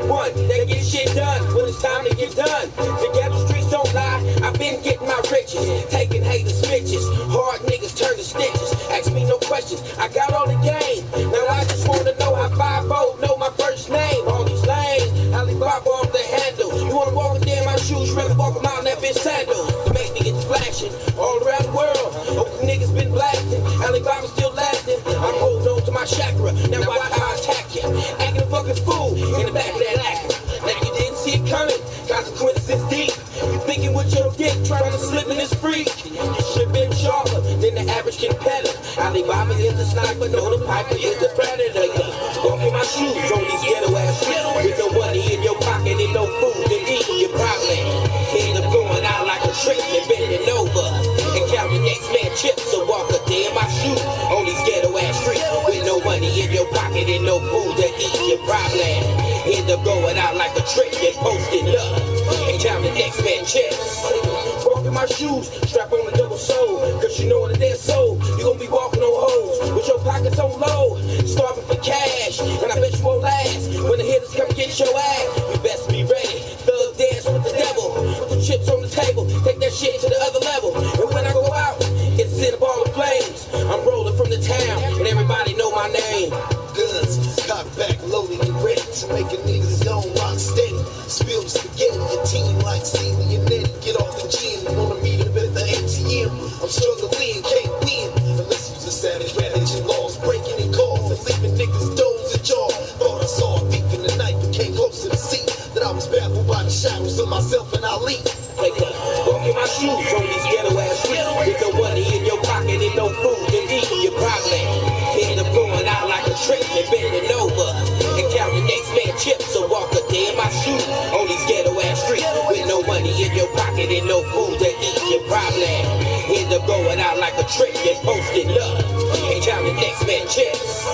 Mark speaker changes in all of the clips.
Speaker 1: one that get shit done when it's time to get done. The ghetto streets don't lie, I've been getting my riches. Taking haters, bitches, hard niggas turn to stitches. Ask me no questions, I got all the game. Now I just wanna know how 5-0 know my first name. All these lanes, Alibaba off the handle. You wanna walk in there in my shoes, rather walk them out in that bitch sandal. To make me get flashing all around the world. Oh, niggas been blasting, Alibaba still lasting. I'm holding on to my chakra, now watch how I attack you. Acting a fucking fool in the back of that actor. Now you didn't see it coming, consequences is deep. You thinking with your dick, trying to slip in this freak. You should been sharper than the average competitor. Alibaba is the sniper, no the piper is the predator. Walk in my shoes on these ghetto ass streets with no money in your pocket and no food to eat. You probably end up going out like a trick and bending over and count the next man chips. So walk a day in my shoes on these ghetto ass streets with no money in your pocket and no food to eat. You probably end up going out like a trick and posting up and count the next man chips. Walk in my shoes, strap on the double sole, cause you know in a dead soul, you gon' be walking on hoes with your pockets on low, starving for cash, and I bet you won't last. When the hitters come get your ass, you best be ready. Thug dance with the devil, put the chips on the table, take that shit to the other level. And when I go out, it's in a ball of flames. I'm rolling from the town, and everybody know my name.
Speaker 2: Guns, cock back, loaded and ready to make a nigga's own rock steady. Spill the spaghetti, your team like Steely and Nettie. Get off the gym, wanna meet up at the ATM. I'm struggling, can't win, unless you's a savage, ravaging laws, breaking in cars and leaving niggas doors ajar. Thought I saw a thief in the night, but came close to the seat. That I was baffled by the shadows of myself and Ali.
Speaker 1: Walk in my shoes on these ghetto ass streets with no money in your pocket and no food to eat. You probably end up going out like a trick and bending over and count the next man chips. So walk a day in my shoes on these ghetto ass streets with no money in your pocket and no food to eat. You probably end up going out like a trick and posting up and count the next man chips.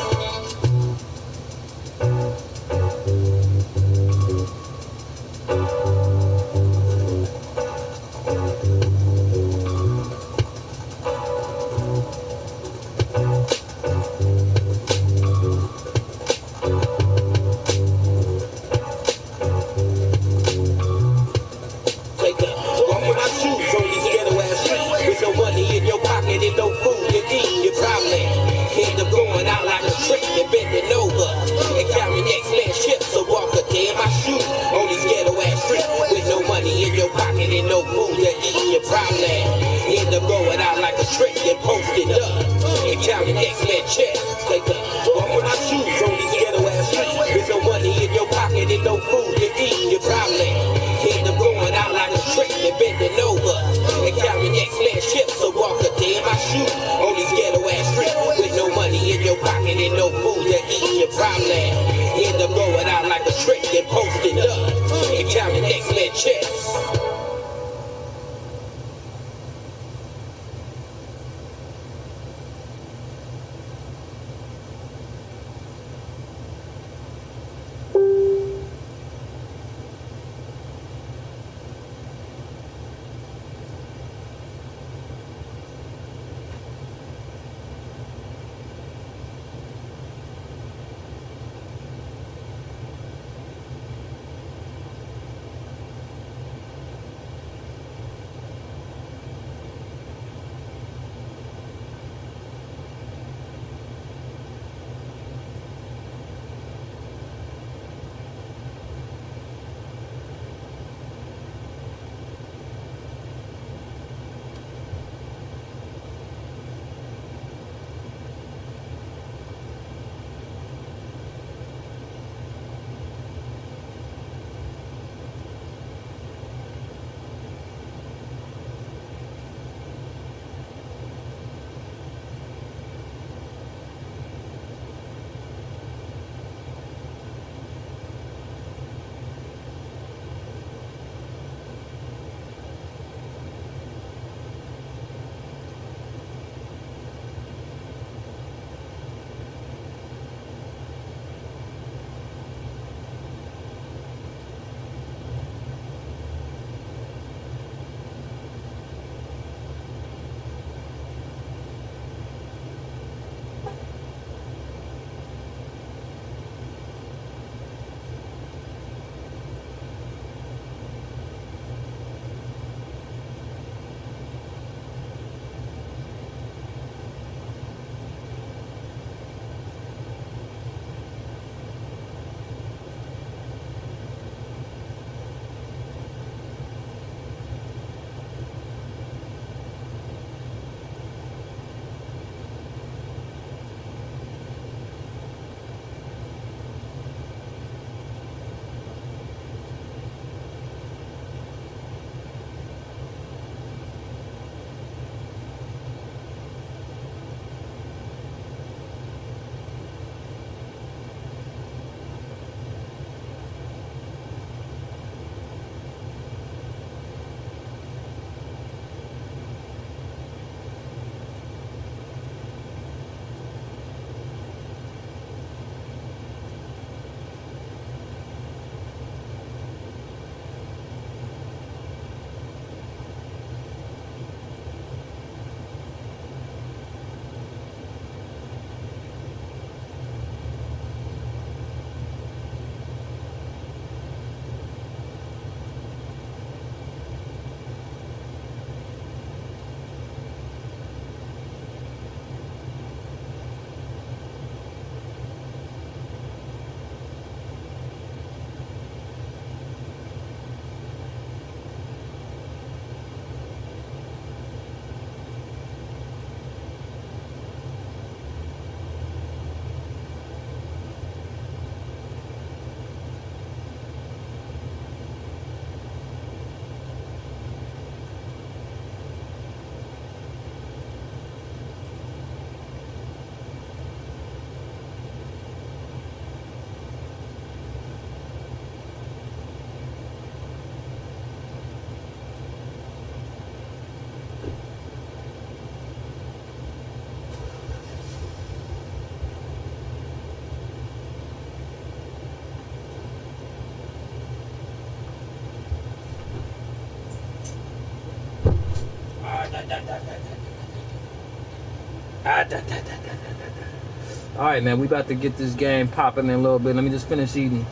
Speaker 3: All right, man, we about to get this game popping in a little bit. Let me just finish eating.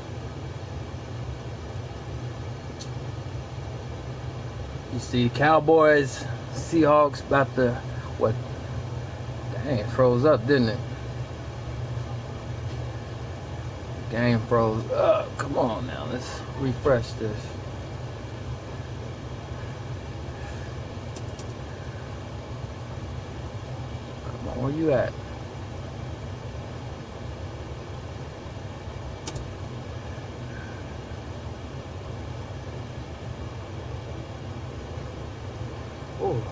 Speaker 3: You see, Cowboys, Seahawks about to, what? Dang, it froze up, didn't it? Game froze up. Come on now, let's refresh this. Come on, where you at? Oh.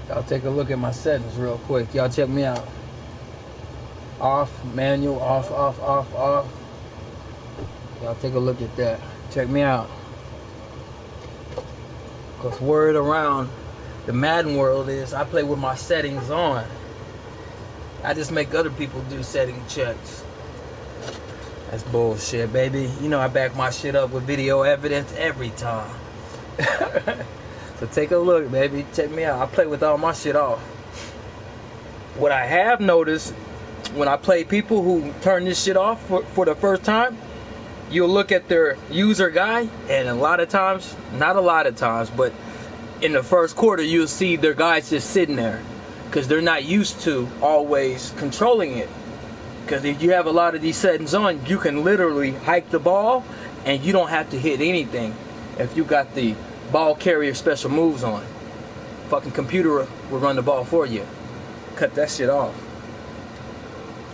Speaker 3: Y'all take a look at my settings real quick. Y'all check me out. Off, manual, off, off, off, off. Y'all take a look at that. Check me out. Because word around the Madden world is I play with my settings on. I just make other people do setting checks. That's bullshit, baby. You know I back my shit up with video evidence every time. So take a look, baby. Check me out. I play with all my shit off. What I have noticed when I play people who turn this shit off for the first time, you'll look at their user guide, and a lot of times, not a lot of times, but in the first quarter, you'll see their guys just sitting there because they're not used to always controlling it. Because if you have a lot of these settings on, you can literally hike the ball and you don't have to hit anything if you got the ball carrier special moves on. Fucking computer will run the ball for you. Cut that shit off.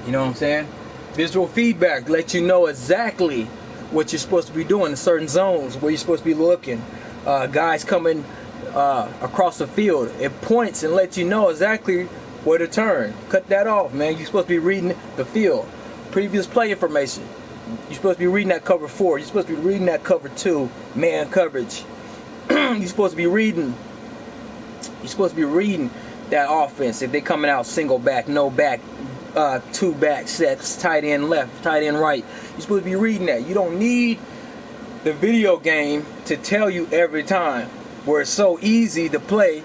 Speaker 3: You know what I'm saying? Visual feedback lets you know exactly what you're supposed to be doing in certain zones, where you're supposed to be looking. Guys coming across the field, it points and lets you know exactly where to turn. Cut that off, man. You're supposed to be reading the field. Previous play information. You're supposed to be reading that cover 4. You're supposed to be reading that cover 2, man coverage. You're supposed to be reading that offense. If they're coming out single back, no back, 2 back sets, tight end left, tight end right. You're supposed to be reading that. You don't need the video game to tell you every time, where it's so easy to play.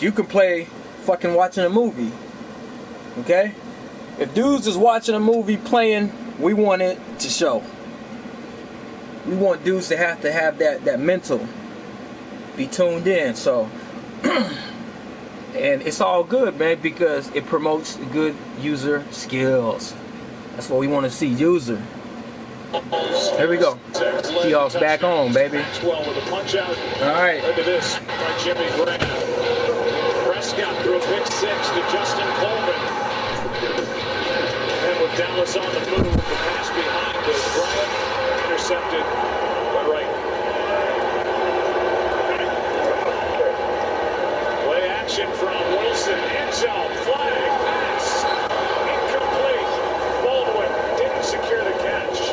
Speaker 3: You can play fucking watching a movie. Okay? If dudes is watching a movie playing, we want it to show. We want dudes to have that mental, be tuned in. So and it's all good, man, because it promotes good user skills. That's what we want to see, user. Here we go. Seahawks back on, baby. All right.
Speaker 4: Look at this by Jimmy Graham. Prescott threw a pick 6 to Justin Coleman. And with Dallas on the move, the pass behind to Bryant, intercepted by Wright. Play action from Wilson, end zone, flag, pass, incomplete. Baldwin didn't secure the catch,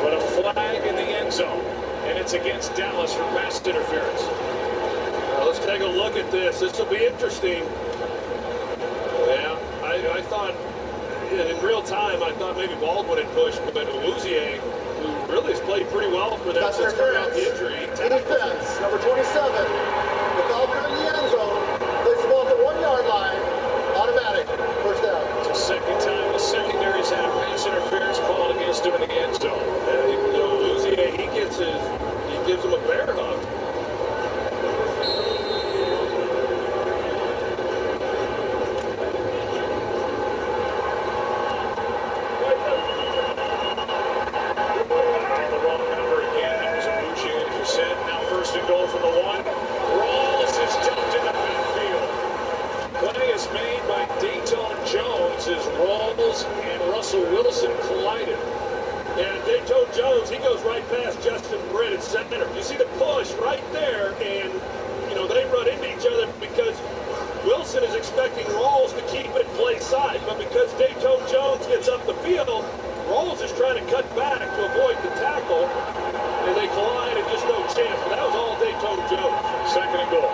Speaker 4: but a flag in the end zone, and it's against Dallas for pass interference. Let's take a look at this. This will be interesting. Yeah, I thought in real time, I thought maybe Baldwin had pushed, but Louisier, who really has played pretty well for them since coming out the injury.
Speaker 2: Defense, number 27. The Falcon in the end zone. Plays the ball at the 1 yard line. Automatic. First down.
Speaker 4: It's the second time the secondary's had a pass interference called against him in the end zone. Louisier, he gives him a bear hug. And Dayton Jones, he goes right past Justin Britt at center. You see the push right there, and, you know, they run into each other because Wilson is expecting Rawls to keep it play side, but because Dayton Jones gets up the field, Rawls is trying to cut back to avoid the tackle, and they collide and just no chance. But that was all Dayton Jones. 2nd and goal.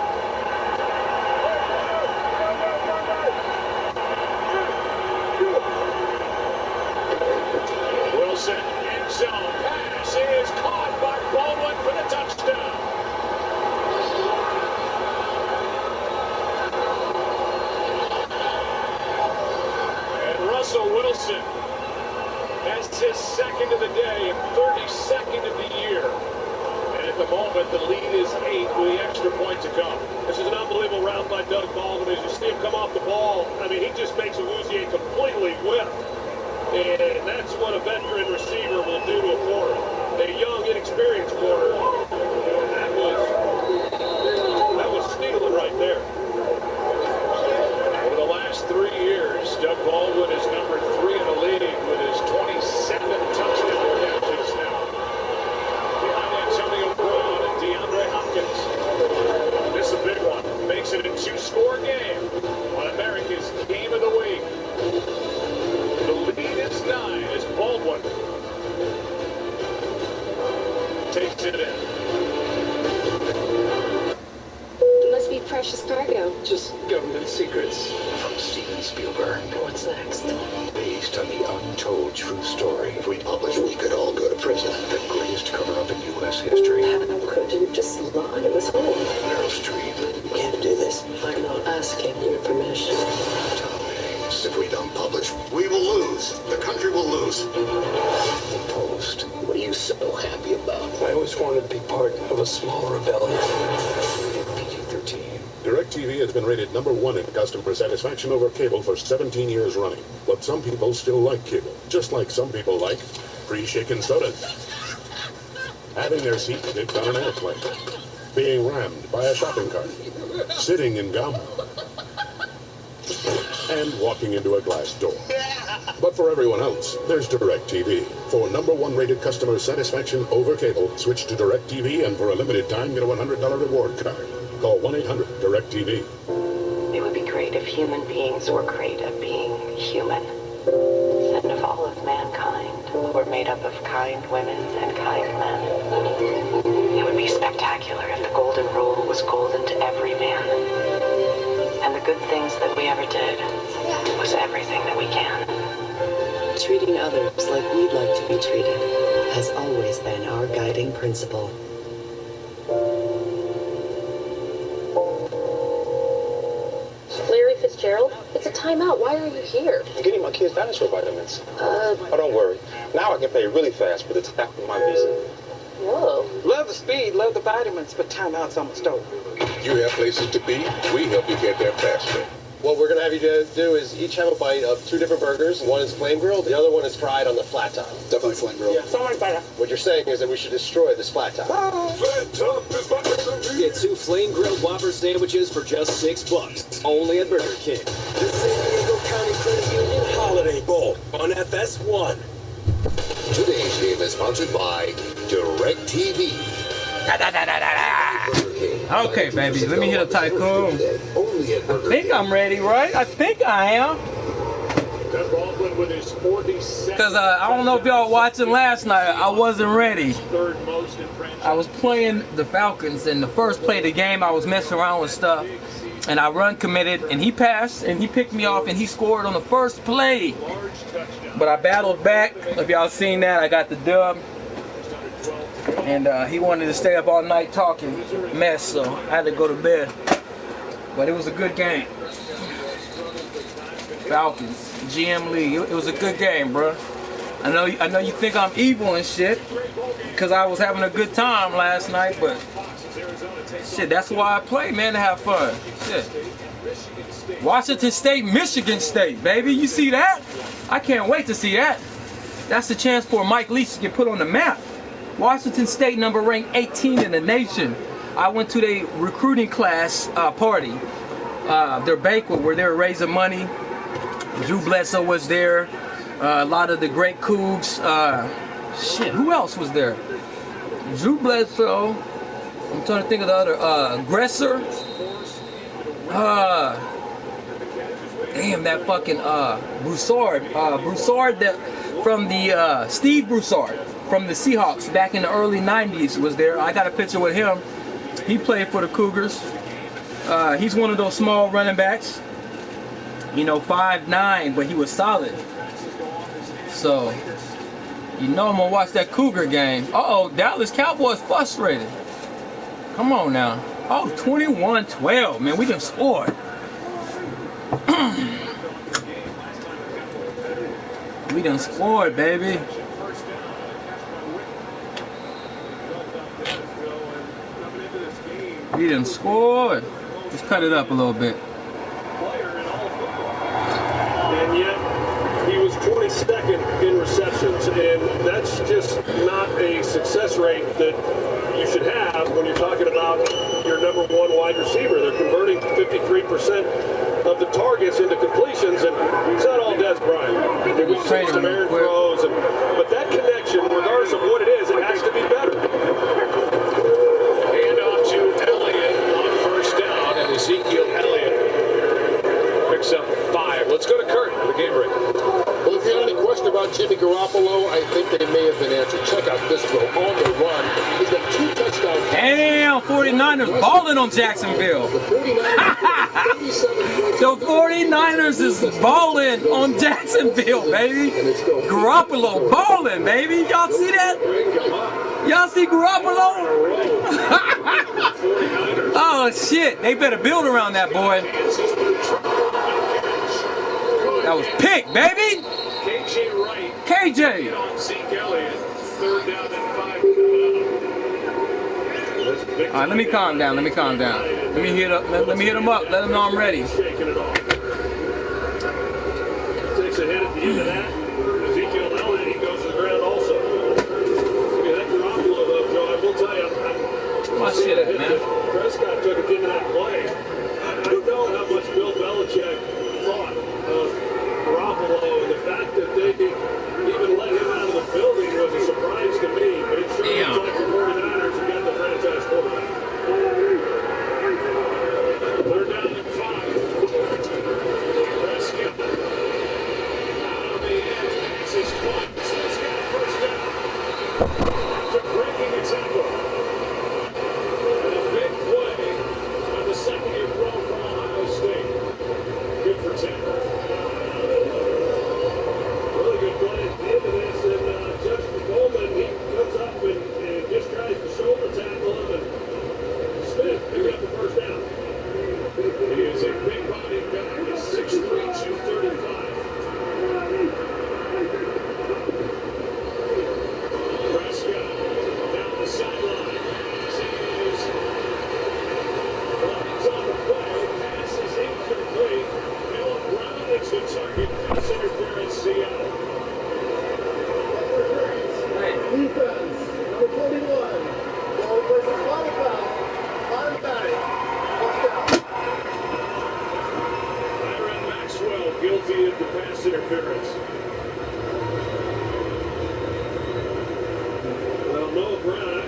Speaker 4: Wilson, end zone, pass is caught by Baldwin for the touchdown. And Russell Wilson has his 2nd of the day and 32nd of the year. And at the moment, the lead is 8 with the extra point to come. This is an unbelievable route by Doug Baldwin. As you see him come off the ball, I mean, he just makes Awuzie completely whip. And that's what a veteran receiver will do to a corner. A young, inexperienced corner. That was stealing right there. Over the last 3 years, Doug Baldwin is number 3 in the league with his 27 touchdown catches now. Behind Antonio Brown and DeAndre Hopkins. This is a big one. Makes it a 2-score game on America's Game of the Week. The lead is 9 as Baldwin takes it in.
Speaker 5: Must be precious cargo.
Speaker 6: Just government secrets. From Steven Spielberg.
Speaker 5: What's next?
Speaker 6: Based on the untold true story.
Speaker 2: If we publish, we could all go to prison.
Speaker 6: The greatest cover-up in U.S. history.
Speaker 5: How could you just lie? It was home.
Speaker 6: Meryl Streep.
Speaker 2: We can't do this.
Speaker 5: I'm not asking your permission.
Speaker 6: Tom Hanks.
Speaker 2: If we don't publish, we will lose. The country will lose.
Speaker 6: The Post.
Speaker 2: What are you so happy about?
Speaker 6: I always wanted to be part of a small rebellion. PG-13.
Speaker 7: DirecTV has been rated #1 in customer satisfaction over cable for 17 years running. But some people still like cable, just like some people like free shaken sodas, having their seat dipped on an airplane, being rammed by a shopping cart, sitting in gum, and walking into a glass door. But for everyone else, there's DirecTV. For #1 rated customer satisfaction over cable, switch to DirecTV and for a limited time get a $100 reward card. Call 1-800-DirecTV.
Speaker 5: It would be great if human beings were great at being human. And if all of mankind were made up of kind women and kind men. It would be spectacular if the golden rule was golden to every man. And the good things that we ever did was everything that we can.
Speaker 8: Treating others like we'd like to be treated has always been our guiding principle.
Speaker 5: Larry Fitzgerald, it's a timeout. Why are you here?
Speaker 9: I'm getting my kids dinosaur vitamins. Oh, don't worry. Now I can pay really fast for the tap of my visa.
Speaker 5: Whoa.
Speaker 10: Love the speed, love the vitamins, but timeout's almost over.
Speaker 7: You have places to be, we help you get there faster.
Speaker 11: What we're going to have you do is each have a bite of 2 different burgers. One is flame grilled, the other one is fried on the flat top.
Speaker 2: Definitely flame grilled.
Speaker 10: Yeah, so much better.
Speaker 11: What you're saying is that we should destroy this flat top.
Speaker 12: Get 2 flame grilled Whopper sandwiches for just $6, only at Burger King.
Speaker 1: The San Diego County Credit Union Holiday Bowl on FS1.
Speaker 2: Today's game is sponsored by DirecTV.
Speaker 3: Okay, baby, let me hit a tycoon. I think I'm ready, right? I think I am. Because I don't know if y'all watching last night. I wasn't ready. I was playing the Falcons, and the first play of the game, I was messing around with stuff. And I run committed, and he passed, and he picked me off, and he scored on the first play. But I battled back. If y'all seen that, I got the dub. And he wanted to stay up all night talking mess, so I had to go to bed. But it was a good game. Falcons, GM Lee. It was a good game, bro. I know you think I'm evil and shit, because I was having a good time last night, but shit, that's why I play, man, to have fun. Shit. Washington State, Michigan State, baby. You see that? I can't wait to see that. That's the chance for Mike Leach to get put on the map. Washington State number ranked 18 in the nation. I went to their recruiting class party, their banquet where they were raising money. Drew Bledsoe was there. A lot of the great Cougs, Shit, who else was there? Drew Bledsoe. I'm trying to think of the other. Aggressor. Damn, that fucking Broussard. Broussard from the Steve Broussard from the Seahawks back in the early 90s was there. I got a picture with him. He played for the Cougars. He's one of those small running backs. You know, 5'9", but he was solid. So, you know I'm gonna watch that Cougar game. Uh-oh, Dallas Cowboys frustrated. Come on now. Oh, 21-12, man, we done scored. We done scored, baby. We done scored. Let's cut it up a little bit.
Speaker 13: And yet, he was 22nd in receptions, and that's just not a success rate that you should have when you're talking about your number one wide receiver. They're converting 53% of the targets into completions, and it's not all Des Bryant. It was some errant throws, but that connection, regardless of what it is, it has to be better.
Speaker 4: Hand off to Elliott on first down, and Ezekiel Elliott picks up 5. Let's go to Kurt for the game break.
Speaker 7: Well, if you had any question about Jimmy Garoppolo, I think they may have been answered. Check out this throw on the run. He's got 2 touchdowns.
Speaker 3: Damn, 49ers balling on Jacksonville. The 49ers is balling on Jacksonville, baby. Garoppolo balling, baby. Y'all see that? Y'all see Garoppolo? Oh, shit. They better build around that boy. That was pick, baby.
Speaker 4: KJ Wright.
Speaker 3: KJ.
Speaker 4: On Zeke Elliott. 3rd down and 5.
Speaker 3: All right, let me calm down. Let me hit him up. Let him know I'm ready.
Speaker 13: Takes a hit at the end of that. Ezekiel Elliott, he goes to the ground also. Yeah, that Garoppolo, though, Joe, I will tell you,
Speaker 3: My shit, man.
Speaker 13: Prescott took a into that play. I know how much Bill Belichick thought of Garoppolo, and the fact that they even let him out of the building was a surprise to me, but it sure looks like the 49ers have got the franchise quarterback. 3rd down and 5. Prescott out on the edge, passes twice. He's got a first down. After breaking a tackle. And a big play on the second-year pro from Ohio State. Good for 10. Really good play at the end of this, and Justin Coleman, he comes up and just tries to shoulder tackle him, and Smith picked up the first down. He is a big-bodied guy. He's 6'3", 235. Prescott down the sideline. He's on the play. Pass is incomplete. Noah Brown makes the target. Pass interference, Seattle.
Speaker 2: Defense, number 41. Ball versus Spotify. Automatic.
Speaker 13: Tyrann Maxwell guilty of the pass interference. Well, Noah Brown,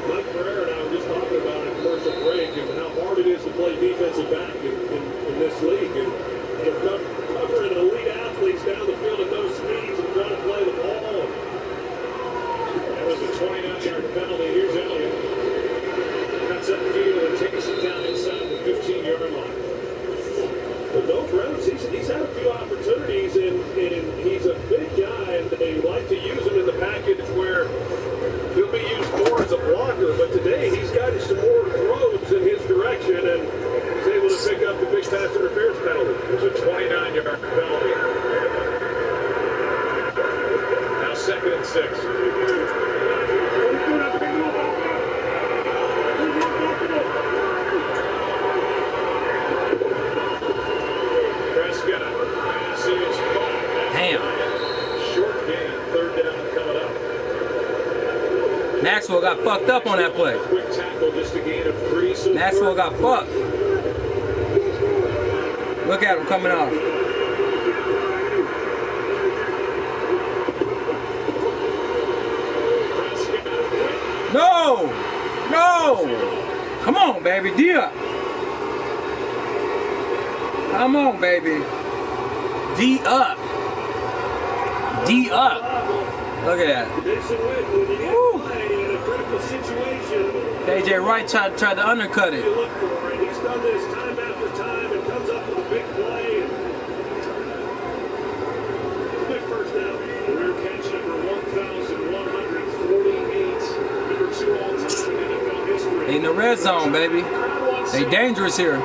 Speaker 13: Mike Pereira and I were just talking about it at commercial break and how hard it is to play defensive back in this league. And covering elite athletes down the field at those speeds and trying to play the ball. That was a 29-yard penalty. Here's Elliott. Cuts up field and takes it down inside the 15-yard line. But no Browns, he's had a few opportunities, and he's a big guy, and they like to use him in the package where he'll be used more as a blocker. But today he's gotten some more throws in his direction, and he's able to pick up the big pass interference penalty. It was a 29-yard penalty. Now 2nd and 6.
Speaker 3: Damn.
Speaker 13: Short game, 3rd down coming up.
Speaker 3: Maxwell got fucked up on that play.
Speaker 13: Quick tackle, just a gain of 3. So
Speaker 3: Maxwell got fucked. Look at him coming off. No! No! Come on, baby. D up. Come on, baby. D up. D up. Look at that. Woo. KJ Wright tried to undercut it.
Speaker 13: He's done this time after time and comes up with a big play. Big first down. Career catch number 1,148. Number 2 all time in NFL history.
Speaker 3: In the red zone, baby. They dangerous here.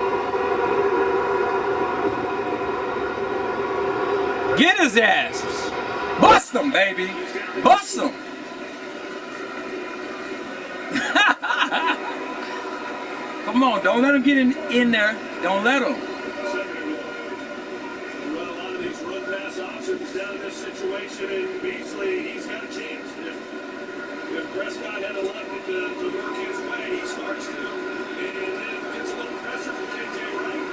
Speaker 3: Get his ass. Bust him, baby. Bust him. Come on, don't let him get in there. Don't let him.
Speaker 13: Run a lot of these run pass options down in this situation, and Beasley, he's got a chance. If Prescott had elected to work his way, he starts to, and then gets a little pressure from KJ Wright.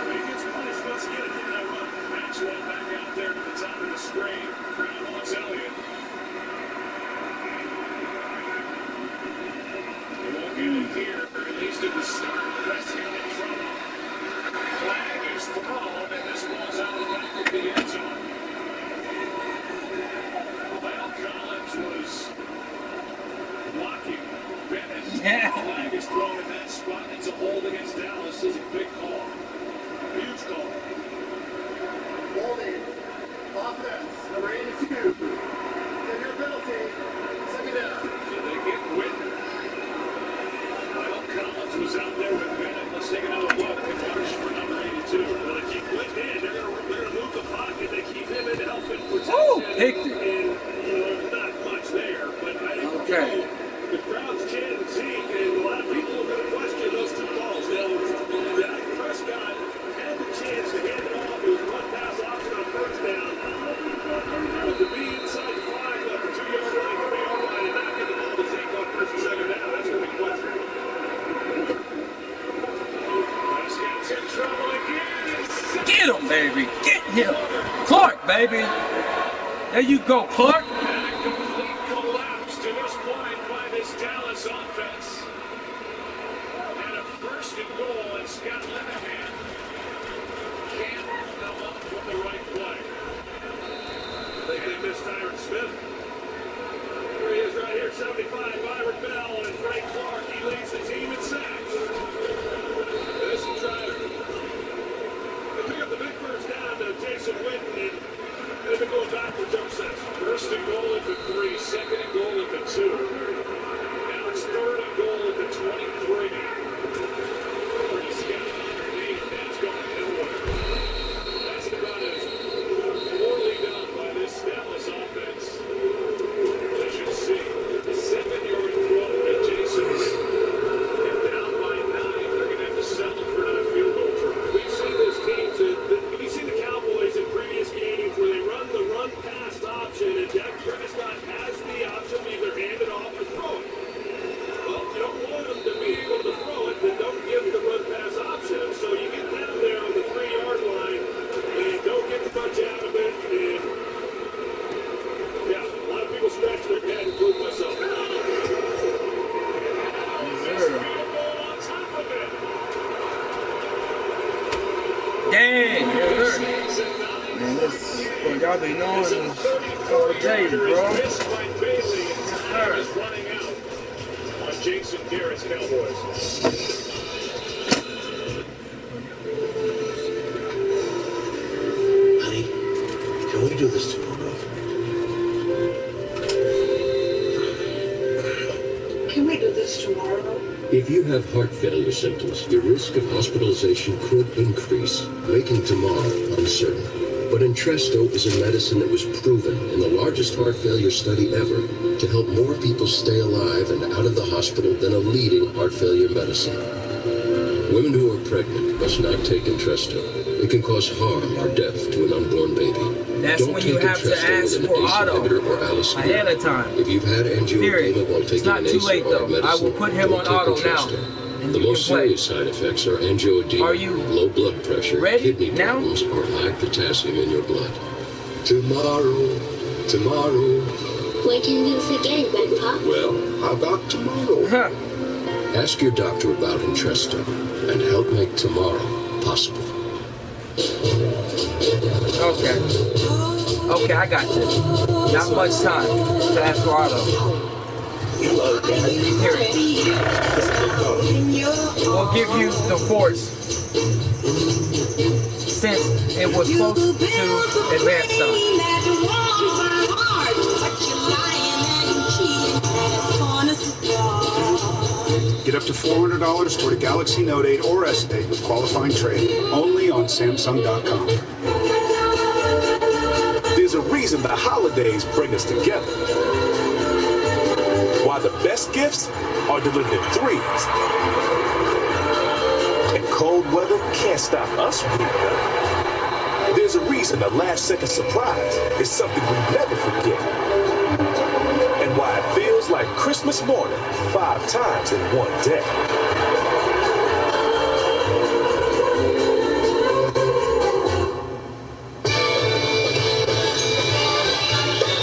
Speaker 13: He gets punished once again in that run. Maxwell back out there to the top of the screen. Crowd wants Elliott. He won't get in here, at least at the start. Prescott in trouble. Flag is thrown, and this ball's out of the back of the end zone. Lyle Collins was blocking Bennett. Flag is thrown in that spot. It's a hold against Dallas. This is a big call. A huge call.
Speaker 2: Holding. Offense. Number 82. Take your penalty. Second down.
Speaker 13: So they get Whitten. Lyle Collins was out there with Bennett. Let's take another look and watch for number 82. Well, they keep Whitten in. They're going to move the pocket. They keep him in to help him protect.
Speaker 3: Picked it.
Speaker 13: And, not much there. But I think the crowd's chanting Zeke, and a lot of people are going to question those two balls. Now, Dak Prescott had the chance to hand it off. It was one pass option on first down. But to be inside the 5 line, the 2-yard line, 3-yard line, and not get the ball to Zeke on first and second down, that's going to be questioned. Prescott's in trouble again.
Speaker 3: Get him, baby. Get him. Clark, baby. There you go, Clark.
Speaker 13: And a complete collapse to this point by this Dallas offense. And a first and goal, and Scott Linehan can't come up with the right play. I think they missed Tyron Smith. There he is right here, 75, Byron Bell, and Frank Clark. He leads the team in sacks. This is trying. They pick up the big first down to Jason Witten, and they've been going backwards ever since. First and goal at the 3, second and goal at the 2. Now it's third and goal at the 23. Prescott underneath, that's going nowhere. That's the run is poorly done by this Dallas offense. As you see, the 7-yard throw to Jason's. And down by 9, they're going to have to settle for another field goal try. We've seen this team, we've seen the Cowboys in previous games where they run the run-pass option, and Dak Prescott has the option to either hand it off or throw it. Well, you don't want them to be able to throw it, then don't give the run-pass option. So you get down there on the 3-yard line, and don't get much out of it. And, yeah, a lot of people scratch their head, including myself.
Speaker 3: Dang. Man, this what y'all be knowing in a couple of days, bro.
Speaker 13: Is running out on Jason Garrett's Cowboys.
Speaker 2: Honey, can we do this tomorrow?
Speaker 8: Can we do this tomorrow?
Speaker 6: If you have heart failure symptoms, your risk of hospitalization could increase, making tomorrow uncertain. But Entresto is a medicine that was proven in the largest heart failure study ever to help more people stay alive and out of the hospital than a leading heart failure medicine. Women who are pregnant must not take Entresto. It can cause harm or death to an unborn baby.
Speaker 3: That's
Speaker 6: Don't
Speaker 3: when
Speaker 6: take
Speaker 3: you have to
Speaker 6: Entresto
Speaker 3: ask
Speaker 6: with an
Speaker 3: for
Speaker 6: ACE
Speaker 3: auto
Speaker 6: inhibitor or Alisprin.
Speaker 3: ahead of time.
Speaker 6: If you've had angioedema while
Speaker 3: It's
Speaker 6: taking
Speaker 3: not
Speaker 6: an
Speaker 3: too
Speaker 6: ACE
Speaker 3: late
Speaker 6: or
Speaker 3: though.
Speaker 6: medicine,
Speaker 3: I will put him
Speaker 6: don't
Speaker 3: on
Speaker 6: take
Speaker 3: auto now.
Speaker 6: Entresto.
Speaker 3: And
Speaker 6: The
Speaker 3: you
Speaker 6: most
Speaker 3: can play.
Speaker 6: serious side effects are angioedema,
Speaker 3: Are you
Speaker 6: low blood pressure,
Speaker 3: ready
Speaker 6: kidney
Speaker 3: now?
Speaker 6: problems, or high potassium in your blood. Tomorrow,
Speaker 14: Why can't you this again, Grandpa?
Speaker 6: Well, how about tomorrow? Ask your doctor about Entresto and help make tomorrow possible.
Speaker 3: Okay. Okay, I got you. Not much time to ask Otto. Here. We'll give you the force since it was close to advance time.
Speaker 15: Get up to $400 toward a Galaxy Note 8 or S8 with qualifying trade only on Samsung.com.
Speaker 16: There's a reason the holidays bring us together. Why the best gifts are delivered in threes. And cold weather can't stop us from being done. There's a reason the last second surprise is something we never forget. And why it feels like Christmas morning 5 times in one day.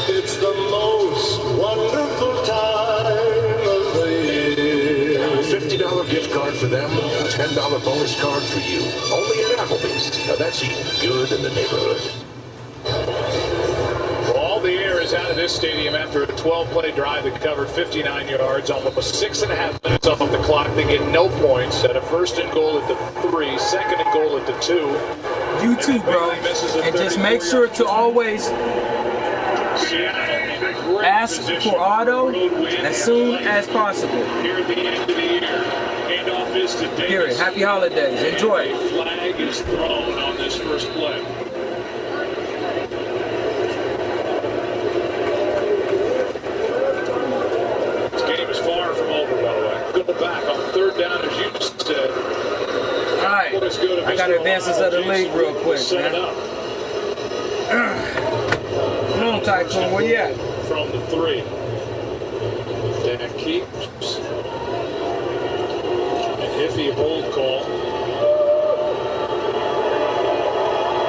Speaker 2: It's the most wonderful time of the year.
Speaker 7: $50 gift card for them, $10 bonus card for you. Only at Applebee's. Now that's eating good in the neighborhood.
Speaker 4: All the air is out of this stadium after a 12-play drive that covered 59 yards, almost 6.5 minutes off the clock. They get no points. At a first and goal at the 3, second and goal at the 2.
Speaker 3: You too, bro. And just make sure to always ask for Otto as soon as possible.
Speaker 4: Here at the end of the year, handoff is to Davis.
Speaker 3: Period. Happy holidays. Enjoy.
Speaker 4: A flag is thrown on this first play. This game is far from over, by the way. Go back on 3rd down, as you said.
Speaker 3: All right. I got to advance this other league real quick, man. Come on, Tycoon. Where you at?
Speaker 4: From the 3. That keeps. An iffy hold call.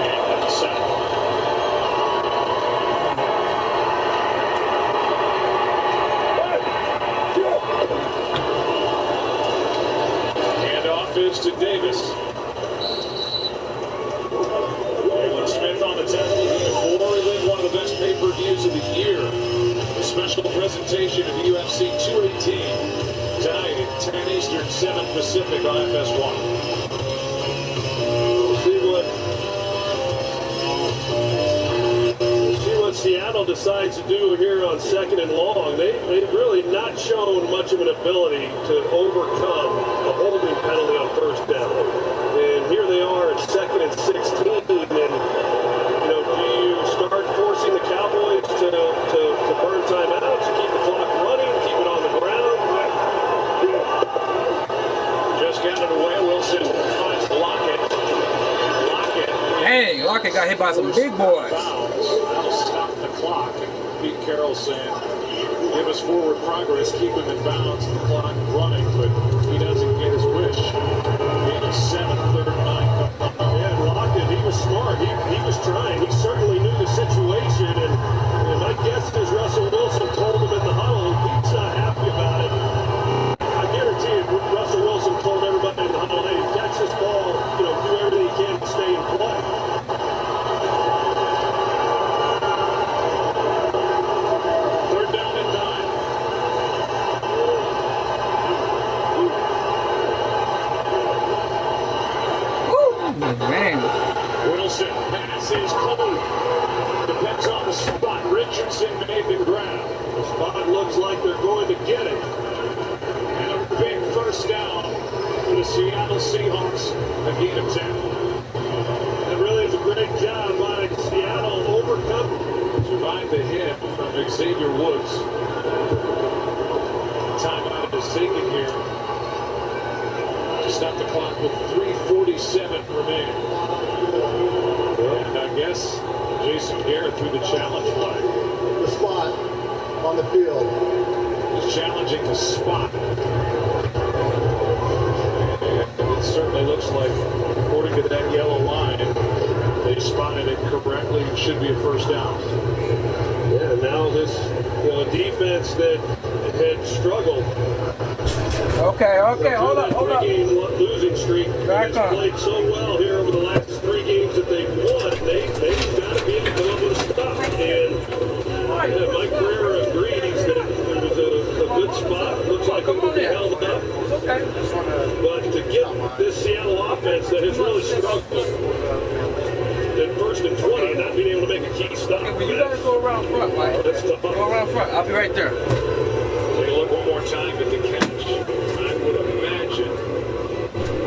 Speaker 4: And at the sack. Handoff is to Davis. Jalen Smith on the tackle. One of the best pay-per-views of the year. A special presentation of UFC 218 tonight at 10 Eastern, 7 Pacific on FS1.
Speaker 13: We'll see what Seattle decides to do here on 2nd and long. They've really not shown much of an ability to overcome a holding penalty on 1st down. And here they are at 2nd and 16. And start forcing the Cowboys to burn timeouts, keep the clock running, keep it on the ground.
Speaker 4: Just got it away. Wilson finds Lockett.
Speaker 3: Hey, Lockett got hit by some big boys.
Speaker 4: That'll stop the clock. And Pete Carroll saying, give us forward progress, keep him in bounds, the clock running, but he doesn't get his wish. Being a 7-3rd and 9.
Speaker 13: Yeah, Lockett, he was smart. He was trying. He certainly knew the situation, and my guess is Russell Wilson told him in the huddle, he's not happy about it. I guarantee you, Russell Wilson told everybody in the huddle, hey, catch this ball, do everything you can to stay in play.
Speaker 4: Third down and
Speaker 3: 9. Man.
Speaker 4: Wilson passes close. Depends on the spot. Richardson made the grab.
Speaker 13: The spot looks like they're going to get it.
Speaker 4: And a big first down for the Seattle Seahawks. A gain of 10.
Speaker 13: It really is a great job by Seattle overcoming.
Speaker 4: Survived the hit from Xavier Woods. Timeout is taken here to stop the clock with 3:47 remaining. And I guess Jason Garrett threw the challenge flag.
Speaker 2: The spot on the field.
Speaker 4: He's challenging the spot. And it certainly looks like, according to that yellow line, they spotted it correctly and should be a first down.
Speaker 6: Yeah,
Speaker 13: And now this, defense that had struggled.
Speaker 3: Okay, hold up.
Speaker 13: Three-game losing streak.
Speaker 3: Back
Speaker 13: Has
Speaker 3: on.
Speaker 13: played so well here over the last 3 games that they've won. They've got to be able to come up with a stop. And Mike Pereira agrees that it was a good spot. Looks like it will be held up.
Speaker 3: Okay.
Speaker 13: But to get this Seattle offense that has really struggled in 1st and 20 and not being able to make a key stop.
Speaker 3: Okay, well, you gotta go around front, Mike.
Speaker 13: That's tough.
Speaker 3: Go around front. I'll be right there.
Speaker 4: Take a look one more time at the catch. I would imagine,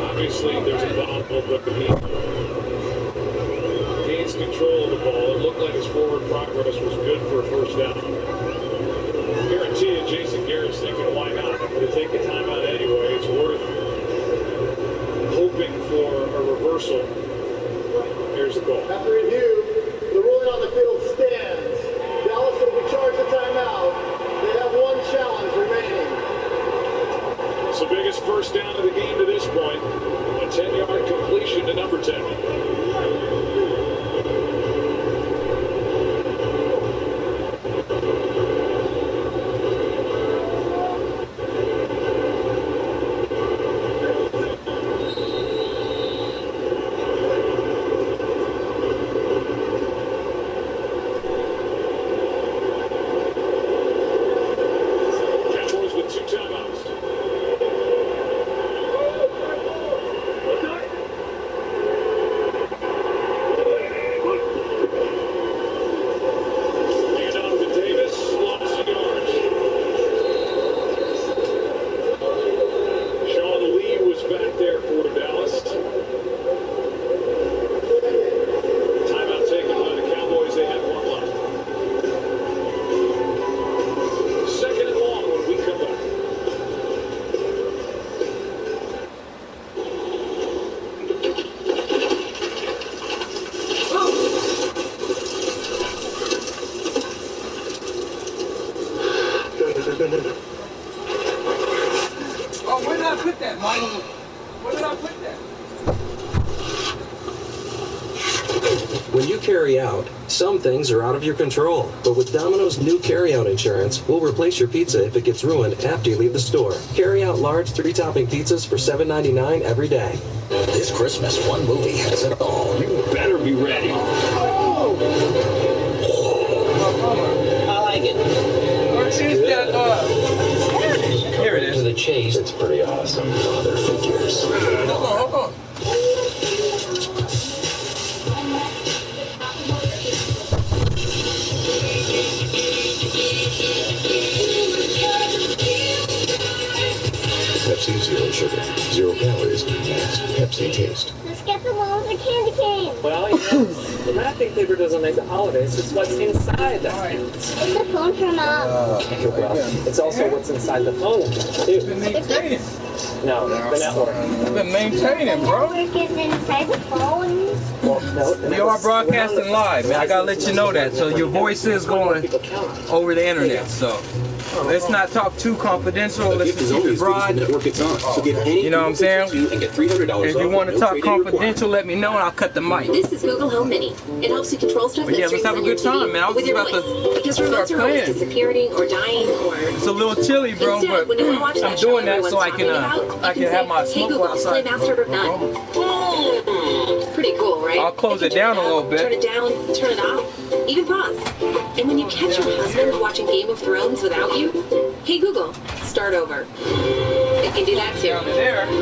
Speaker 4: obviously, there's a bobble, but he gains control of the ball. It looked like his forward progress was good for a first down. Guarantee you, Jason Garrett's thinking, why not? To take the timeout anyway, it's worth hoping for a reversal. Here's the ball.
Speaker 17: After review, the ruling on the field stands. Dallas will be charged a timeout. They have 1 challenge remaining.
Speaker 4: It's the biggest first down of the game to this point. A 10-yard completion to number 10.
Speaker 3: Oh, where did I put that, Mike? Where did I put that?
Speaker 12: When you carry out, some things are out of your control. But with Domino's new carry-out insurance, we'll replace your pizza if it gets ruined after you leave the store. Carry out large 3-topping pizzas for $7.99 every day.
Speaker 18: This Christmas, one movie has it all. You better be ready.
Speaker 3: Oh.
Speaker 18: I like it.
Speaker 3: Here it is.
Speaker 18: To the chase, it's pretty awesome. Father figures.
Speaker 3: Hold on.
Speaker 6: Pepsi Zero Sugar. 0 calories. Max Pepsi taste.
Speaker 14: Let's get the one with the candy cane.
Speaker 19: Well, the wrapping paper doesn't make the holidays. It's what's inside the candies.
Speaker 14: It's the phone from Mom.
Speaker 19: Well, it's also what's inside the phone, too. No, the network.
Speaker 3: I've been maintaining, bro.
Speaker 14: The network is inside the phone.
Speaker 19: Well, no,
Speaker 3: We are broadcasting live, man. I gotta let you know that. So your voice is going over the internet. So let's not talk too confidential. Let's just keep it broad. You know what I'm saying? If you want to talk confidential, let me know and I'll cut the mic.
Speaker 20: This is Google Home Mini. It helps you control stuff
Speaker 3: But yeah, let's have a good time, man. I was
Speaker 20: with your
Speaker 3: about
Speaker 20: voice.
Speaker 3: to
Speaker 20: Because
Speaker 3: start
Speaker 20: remotes are always
Speaker 3: playing.
Speaker 20: disappearing or dying or...
Speaker 3: It's a little chilly, bro,
Speaker 20: Instead,
Speaker 3: but
Speaker 20: when you watch
Speaker 3: I'm
Speaker 20: that show
Speaker 3: doing that so I
Speaker 20: everyone's
Speaker 3: can
Speaker 20: talking about,
Speaker 3: I
Speaker 20: you
Speaker 3: can
Speaker 20: say,
Speaker 3: have my
Speaker 20: hey,
Speaker 3: smoke
Speaker 20: Google,
Speaker 3: outside.
Speaker 20: play Master of None. Pretty cool, right?
Speaker 3: I'll close it down a little bit.
Speaker 20: Turn it down, turn it off, even pause. And when you catch your husband watching Game of Thrones without you, hey Google, start over. It can do that too.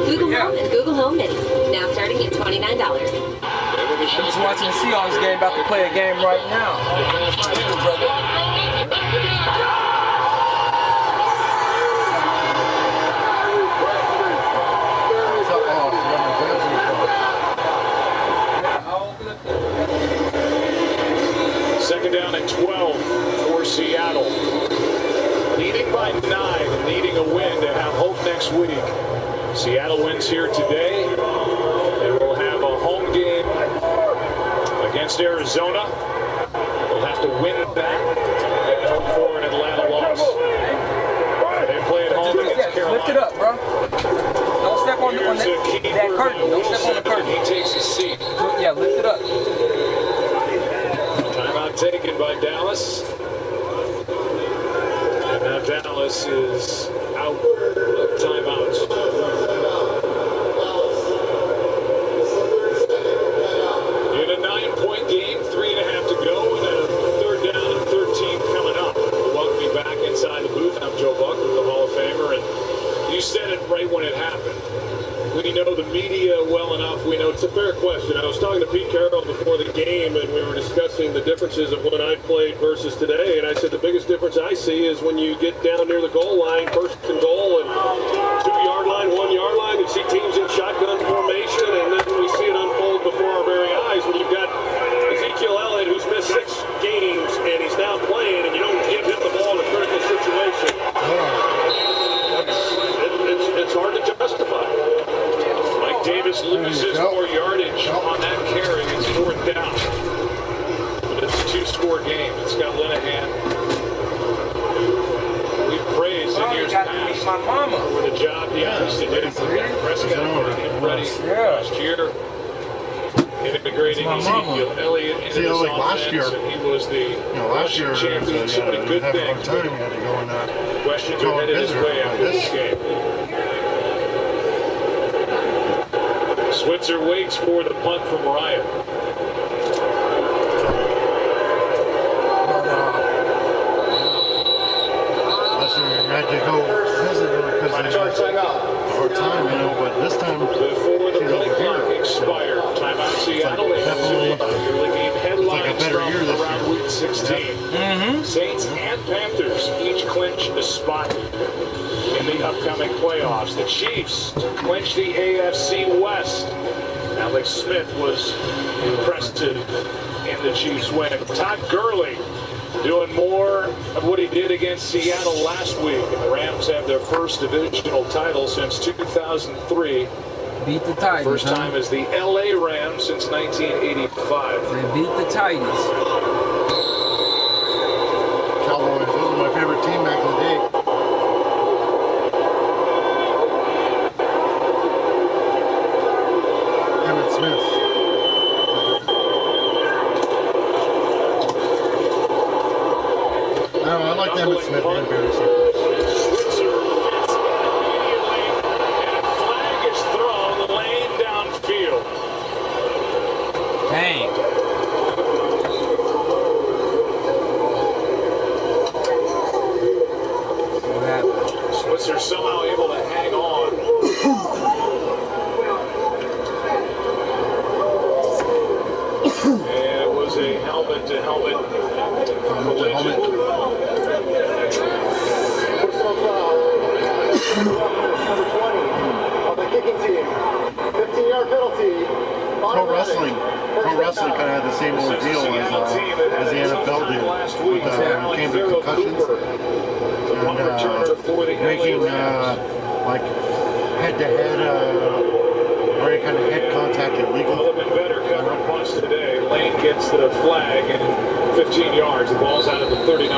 Speaker 20: Google Home and Google Home Mini, now starting at $29.
Speaker 3: I'm just watching the Seahawks game, about to play a game right now.
Speaker 4: Second down and 12 for Seattle. Leading by 9, needing a win to have hope next week. Seattle wins here today. They will have a home game against Arizona. They'll have to win that and hope for an Atlanta loss. They play at home against Carolina.
Speaker 3: Lift it up, bro. Don't step on that curtain. Don't step on the curtain.
Speaker 4: He takes his seat.
Speaker 3: Yeah, lift it up.
Speaker 4: Timeout taken by Dallas. Dallas is out of timeouts. In a 9-point game, 3.5 to go, and a 3rd down and 13 coming up. Welcome me back inside the booth. I'm Joe Buck with the Hall of Famer, and you said it right when it happened. We know the media well enough. We know
Speaker 13: It's a fair question. I was talking to Pete Carroll before the game, and we were discussing the differences of when I played versus today. And I said the biggest difference I see is when you get down near the goal line, 1st and goal, and 2-yard line, 1-yard line, you see teams in shotgun formation, and then we see it unfold before our very eyes. When you've got Ezekiel Elliott, who's missed 6 games, and he's now playing, and you don't give him the ball in a critical situation. It's hard to justify.
Speaker 4: Mike Davis loses more yardage on that carry. It's 4th down. But it's a 2-score game. It's got Linehan. We've praised in years past for the job he obviously did for Prescott, getting him ready last year. Integrating Ezekiel Elliott into this offense, and he was the rushing champion. So many good things. Questions are headed his way after this game. Switzer waits for the punt from Ryan.
Speaker 21: Had to go visit her because they had a hard time, but this time
Speaker 4: before the play clock expired, timeout Seattle. Definitely early game headlines from around week 16. Saints and Panthers each clinch a spot in the upcoming playoffs. The Chiefs clinch the AFC West. Alex Smith was impressive in the Chiefs' win. Todd Gurley doing more of what he did against Seattle last week. And the Rams have their first divisional title since 2003.
Speaker 3: Beat the Titans.
Speaker 4: First time as the LA Rams since 1985.
Speaker 3: They beat the Titans.
Speaker 21: Cowboys, those were my favorite team back in the day. Emmett Smith. I like Emmett Smith and Barry Sanders.
Speaker 3: Dang.
Speaker 4: Switzer somehow able to hang on. And it was a helmet-to-helmet collision.
Speaker 17: Personal foul. Number 20 on the kicking team. 15-yard penalty.
Speaker 21: Pro wrestling kind of had the same ordeal as the NFL did when it came to concussions and making like head-to-head or any kind of head contact illegal.
Speaker 4: Well, been better covering punts today. Lane gets the flag and 15 yards. The ball's out of the 39.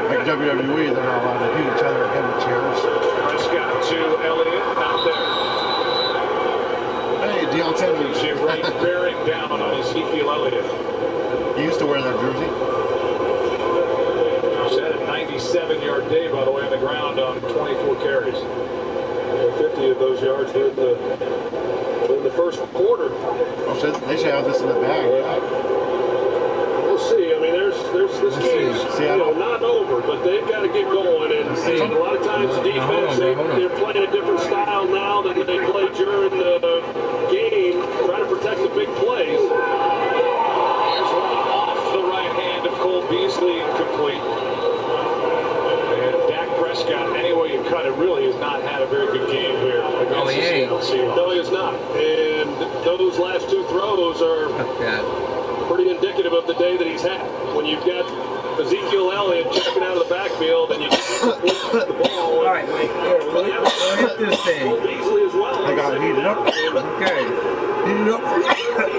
Speaker 21: Like WWE, they're not allowed to hit each other in the chairs.
Speaker 4: Prescott to Elliott, not there.
Speaker 21: Hey, Deion Sanders.
Speaker 4: Bearing down on Ezekiel Elliott.
Speaker 21: He used to wear that jersey.
Speaker 4: He's had a 97-yard day, by the way, on the ground on 24 carries.
Speaker 13: 50 of those yards were in the first quarter.
Speaker 21: They should have this in the bag.
Speaker 13: We'll see. I mean, there's this game's not over, but they've got to get going. And a lot of times defense, they're playing a different style now than they played during the game, trying to protect the big plays.
Speaker 4: Here's one off the right hand of Cole Beasley, incomplete. And Dak Prescott, any way you cut it, really has not had a very good game here against the Seattle Seahawks.
Speaker 13: No, he has not. And those last 2 throws are pretty indicative of the day that he's had. When you've got Ezekiel Elliott checking out of the backfield and you get the ball.
Speaker 3: All right, wait. Let's hit this thing.
Speaker 13: Beasley as well.
Speaker 21: I got to heat it up.
Speaker 3: Okay. Heat it up.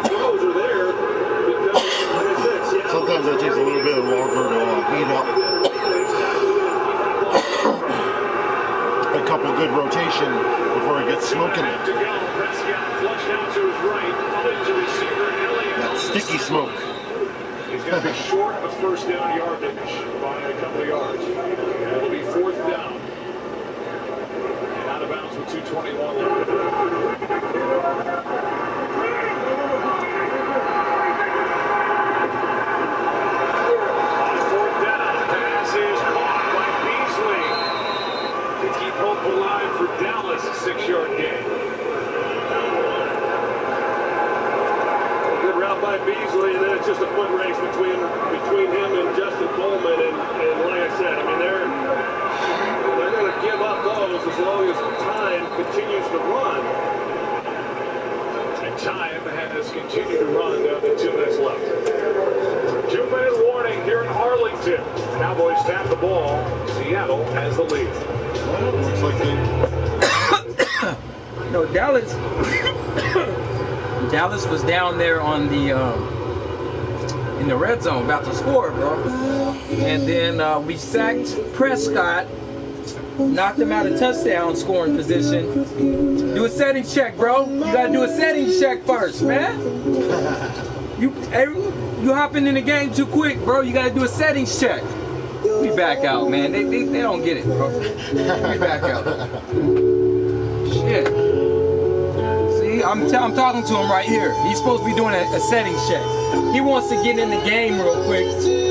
Speaker 13: Throws are there because, like I said,
Speaker 21: sometimes that takes a little bit longer to heat up. A couple good rotation before it gets smoking. That sticky smoke.
Speaker 4: going to be short of first down yardage by a couple of yards. And it'll be fourth down. And out of bounds with 2:21 left. On fourth down, pass is caught by Beasley to keep hope alive for Dallas. 6-yard gain.
Speaker 13: Good route by Beasley, and then it's just a foot race between him and Justin Coleman. And like I said, I mean they're going to give up those as long as time continues to run.
Speaker 4: And time has continued to run down to 2 minutes left. 2-minute warning here in Arlington. Cowboys tap the ball. Seattle has the lead.
Speaker 21: Well, looks like
Speaker 3: No, Dallas. Dallas was down there on the in the red zone about to score, bro. And then we sacked Prescott, knocked him out of touchdown scoring position. Do a setting check, bro. You gotta do a setting check first, man. You hopping in the game too quick, bro. You gotta do a settings check. We back out, man. They don't get it, bro. We back out. Shit. I'm talking to him right here. He's supposed to be doing a settings check. He wants to get in the game real quick,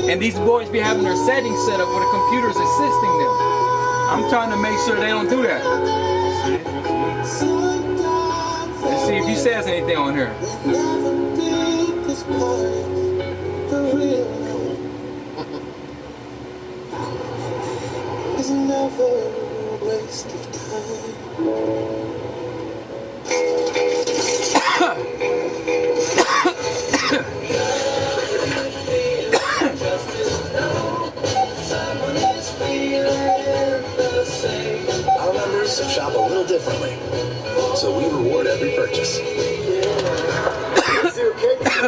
Speaker 3: and these boys be having their settings set up where the computer's assisting them. I'm trying to make sure they don't do that. Let's see if he says anything on here.
Speaker 2: It's never a waste of time.
Speaker 18: Our members shop a little differently, so we reward every purchase.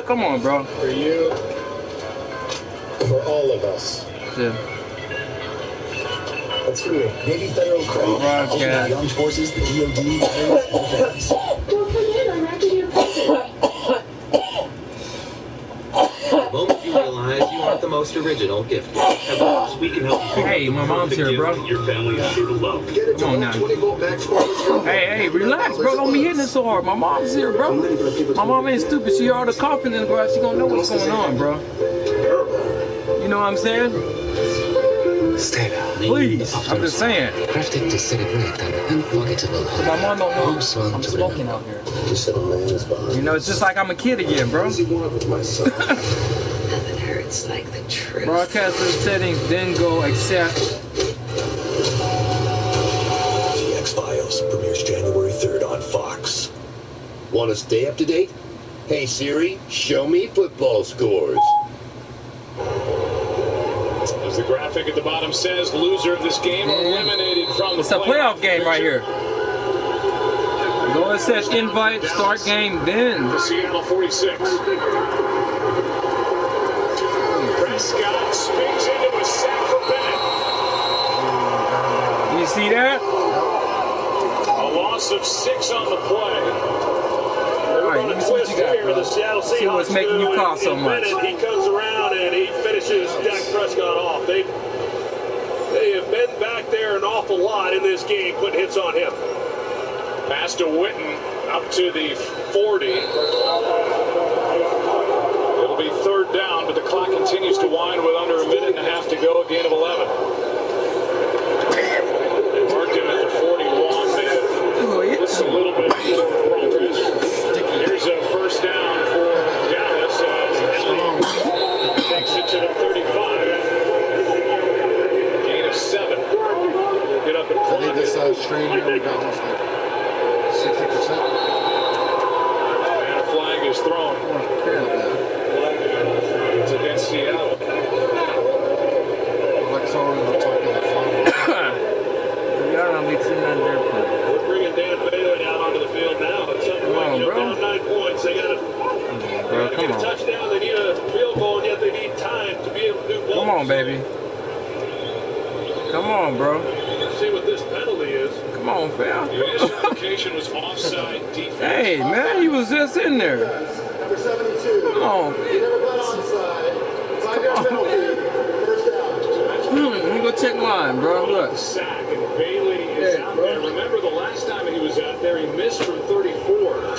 Speaker 3: Come on, bro.
Speaker 21: for you, for all of us.
Speaker 3: Yeah.
Speaker 18: That's for me. Navy Federal Credit.
Speaker 3: Broadcast.
Speaker 18: The Armed Forces, the DoD, and defense.
Speaker 14: Don't forget, I'm after your picture.
Speaker 12: The moment you realize you aren't the most original gift giver, at Lowe's, we can help you.
Speaker 3: Hey, my mom's here, bro.
Speaker 12: Your family is sure to love.
Speaker 3: Come on now. Hey, relax, bro. Don't be hitting it so hard. My mom's here, bro. My mom ain't stupid. She heard the coughing in the garage. She gonna know what's going on, bro. You know what I'm saying? Please, I'm just saying.
Speaker 6: Crafted to celebrate an unforgettable
Speaker 3: My mom don't know I'm smoking out here. You know, it's just like I'm a kid again, bro.
Speaker 8: Nothing hurts like the truth.
Speaker 3: Broadcaster settings, then go accept.
Speaker 18: The X-Files premieres January 3rd on Fox.
Speaker 2: Want to stay up to date? Hey Siri, show me football scores.
Speaker 4: As the graphic at the bottom says, loser of this game eliminated from the
Speaker 3: It's a playoff game right here. Go and set invite, start game, then.
Speaker 4: Seattle 46. Prescott spins into a sack for Bennett.
Speaker 3: You see that?
Speaker 4: A loss of 6 on the play.
Speaker 3: All right, let me see what you got, bro.
Speaker 13: The Seattle
Speaker 3: See what's
Speaker 13: Seahawks
Speaker 3: making you
Speaker 13: do,
Speaker 3: cough so
Speaker 13: and
Speaker 3: much.
Speaker 13: Bennett, he comes around and he finishes Dak Prescott off. They have been back there an awful lot in this game, putting hits on him.
Speaker 4: Pass to Witten up to the 40. It'll be third down, but the clock continues to wind with under a minute and a half to go, a gain of 11. They marked him at the 41. It's a little bit of progress. Here's a first down for Dallas as Elliott takes it to the 35. Gain of 7. Get up and
Speaker 21: I
Speaker 4: climb
Speaker 21: think this strain here we got almost like 60%.
Speaker 4: And a flag is thrown. It's against Seattle.
Speaker 21: Like it's already on top of the
Speaker 13: We're bringing Dan Bailey out onto the field now. At some point, down 9 points. They got to get a touchdown. They need a field goal, and yet they need time to be able to do both.
Speaker 3: Come on, baby. Come on, bro.
Speaker 13: Let's see what this penalty is.
Speaker 3: Come on, fam.
Speaker 4: The initial indication was offside defense.
Speaker 3: Hey, man, he was just in there.
Speaker 17: Number 72.
Speaker 3: Come on.
Speaker 17: He never got onside. It's
Speaker 3: Let me go check mine, bro. Look.
Speaker 4: Sack, and Bailey is out there. Remember the last time he was out there, he missed from 34.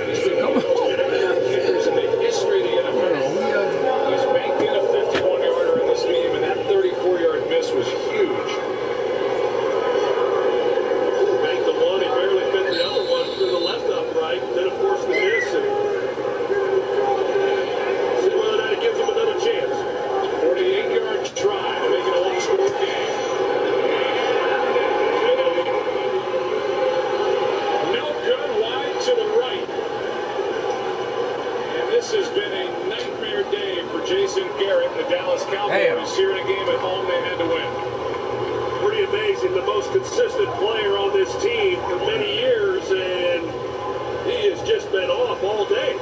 Speaker 4: He's been one of the most accurate kickers in the history of the NFL. He's banked in a 51-yarder in this game, and that 34-yard miss was huge.
Speaker 13: Banked the one, he barely fit the other one through the left upright. Then, of course, the miss. And see whether or not it gives him another chance.
Speaker 4: 48-yard try to make it a one-score game. No good, wide to the right. And this has been a nightmare day for Jason Garrett and the Dallas Cowboys. Here in a game at home they had to win.
Speaker 13: Pretty amazing. The most consistent player on this team for many years, and he has just been off all day.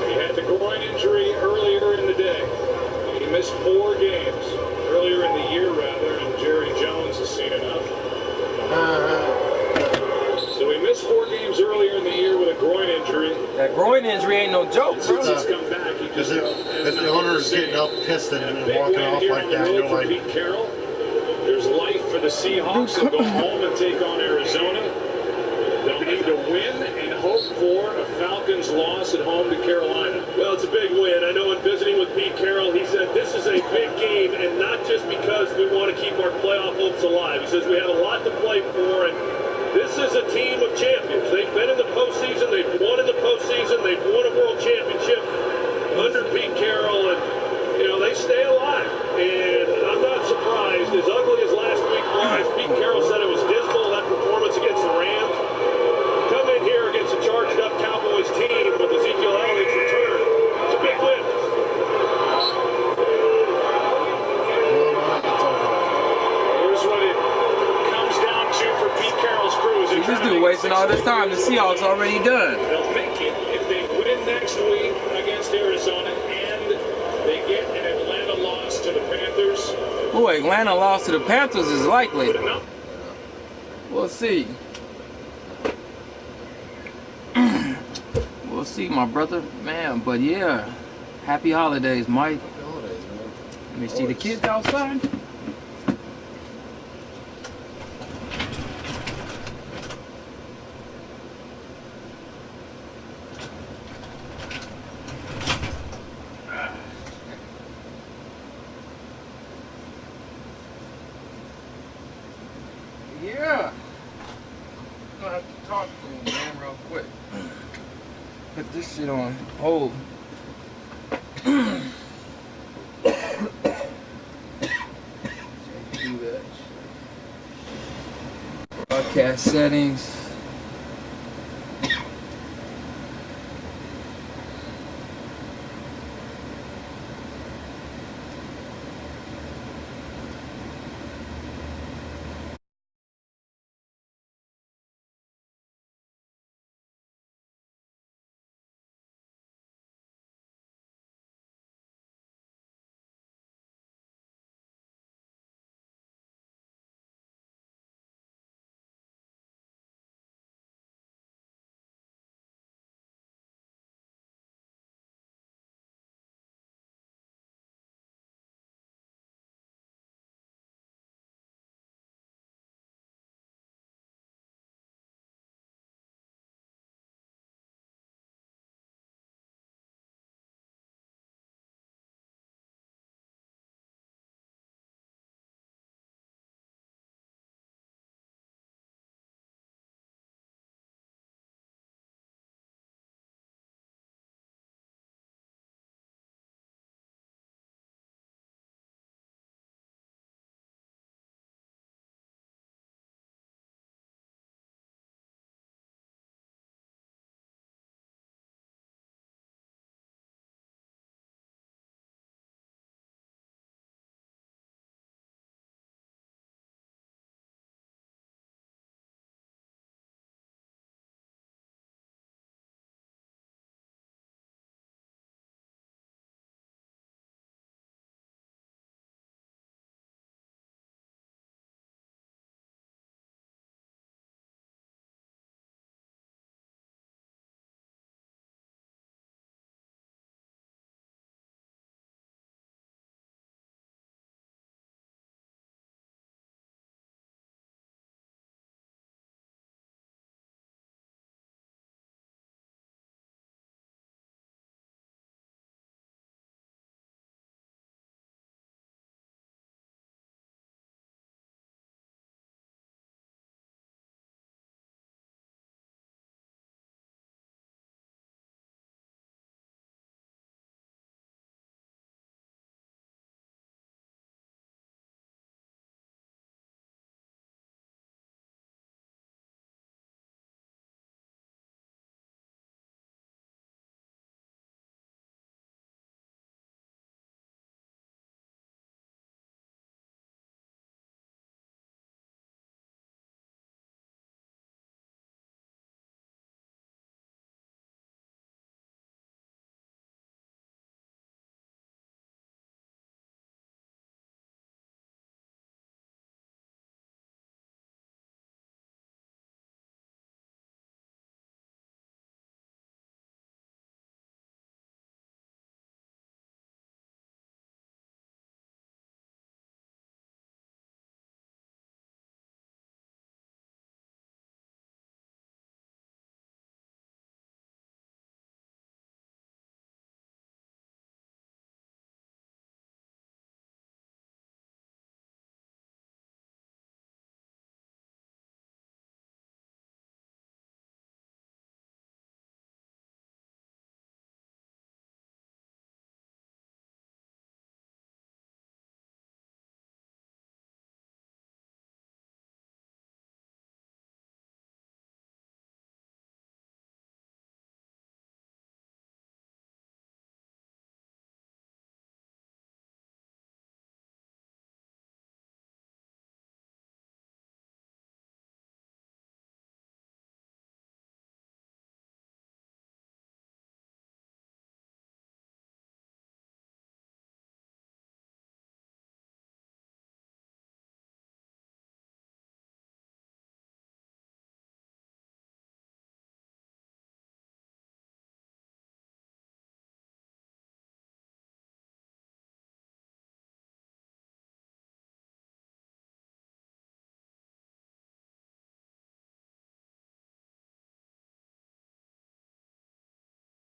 Speaker 4: He had the groin injury earlier in the day. He missed 4 games earlier in the year, rather, and Jerry Jones has seen enough. So he missed 4 games earlier in the year with a groin injury.
Speaker 3: That groin injury ain't no joke, bro.
Speaker 4: Since he's come back, he just
Speaker 21: If the owner's getting up pissed and walking off like that, you're like...
Speaker 4: Pete Carroll. There's life for the Seahawks. They'll go home and take on Arizona. They'll need to win and hope for a Falcons loss at home to Carolina.
Speaker 13: Well, it's a big win. I know in visiting with Pete Carroll, he said this is a big game, and not just because we want to keep our playoff hopes alive. He says we have a lot to play for, and this is a team of champions. They've been in the postseason. They've won in the postseason. They've won a world championship under Pete Carroll, and, you know, they stay alive. And I'm not surprised. As ugly as last week was, Pete Carroll said it was dismal, that performance against the Rams. Come in here against a charged-up Cowboys team with Ezekiel Elliott's return. It's a big win.
Speaker 4: Here's what it comes down to for Pete Carroll's crew.
Speaker 3: This dude wasting all this time. The Seahawks already done.
Speaker 4: They'll make it if they win next week against Arizona and they get an Atlanta loss to the Panthers.
Speaker 3: Boy, Atlanta loss to the Panthers is likely. We'll see. We'll see, my brother. Man, but yeah. Happy holidays, Mike.
Speaker 21: Happy holidays, man.
Speaker 3: Let me see the kids outside. Yeah. I'm gonna have to talk to him, man, real quick. Put this shit on hold. Do that. Broadcast settings.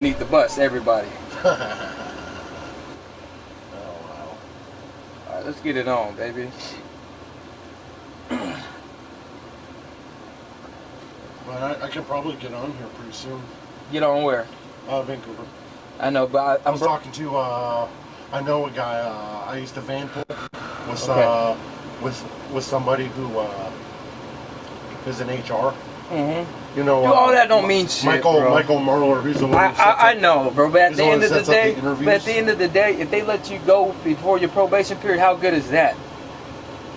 Speaker 3: Need the bus, everybody. Alright, let's get it on, baby.
Speaker 21: Well, I can probably get on here pretty soon.
Speaker 3: Get on where?
Speaker 21: Vancouver.
Speaker 3: I know, but
Speaker 21: I was talking to I know a guy I used to van pull with with somebody who is in HR.
Speaker 3: Mm-hmm.
Speaker 21: You know,
Speaker 3: all that don't mean shit,
Speaker 21: Michael Merler, he's the one who
Speaker 3: I know, bro. But at the end of the day,
Speaker 21: if
Speaker 3: they let you go before your probation period, how good is that?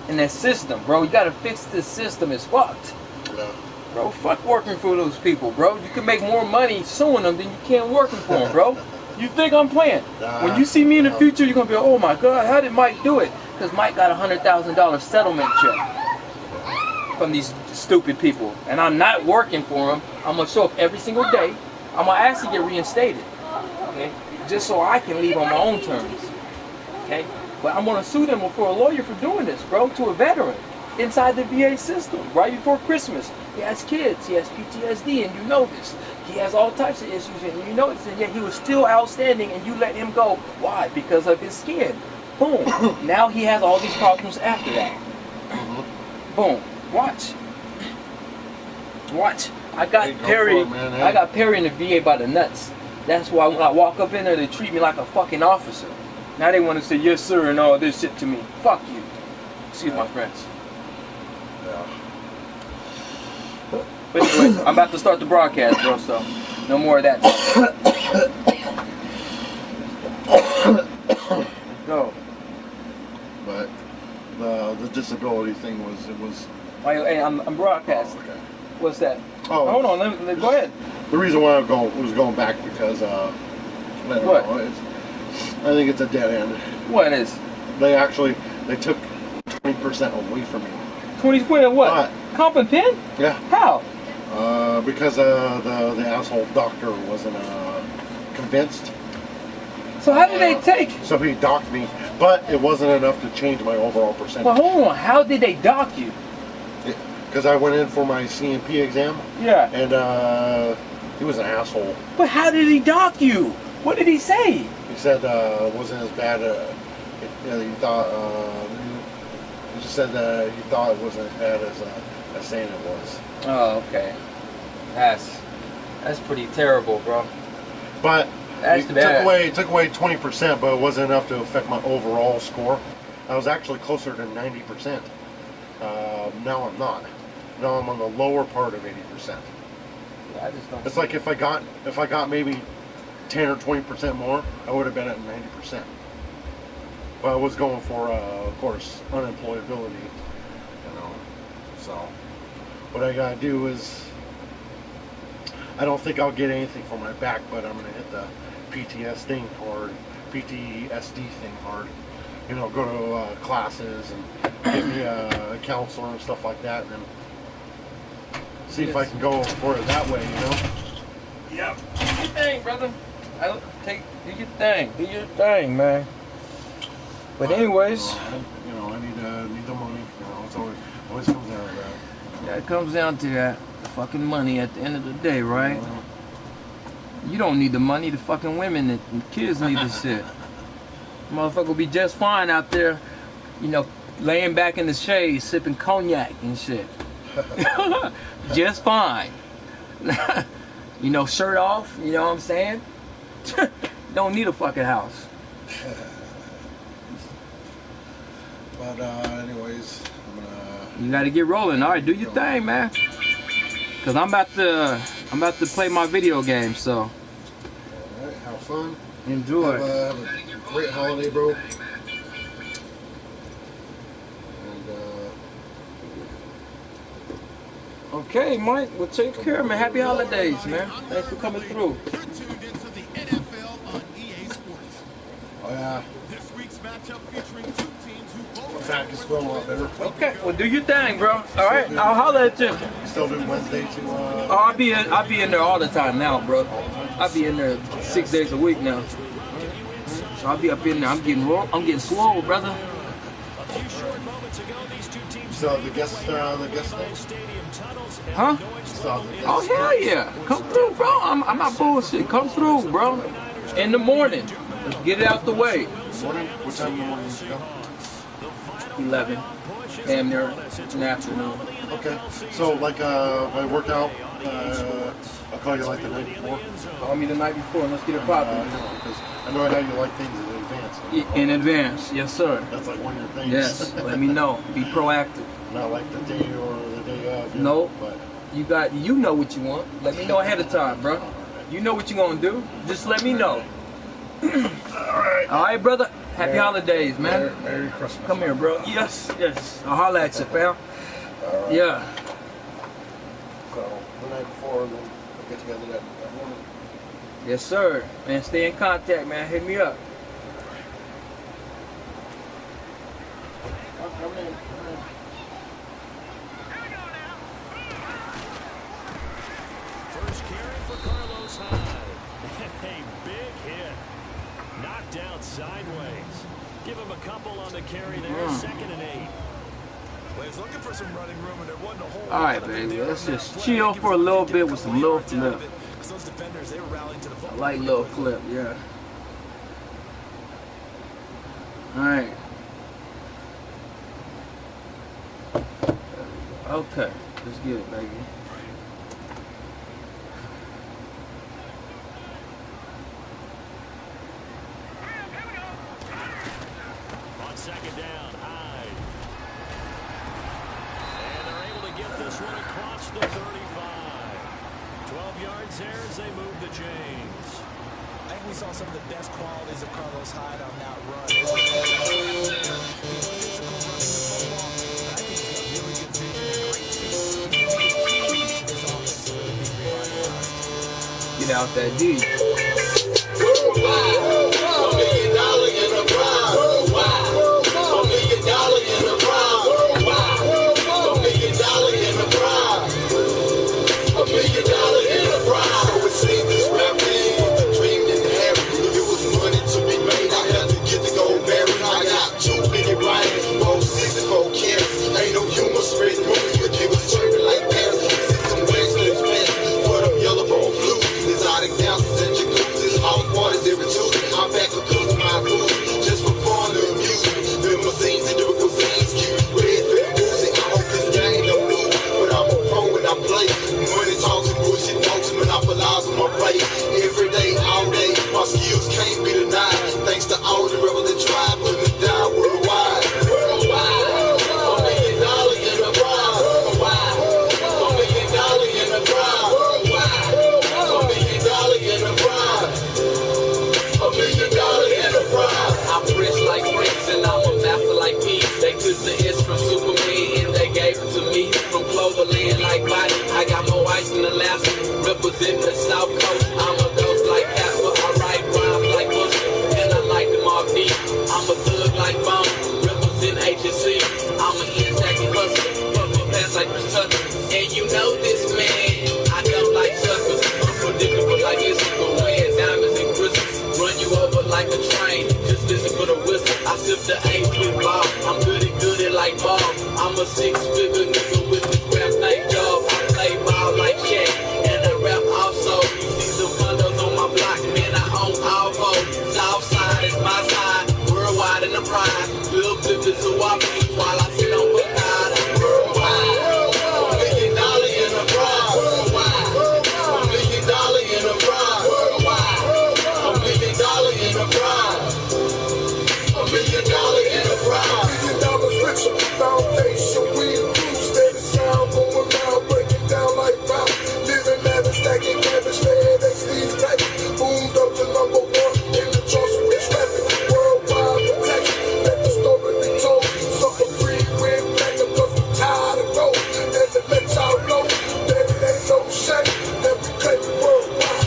Speaker 3: In that system, bro, you gotta fix this system. It's fucked.
Speaker 21: Yeah.
Speaker 3: Bro, fuck working for those people, bro. You can make more money suing them than you can working for them, bro. You think I'm playing? When you see me in the future, you're gonna be like, oh my god, how did Mike do it? Because Mike got a $100,000 settlement check from these stupid people, and I'm not working for them. I'm gonna show up every single day. I'm gonna ask to get reinstated, okay? Just so I can leave on my own terms, okay? But I'm gonna sue them for a lawyer for doing this, bro, to a veteran inside the VA system right before Christmas. He has kids, he has PTSD, and you know this. He has all types of issues, and you know this, and yet he was still outstanding, and you let him go. Why? Because of his skin. Boom. Now he has all these problems after that. Boom. Watch. I got Perry. I got Perry in the VA by the nuts. That's why when I walk up in there, they treat me like a fucking officer. Now they want to say yes sir and all this shit to me. Fuck you. Excuse my friends. But anyways, I'm about to start the broadcast, bro. So no more of that. Go.
Speaker 21: But the disability thing was.
Speaker 3: Hey, I'm broadcasting.
Speaker 21: Oh, okay.
Speaker 3: What's that?
Speaker 21: Oh,
Speaker 3: hold on. Let go ahead.
Speaker 21: The reason why I was going back because I think it's a dead end.
Speaker 3: What is?
Speaker 21: They took 20% away from me.
Speaker 3: 20% of what? Comp and pen?
Speaker 21: Yeah.
Speaker 3: How?
Speaker 21: Because the asshole doctor wasn't convinced.
Speaker 3: So how did they take?
Speaker 21: So he docked me, but it wasn't enough to change my overall percentage.
Speaker 3: Well, hold on. How did they dock you?
Speaker 21: Because I went in for my CMP exam.
Speaker 3: Yeah.
Speaker 21: And he was an asshole.
Speaker 3: But how did he dock you? What did he say?
Speaker 21: He said it wasn't as bad. He thought. He just said that he thought it wasn't as bad as saying it was.
Speaker 3: Oh, okay. That's pretty terrible, bro.
Speaker 21: But
Speaker 3: that's
Speaker 21: took away 20%, but it wasn't enough to affect my overall score. I was actually closer to 90%. Now I'm not. Now I'm on the lower part of 80%.
Speaker 3: Yeah, I just don't.
Speaker 21: It's like if I got maybe 10 or 20% more, I would have been at 90%. But I was going for, of course, unemployability. You know, so what I gotta do is, I don't think I'll get anything for my back, but I'm gonna hit the PTSD thing hard. You know, go to classes and get me a counselor and stuff like that, and then see if I can go for it that way, you know?
Speaker 3: Yep. Do your thing, brother. Do your thing. Do your thing, man. But anyways,
Speaker 21: I need the money. You know, it's always comes down to that.
Speaker 3: Yeah, it comes down to that fucking money at the end of the day, right? You don't need the money. The fucking women and kids need this shit. Motherfucker will be just fine out there, you know, laying back in the shade, sipping cognac and shit. Just fine. You know, shirt off, you know what I'm saying? Don't need a fucking house.
Speaker 21: But anyways,
Speaker 3: you gotta get rolling. All right, do your thing, man. Cause I'm about to play my video game, so.
Speaker 21: All right, have fun.
Speaker 3: Enjoy.
Speaker 21: Have a great holiday, bro. And
Speaker 3: okay, Mike. Well, take care, man. Happy holidays, man. Thanks for coming through.
Speaker 21: Oh yeah.
Speaker 9: This week's matchup featuring two teams who both
Speaker 21: back is feeling a lot better.
Speaker 3: Okay, well do your thing, bro. All right, I'll holler at you.
Speaker 21: Still do Wednesday to.
Speaker 3: Oh, I'll be in there all the time now, bro. I'll be in there 6 days a week now. So I'll be up in there. I'm getting swole, brother.
Speaker 9: A few short moments ago, these two teams
Speaker 21: So the guest thing?
Speaker 3: Huh?
Speaker 21: So the guest
Speaker 3: Oh hell yeah! Come through, bro. I'm not bullshit. Come through, bro. In the morning. Let's get it out the way.
Speaker 21: Morning? What time in the morning you go?
Speaker 3: 11. Damn near in the afternoon.
Speaker 21: Okay. So like if I work out, I'll call you like the night before.
Speaker 3: Call me the night before and let's get it popping.
Speaker 21: Because I know how you like things in advance.
Speaker 3: In advance, yes sir.
Speaker 21: That's like one of your things.
Speaker 3: Yes. Let me know. Be proactive.
Speaker 21: Not like the day or the day of.
Speaker 3: No.
Speaker 21: But
Speaker 3: You know what you want. Let me know ahead of time, bro. You know what you gonna do. Just let me know. All right, brother. Happy holidays, man.
Speaker 21: Merry Christmas.
Speaker 3: Come here, bro. Yes. I'll holler at you, fam. Yeah.
Speaker 21: So the night before, and then we'll get together that morning.
Speaker 3: Yes, sir. Man, stay in contact, man. Hit me up.
Speaker 4: First carry for Carlos Hyde. A big hit. Knocked out sideways. Give him a couple on the carry there. 2nd and 8.
Speaker 9: Well, he's looking for some running room, and there wasn't a whole
Speaker 3: All right, baby. Let's just chill for a little bit with some little flip.
Speaker 9: those defenders, they were rallying to the
Speaker 3: I
Speaker 9: football.
Speaker 3: like little flip, yeah. All right. Okay, let's get it, baby.
Speaker 4: On 2nd down, Hyde. And they're able to get this one across the 35. 12 yards there as they move the chains.
Speaker 9: I think we saw some of the best qualities of Carlos Hyde on that run.
Speaker 3: Get out that D.
Speaker 2: Every day, all day, my skills can't be denied. Thanks to all the rebels that tried, putting it down worldwide. $1 million in the prize. $1 million in the prize. $1 million in the prize. $1 million in the prize.
Speaker 5: I'm rich like Prince and I'm a master like me. They took the S from Superman and they gave it to me. From Cloverland like Body, I got more ice than Alaska. Representing the South Coast, I'm a ghost like Casper. I write rhymes like Buster, and I like them all deep. I'm a thug like Bone, represent HSC. I'm an intact hustler, fuck my past like Chris Tucker. And you know this, man, I don't like suckers. Unpredictable like Issachar, wearing diamonds and crystals. Run you over like a train, just listen for the whistle. I sip the 8-foot ball, I'm good at like ball. I'm a 6-figure nigga with this rap night job. I play ball like Shaq, and I rap also. You see the condos on my block, man, I own all four. South side is my side, worldwide in the pride. Lil' flip is who I be while I sit on Bacard. Worldwide, $1 million in the prize. Worldwide, $1 million in the prize. Worldwide, $1 million in the prize. $1 million in the prize. $1 million richer, foundation, we improve, steady sound, going round, breaking down like round. Living lavish, stacking cabbage, fed, XD's tight. Boomed up to number 1 in the charts with traffic. Worldwide protection, let the story be told. Suffer free, win back, because we tired of gold. And to let y'all know that it ain't no shame that we claim it worldwide.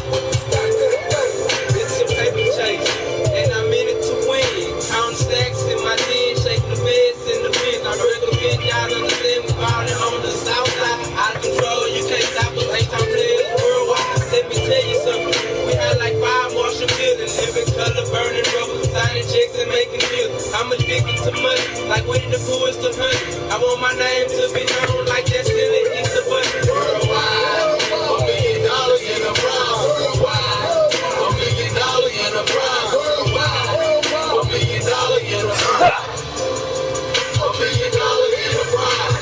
Speaker 5: It's a paper chase, and I'm in it to win. Count stacks in my den, shake the beds in the bin. I recommend y'all understand we ballin' on the south side. Out of control, you can't stop us. Ain't time players worldwide. Let me tell you something. We had like 5 Marshall buildings, living color, burning rubber, signing checks and making deals. I'm addicted to money, like Winnie the Pooh is the honey.
Speaker 1: I want my name to be known like that still in Easter Bunny. Worldwide, $1 million in a prize. Worldwide, $1 million in a prize. Worldwide, $1 million in a prize. $1 million in a prize.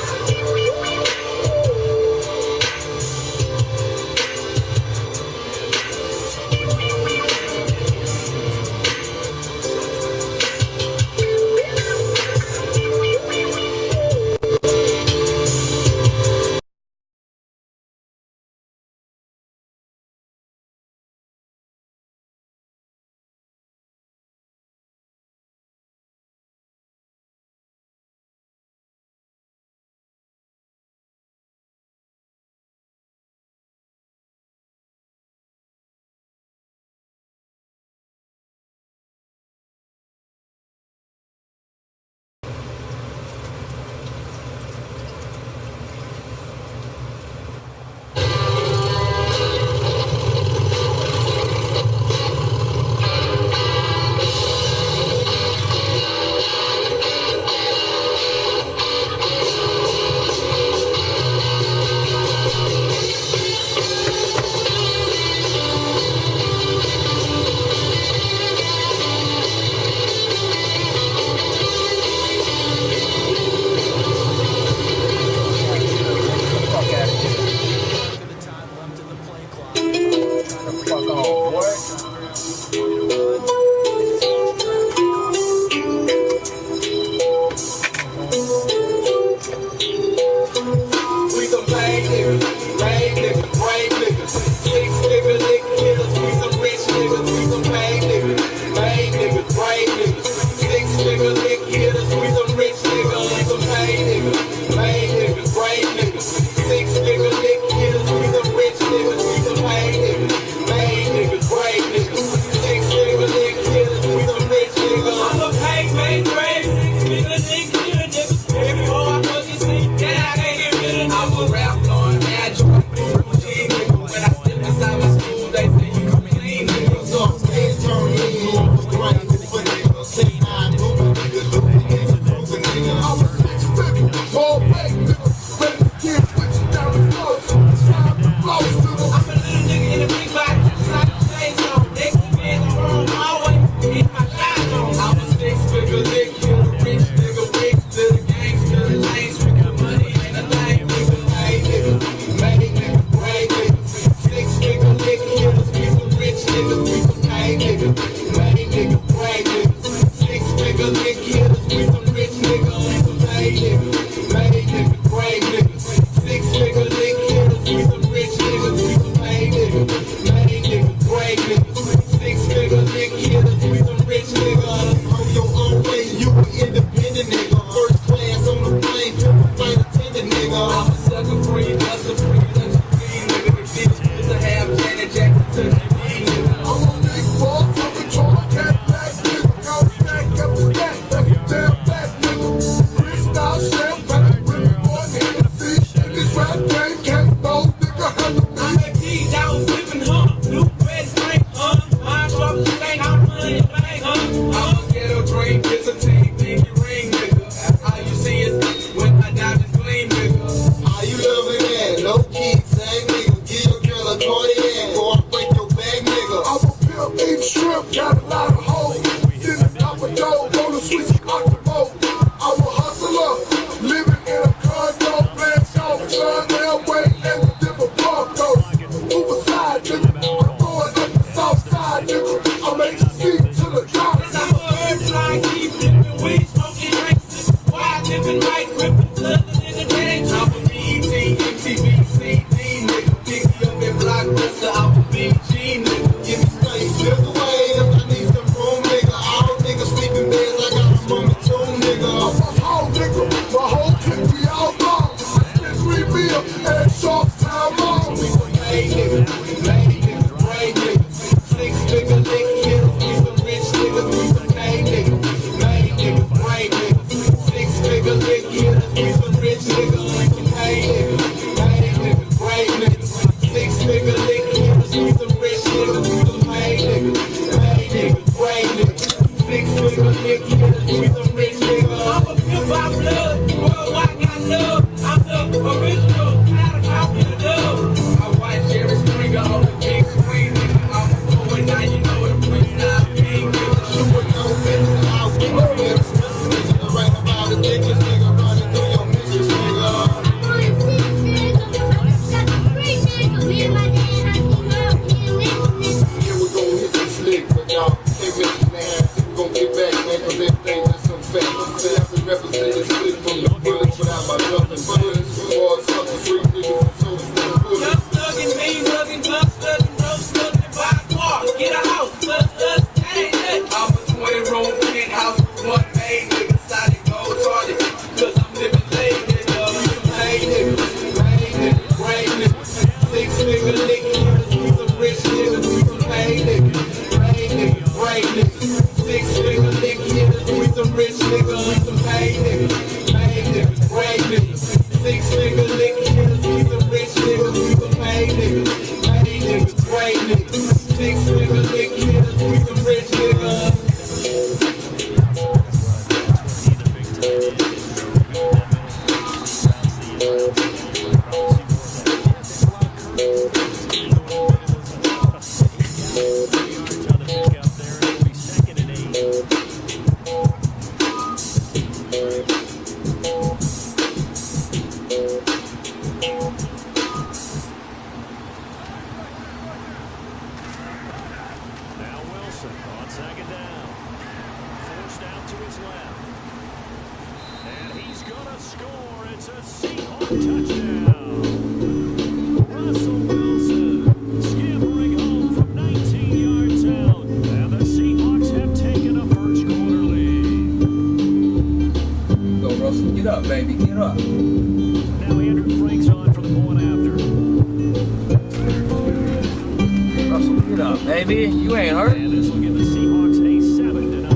Speaker 3: Baby, you ain't hurt.
Speaker 4: And this will give the Seahawks a 7-0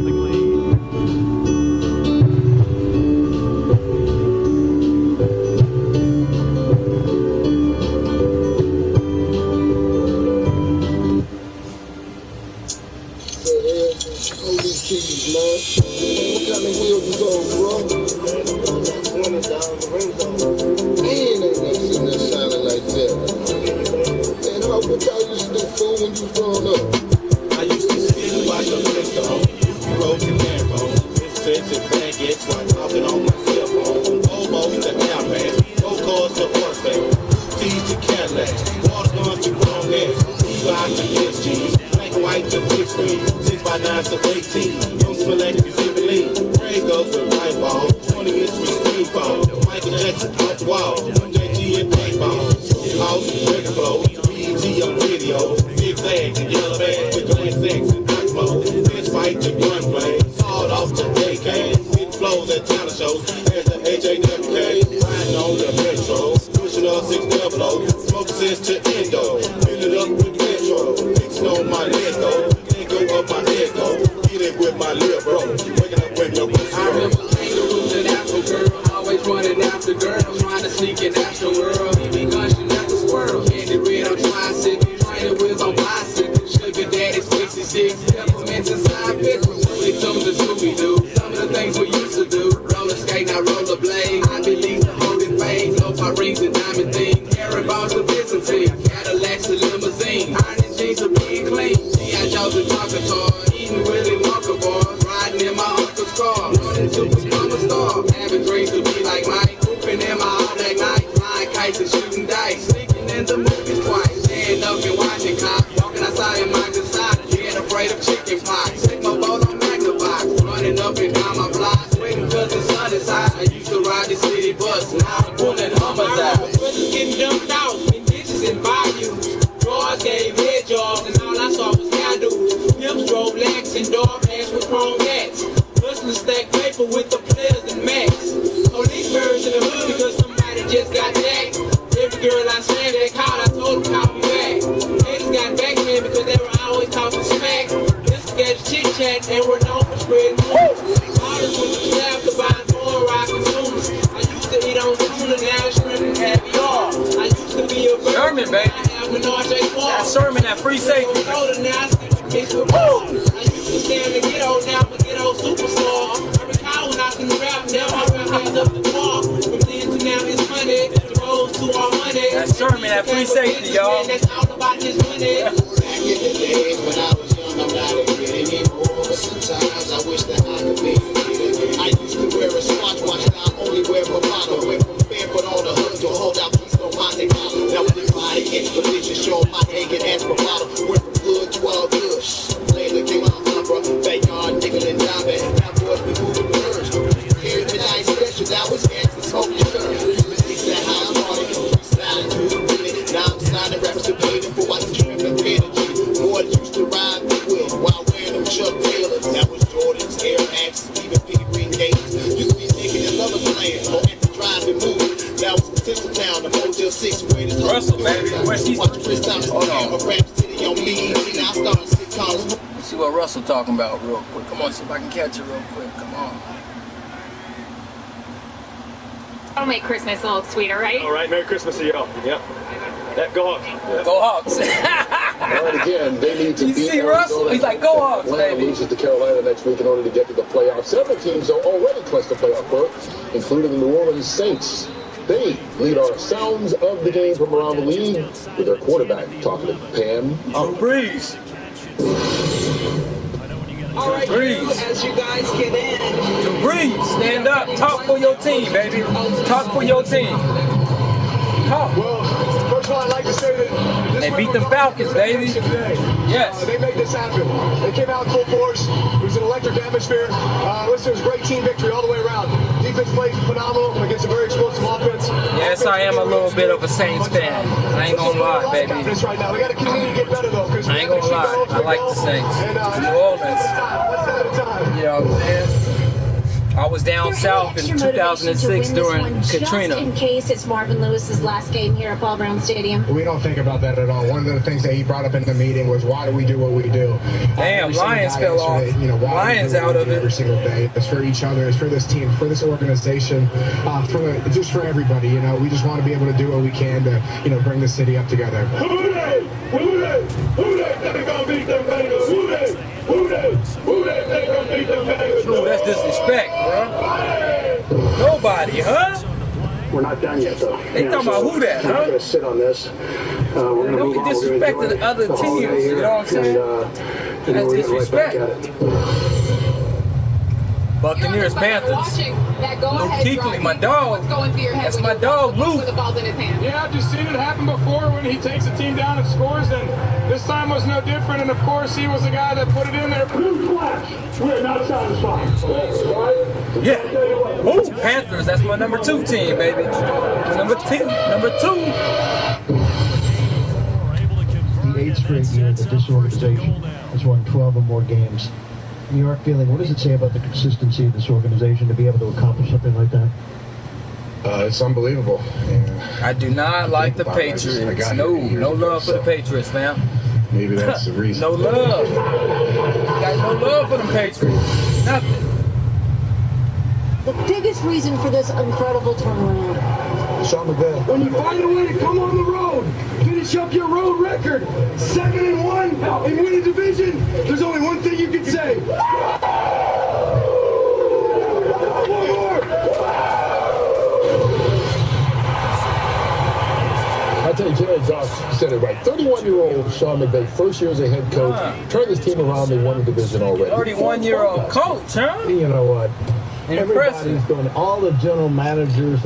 Speaker 4: lead.
Speaker 2: All these cheese, man. What kind of wheels is on, bro? Man, ain't never seen that shining like that. Man, what y'all used to do, fool, when you was growing up?
Speaker 10: I used to sit and watch the Flintstones. You rode your backbone. Misfits and baguettes while talking on my cell phone. Almost to Outback. Go cars to Horseback. T's to Cadillac. Walls going to Long Ass. E-Live to PSG. Black and white to 16. 6x9 to 18. Don't smell like exhibit lean. Gray goes with white ball. 20-inch with screen phone. Michael Jackson off the wall. JG and baseball. House, brick flow. BET on video. Big flags and yellow bags with glass X and Osmo. Fist fight to gunplay. Sawed off to AK. Hit flows at talent shows. As the HAWK. Riding on the metro. Pushing on 600. Smoke sense to endo. Fill it up with petrol. Fixing on my leg though. Can't go up my head though. Get it with my little bro. Waking up with no pussy.
Speaker 5: I remember kangaroos and after girl. Always running after girls. Trying to sneak in after world. He be gushing at the squirrel. Candy red, I'm tricycle. Training wheels on bicycle. Sugar daddy 66. Peppermints and side pickles. They told the Scooby-Doo. Some of the things we used to do. Roller skate, not roller blade. I believe the holding fade. Low my rings and diamond things. Carry balls to Byzantine. Cadillacs to limousine. Iron jeans are being clean. G.I. Joe's and Tonka toys. Eating Willy Wonka bars. Riding in my uncle's car. Running super mama star. Having dreams to be like Mike. Hooping in my all that night. Flying kites and shooting dice. Sneaking in the movies twice. Stand up and watching cops. Walking outside in my designer. Being afraid of chicken pox. Take my boat on Magnavox. Running up and down my block. Waiting cause the sun is hot. I used to ride the city bus. Now I'm pulling Hummers out.
Speaker 22: Brothers getting dumped out in ditches and bayous. Drawers gave head jobs and all I saw was hairdos. Pimps drove Lex and door pants with chrome hats. Hustlers stack paper with the players and max. Police birds in the hood because somebody just got jacked. Every girl I slammed that called, I told them call me back. Haters got backhand because they were always talking smack. This got chit chat and we're known for spreading news. Artists with the strap to buy more rock consumers. I used to eat on tuna, now it's shrimp and caviar. I used to be a bird.
Speaker 3: Sherman, baby. That Sherman, that free safety.
Speaker 22: I used to stay in the ghetto, now I'm a ghetto superstar. I recall when I can rap, now I rap hands up the bar. From then to now it's money, the road to our money.
Speaker 3: That Sherman, that free safety, y'all.
Speaker 22: That's all about this money.
Speaker 2: Back in the days when I was young, I'm not a kid anymore. But sometimes I wish that I could be a kid. I used to wear a smartwatch, now I only wear bravado. Went from barefoot on the hood to hold out keys on Monte Carlo. Now everybody expedition, show my naked ass bravado. Went from good to all good. Later came my opera, backyard, nickel and dime. Now boys be moving birds. Here's the night special, that was gas and smoking shirt. It's that house party, styling to the minute. Now I'm signing rappers to pay them for watching trim and pay the G. Boys used to ride the wheel while wearing them Chuck Taylors. That was Jordan's, Air Max, even Piggy Green Gators. Used to be naked in Lover's Land, or at the drive-in movie. Now it's Tinseltown, the Motel 6, greatest
Speaker 3: Russell, baby. Where's he?
Speaker 2: Watch Chris Thompson, a rap city on me. Now I started sitcoms.
Speaker 3: Let's see what Russell talking about real quick. Come on, see if I can catch it real quick. Come on.
Speaker 23: That'll make Christmas a little sweeter, right?
Speaker 11: All right, Merry Christmas to y'all. Yep. Go Hawks.
Speaker 3: Yeah. Go Hawks.
Speaker 7: All right, again, they need to
Speaker 3: you
Speaker 7: beat
Speaker 3: see Russell? He's like, go Hawks,
Speaker 7: Atlanta
Speaker 3: baby.
Speaker 7: loses to Carolina next week in order to get to the playoffs. Several teams are already clinched the playoff berth, including the New Orleans Saints. They lead our sounds of the game from around the league with their quarterback talking to Pam.
Speaker 3: Oh, Breeze.
Speaker 15: All right, as you guys get in.
Speaker 3: Breeze, stand up. Talk for your team, baby. Talk for your team. Talk.
Speaker 16: Well, first of all, I'd like to say that
Speaker 3: they beat the Falcons, baby. Yes.
Speaker 16: They made this happen. They came out in full force. It was an electric atmosphere. Listen, it was a great team victory all the way around. Defense plays phenomenal against a very explosive offense.
Speaker 3: Yes, I am a little bit of a Saints fan. I ain't gonna lie, baby.
Speaker 16: Right now. We got to continue to get better, though.
Speaker 3: I ain't gonna lie. I like the Saints. New Orleans. You know what I'm saying? I was down south in 2006 during Katrina.
Speaker 14: Just in case it's Marvin Lewis's last game here at Paul Brown Stadium.
Speaker 19: We don't think about that at all. One of the things that he brought up in the meeting was, why do we do what we do?
Speaker 3: Damn, Lions fell off. Lions out of it.
Speaker 19: Every single day. It's for each other. It's for this team, for this organization, just for everybody. You know, we just want to be able to do what we can to, bring the city up together.
Speaker 13: Who they? They gonna beat them Bengals. Who they gonna beat them Bengals.
Speaker 3: Ooh, that's disrespect, bro. Nobody, huh?
Speaker 24: We're not done yet, though.
Speaker 3: They talking about who that, huh?
Speaker 24: We're going to sit on this. We're going to move on.
Speaker 3: Don't be disrespecting the other teams, you know what I'm saying? That's disrespect. Buccaneers, Panthers. Luke Kuechly, my dog. That's my dog, Luke.
Speaker 25: Yeah, I've just seen it happen before when he takes a team down and scores, and this time was no different. And of course, he was the guy that put it in there.
Speaker 13: Newsflash, we're not satisfied.
Speaker 3: Yeah. Ooh, Panthers. That's my number 2 team, baby. Number 2.
Speaker 26: The 8th straight year that this organization has won 12 or more games. In your feeling, what does it say about the consistency of this organization to be able to accomplish something like that?
Speaker 19: It's unbelievable.
Speaker 3: I do not like the Patriots. No love for the Patriots, man.
Speaker 19: Maybe that's the reason.
Speaker 3: No love. Got no love for the Patriots. Nothing.
Speaker 14: The biggest reason for this incredible turnaround.
Speaker 19: Sean McVay.
Speaker 16: When you find a way to come on the road, finish up your road record, 7-1, and win a division, there's only one thing you can say. One more.
Speaker 7: I tell you, Jerry Goff said it right. 31-year-old Sean McVay, first year as a head coach, turned this team around. They won the division already.
Speaker 3: 31-year-old coach, huh?
Speaker 26: You know what?
Speaker 3: Impressive.
Speaker 26: Everybody's doing all the general managers.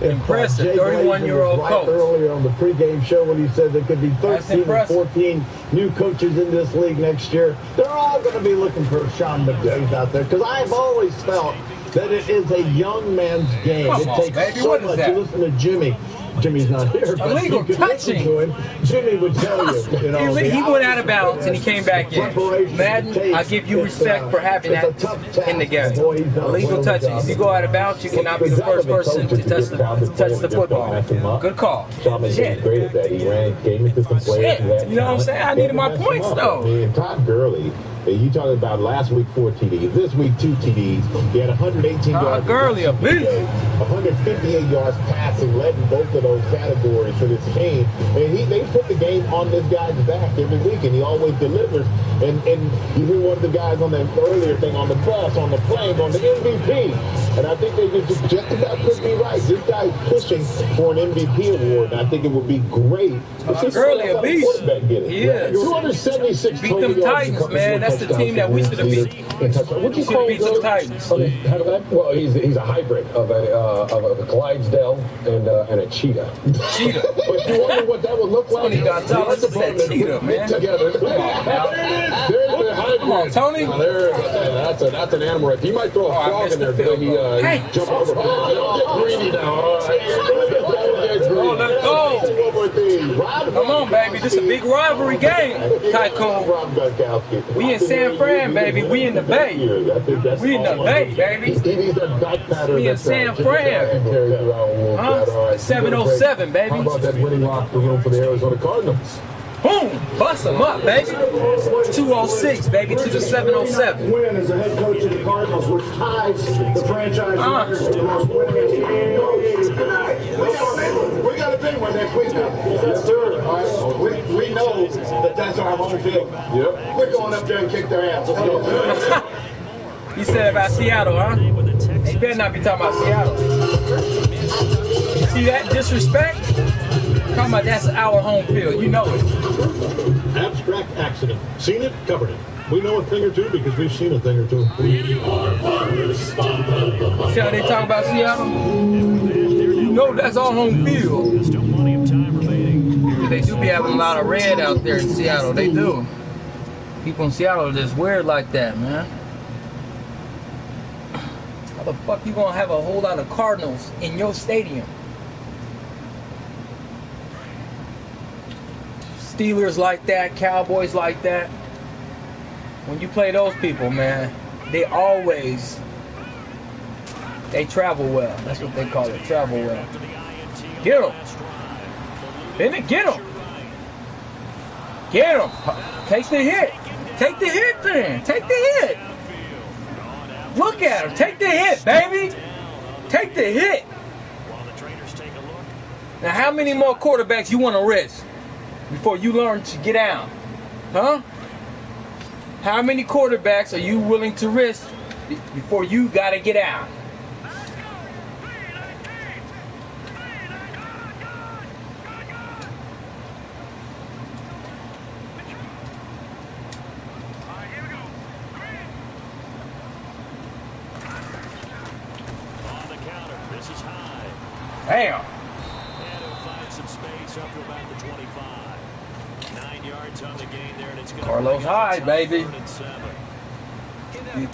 Speaker 3: Impressive.
Speaker 26: Jay
Speaker 3: 31-year-old
Speaker 26: was
Speaker 3: coach.
Speaker 26: Earlier on the pregame show when he said there could be 13 or 14 new coaches in this league next year. They're all going to be looking for Sean McVay out there because I've always felt that it is a young man's game.
Speaker 3: Come on,
Speaker 26: takes
Speaker 3: baby.
Speaker 26: so
Speaker 3: What is
Speaker 26: much.
Speaker 3: that?
Speaker 26: You listen to Jimmy. Jimmy's not here, but
Speaker 3: Illegal
Speaker 26: you could listen
Speaker 3: touching.
Speaker 26: to him. Jimmy would tell you.
Speaker 3: He went out of bounds and he came back in. Madden, I give you respect for having that in the game. Illegal touching. If you go out of bounds, you cannot be the first person to touch the football. Good call. Shit.
Speaker 27: Great at that. He gave it to some players.
Speaker 3: Shit. You know what I'm saying? I needed my points, though.
Speaker 27: And Todd Gurley, you talking about last week 4 TDs, this week 2 TDs. He had 118 yards.
Speaker 3: Gurley, a beast.
Speaker 27: 158 yards passing, led in both of those categories for this game. And they put the game on this guy's back every week, and he always delivers. And you hear one of the guys on that earlier thing on the bus, on the plane, on the MVP. And I think they just about could be right. This guy's pushing for an MVP award, and I think it would be great.
Speaker 3: Gurley, a beast.
Speaker 27: He is. 276
Speaker 3: beat them Titans, man. That's the team that we should have beat.
Speaker 27: What you
Speaker 3: should have beat them Titans.
Speaker 27: Well, he's a hybrid of a Clydesdale and a cheetah.
Speaker 3: Cheetah.
Speaker 27: But you wonder what that would look like.
Speaker 3: Tony Gonzalez is that cheetah, man.
Speaker 27: Together. There's the hybrid.
Speaker 3: Come on, Tony.
Speaker 27: That's an animal. He might throw a frog in there, but he jump over. Don't get greedy now. All right.
Speaker 3: Oh, let's go. Come on, baby. This is a big rivalry game, Tycoon. We in San Fran, baby. We in the Bay. We in the Bay, baby. We in San Fran. 707, baby.
Speaker 27: How about that winning locker room for the Arizona Cardinals?
Speaker 3: Boom! Bust them up, baby. 206, baby, to the 707.
Speaker 26: Win as a head coach of the Cardinals, which ties the franchise record for the most winningest
Speaker 16: We got a big one next week. Yes, sir. All right. We know that that's our home field.
Speaker 27: Yep.
Speaker 16: We're going up there and kick their ass. Let's go.
Speaker 3: You said about Seattle, huh? They better not be talking about Seattle. See that disrespect? Talking about that's our home field. You know it.
Speaker 27: Abstract accident. Seen it, covered it. We know a thing or two because we've seen a thing or two.
Speaker 3: See how they talk about Seattle? You know that's our home field. They do be having a lot of red out there in Seattle. They do. People in Seattle are just weird like that, man. How the fuck you gonna have a whole lot of Cardinals in your stadium? Steelers like that, Cowboys like that. When you play those people, man, they travel well. That's what they call it, travel well. Get them. Bennett, get him. Get him. Take the hit. Take the hit then. Take the hit. Look at him. Take the hit, baby. Take the hit. Now, how many more quarterbacks you want to risk before you learn to get down? Huh? How many quarterbacks are you willing to risk before you got to get out? Damn.
Speaker 4: And he'll find some space up to about the 25. 9 yards on the gain there, and it's going
Speaker 3: Carlos Hyde, baby.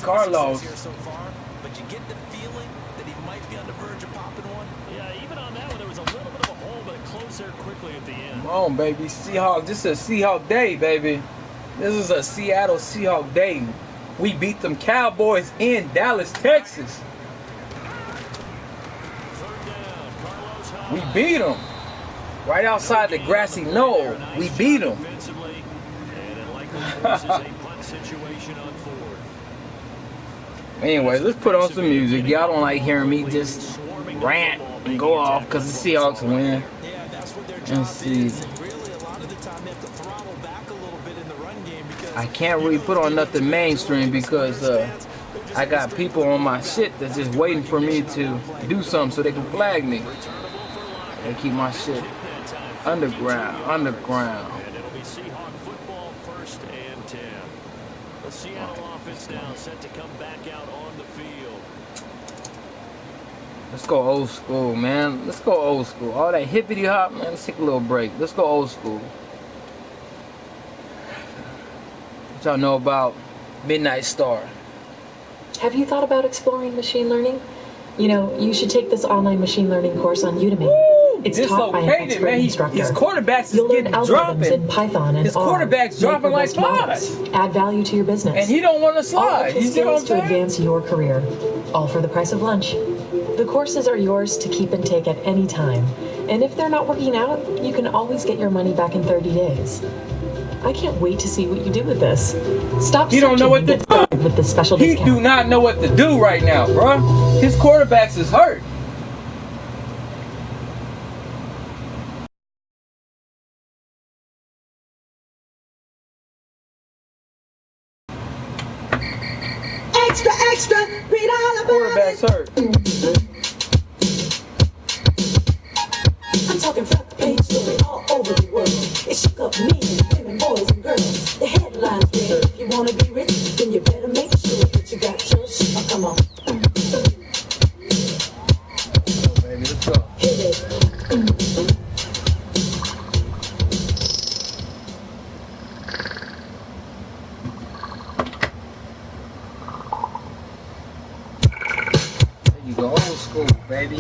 Speaker 3: Carlos.
Speaker 9: Here so far, but you get the feeling that he might be on the verge of popping one.
Speaker 4: Yeah, even on that one, there was a little bit of a hole, but it closed there quickly at the end.
Speaker 3: Come on, baby. Seahawks. This is a Seahawk day, baby. This is a Seattle Seahawk day. We beat them Cowboys in Dallas, Texas. We beat them. Right outside the grassy knoll. We beat them. Anyways, let's put on some music. Y'all don't like hearing me just rant and go off because the Seahawks win. Let's see. I can't really put on nothing mainstream because I got people on my shit that's just waiting for me to do something so they can flag me. They keep my shit underground.
Speaker 4: And it'll be Seahawk football, 1st and 10. The Seattle offense now set to come back out on the field.
Speaker 3: Let's go old school, man. Let's go old school. All that hippity hop, man. Let's take a little break. Let's go old school. What y'all know about Midnight Star?
Speaker 6: Have you thought about exploring machine learning? You know, you should take this online machine learning course on Udemy.
Speaker 3: Woo!
Speaker 6: It's taught by an expert instructor.
Speaker 3: His quarterbacks
Speaker 6: You'll learn
Speaker 3: is
Speaker 6: algorithms
Speaker 3: dropping.
Speaker 6: in Python and
Speaker 3: His quarterback's dropping like flies.
Speaker 6: Add value to your business.
Speaker 3: And he don't want to slide.
Speaker 6: All
Speaker 3: You see what I'm
Speaker 6: to
Speaker 3: saying?
Speaker 6: advance your career, all for the price of lunch. The courses are yours to keep and take at any time. And if they're not working out, you can always get your money back in 30 days. I can't wait to see what you do with this. Stop.
Speaker 3: He don't know what to do.
Speaker 6: With the special
Speaker 3: He
Speaker 6: discount.
Speaker 3: do not know what to do right now, bro. His quarterbacks is hurt.
Speaker 8: Extra, extra, read all about
Speaker 3: Quarterback's hurt.
Speaker 8: I'm talking front page story all over the world. It shook up men, women, boys, and girls. The headlines read, if you want to be rich, then you better make sure that you got your shit. Oh, come on.
Speaker 3: Baby, let's go.
Speaker 8: Hit it.
Speaker 3: There you go, old school, baby.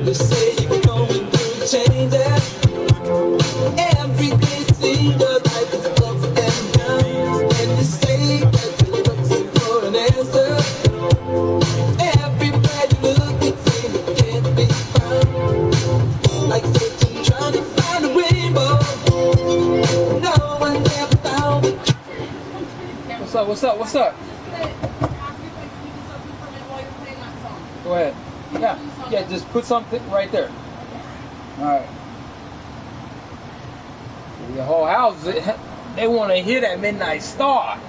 Speaker 8: They say you're going through changes. Every day seems like it's ups and downs. And this
Speaker 3: What's up? What's up? Go ahead. Yeah, just put something right there. All right. The whole house, they want to hear that Midnight Star.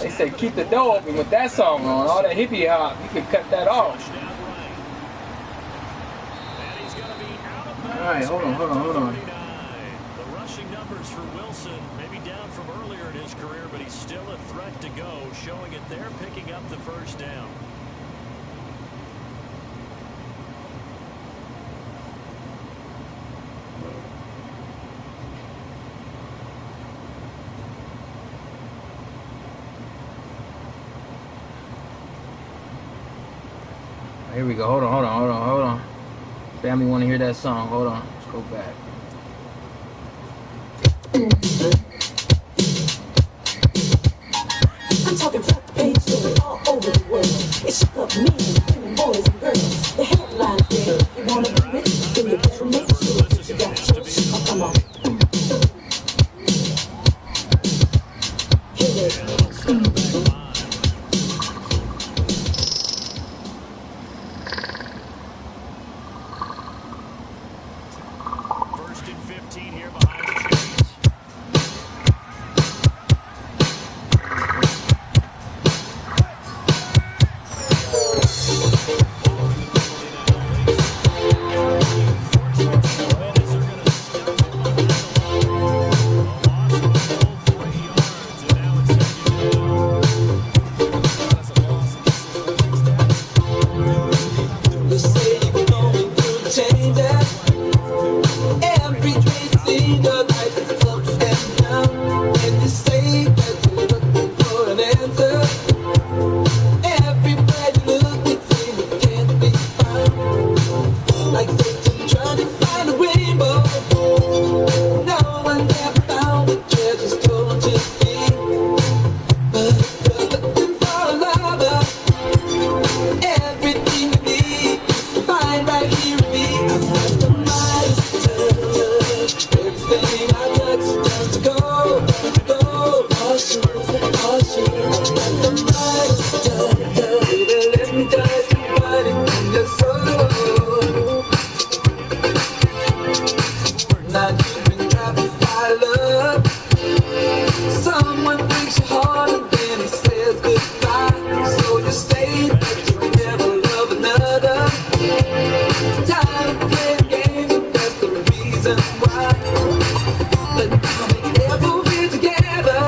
Speaker 3: They say keep the door open with that song on. All that hippie hop, you can cut that off. All right, hold on.
Speaker 4: The rushing numbers for Wilson, maybe down from earlier in his career, but he's still a threat to go, showing it there, picking up the first down.
Speaker 3: Here we go. Hold on. Family want to hear that song. Hold on. Let's go back.
Speaker 8: I'm talking front page story all over the world. It shook up men, women, boys, and girls. The headline's there. If you wanna be rich, then you better make sure that you got yours. Oh, come on. Hit it.
Speaker 4: First and 15 here behind the chains.
Speaker 22: You say you're going to change it. Every single night it's up and down. And you say that you're looking for an answer. Everywhere you look, it seems it can't be found. Like Satan trying to find a rainbow. No one ever found the treasures torn to see. But you're looking for a lover. Everything you need, find right here in me. I'm like the Midas touch. Everything I touch turns to gold, Awesome. Like the Midas touch. Baby, let me touch your body and your soul. Now you've been trapped by love. Someone breaks your heart and then he says goodbye. So you stay, but you never love another. Time to play the game, and that's the reason why. But now we never be together.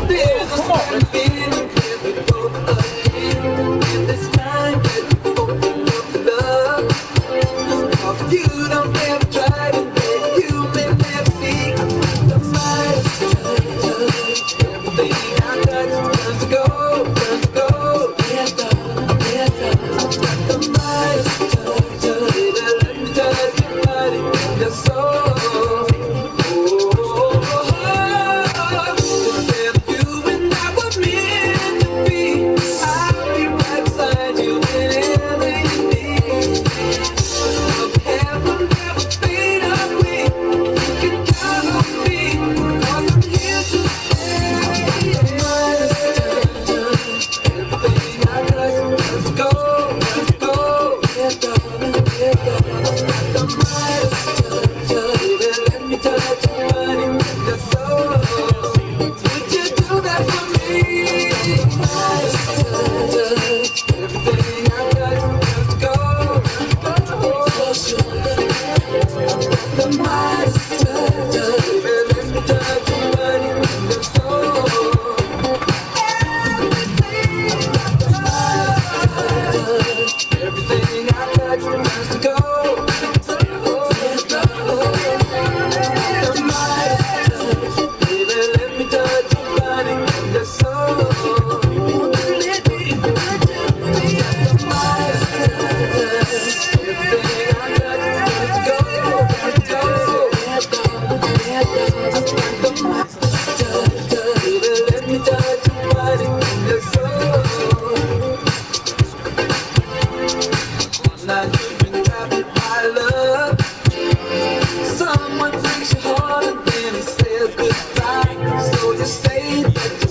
Speaker 22: There's a certain feeling that we both again. And this time that we open up to love. Cause you don't ever try to make you may never see. The Midas touch. Everything I touch turns to gold, The Midas touch. Baby, let me touch your body and your soul. If you and I were meant to be, I'll be right beside you whenever you need. Heaven never fade away. You can count on me, 'cause I'm here to stay. The Midas touch. Everything I touch turns to gold, The Midas touch. Baby, let me touch your body and your soul. Would you do that for me? The Midas touch. Everything I touch turns to gold, The Midas touch. Baby, let me touch your body and your soul. Everything I touch turns to gold. The Midas touch. Baby, let me touch your body and your soul. The Midas touch. Everything I touch turns to gold. The Midas touch. Baby, let me touch your body and your soul. Now you've been trapped by love. Someone breaks your heart and then he says goodbye. So you say that you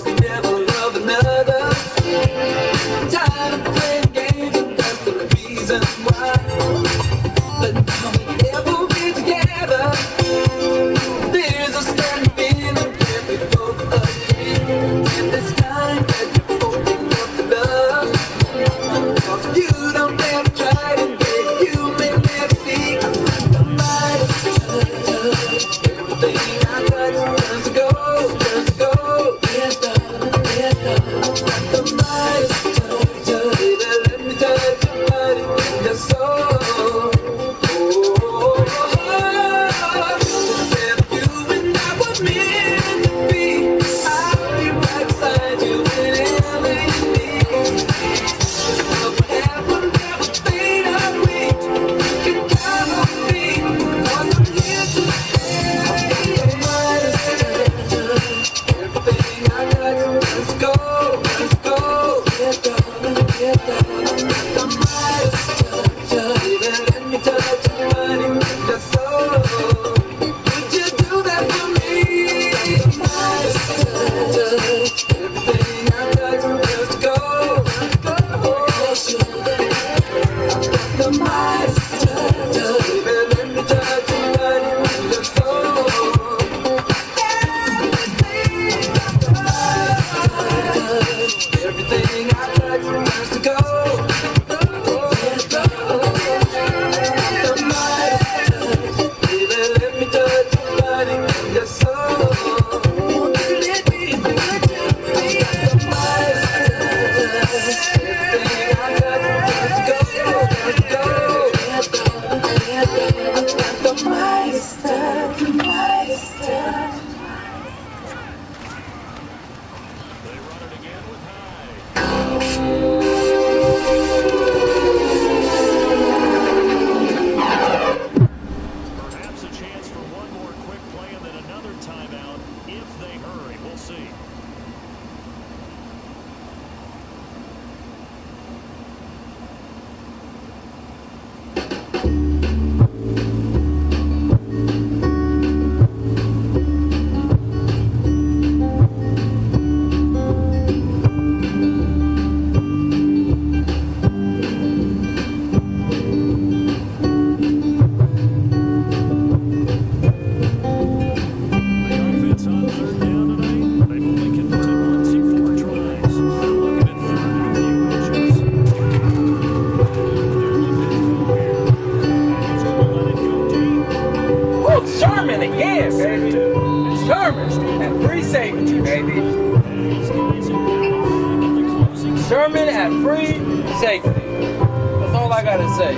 Speaker 3: free safety. That's all I gotta say.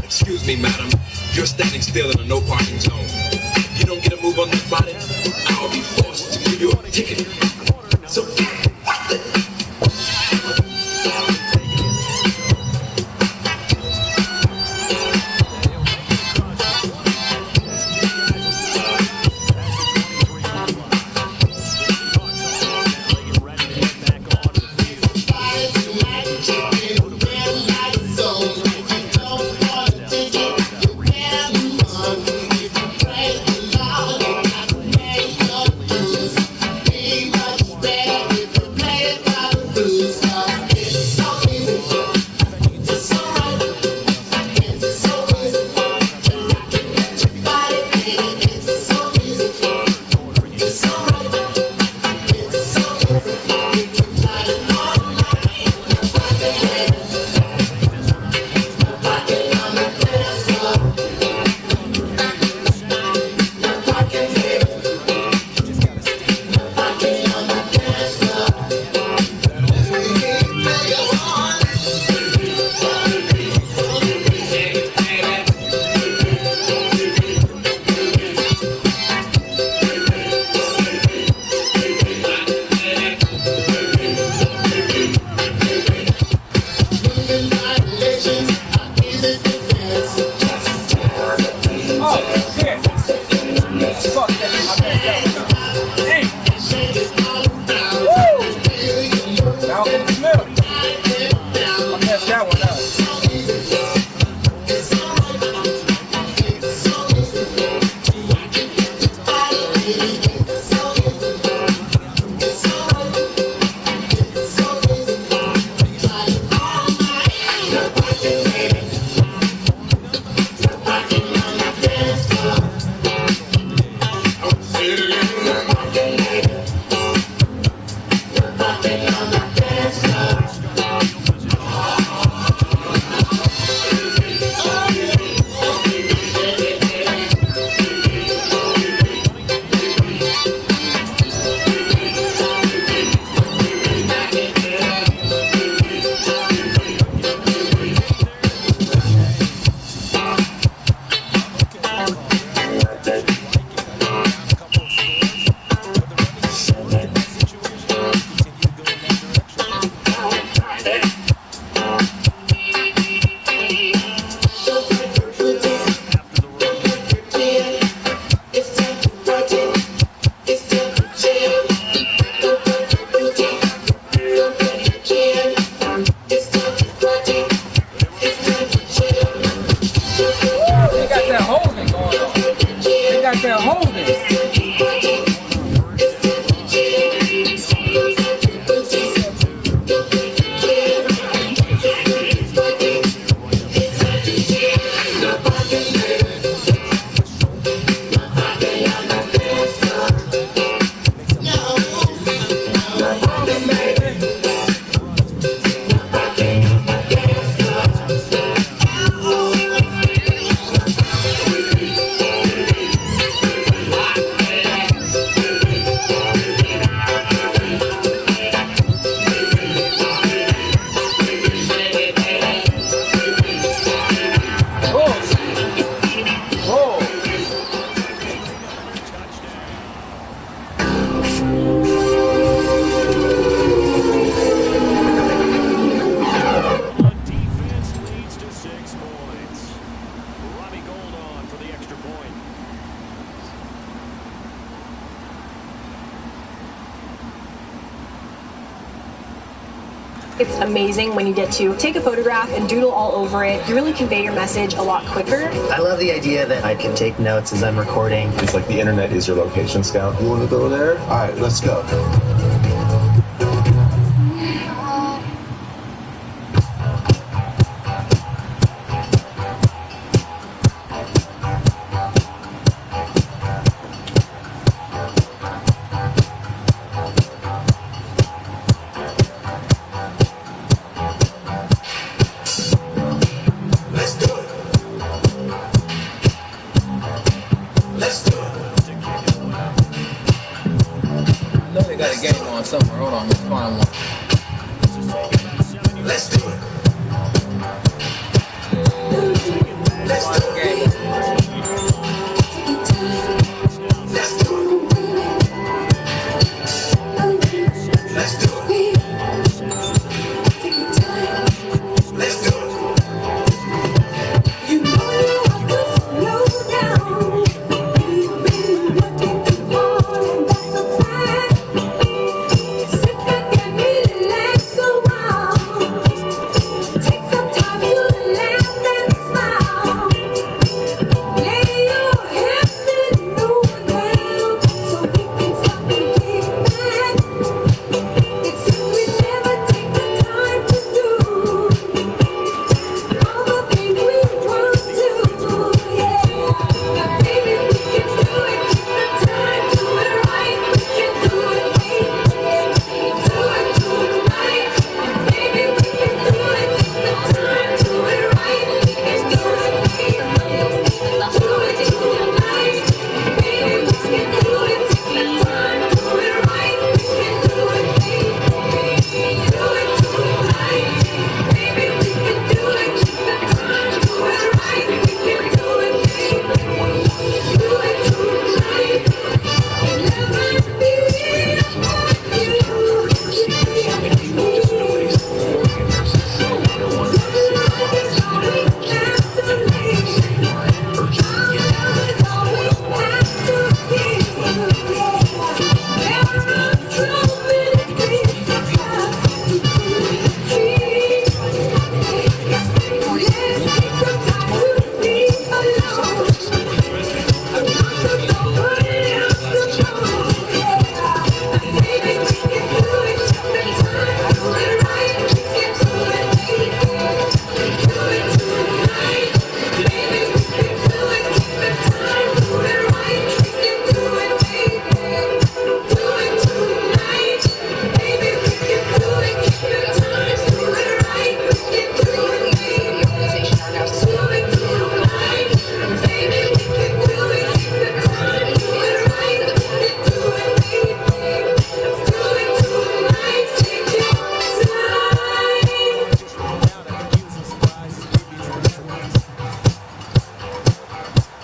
Speaker 5: Excuse me, madam. You're standing still in a no parking zone. You don't get a move on this body, I'll be forced to give you a ticket. So
Speaker 1: It's amazing when you get to take a photograph and doodle all over it. You really convey your message a lot quicker.
Speaker 10: I love the idea that I can take notes as I'm recording.
Speaker 12: It's like the internet is your location scout. You want to go there? All right, let's go.
Speaker 17: Somewhere. Hold on, let's find one. Let's do it. Let's do it. Let's do it. Let's do it. Let's do it. You know you want to slow down. You've been working too hard and that's the time.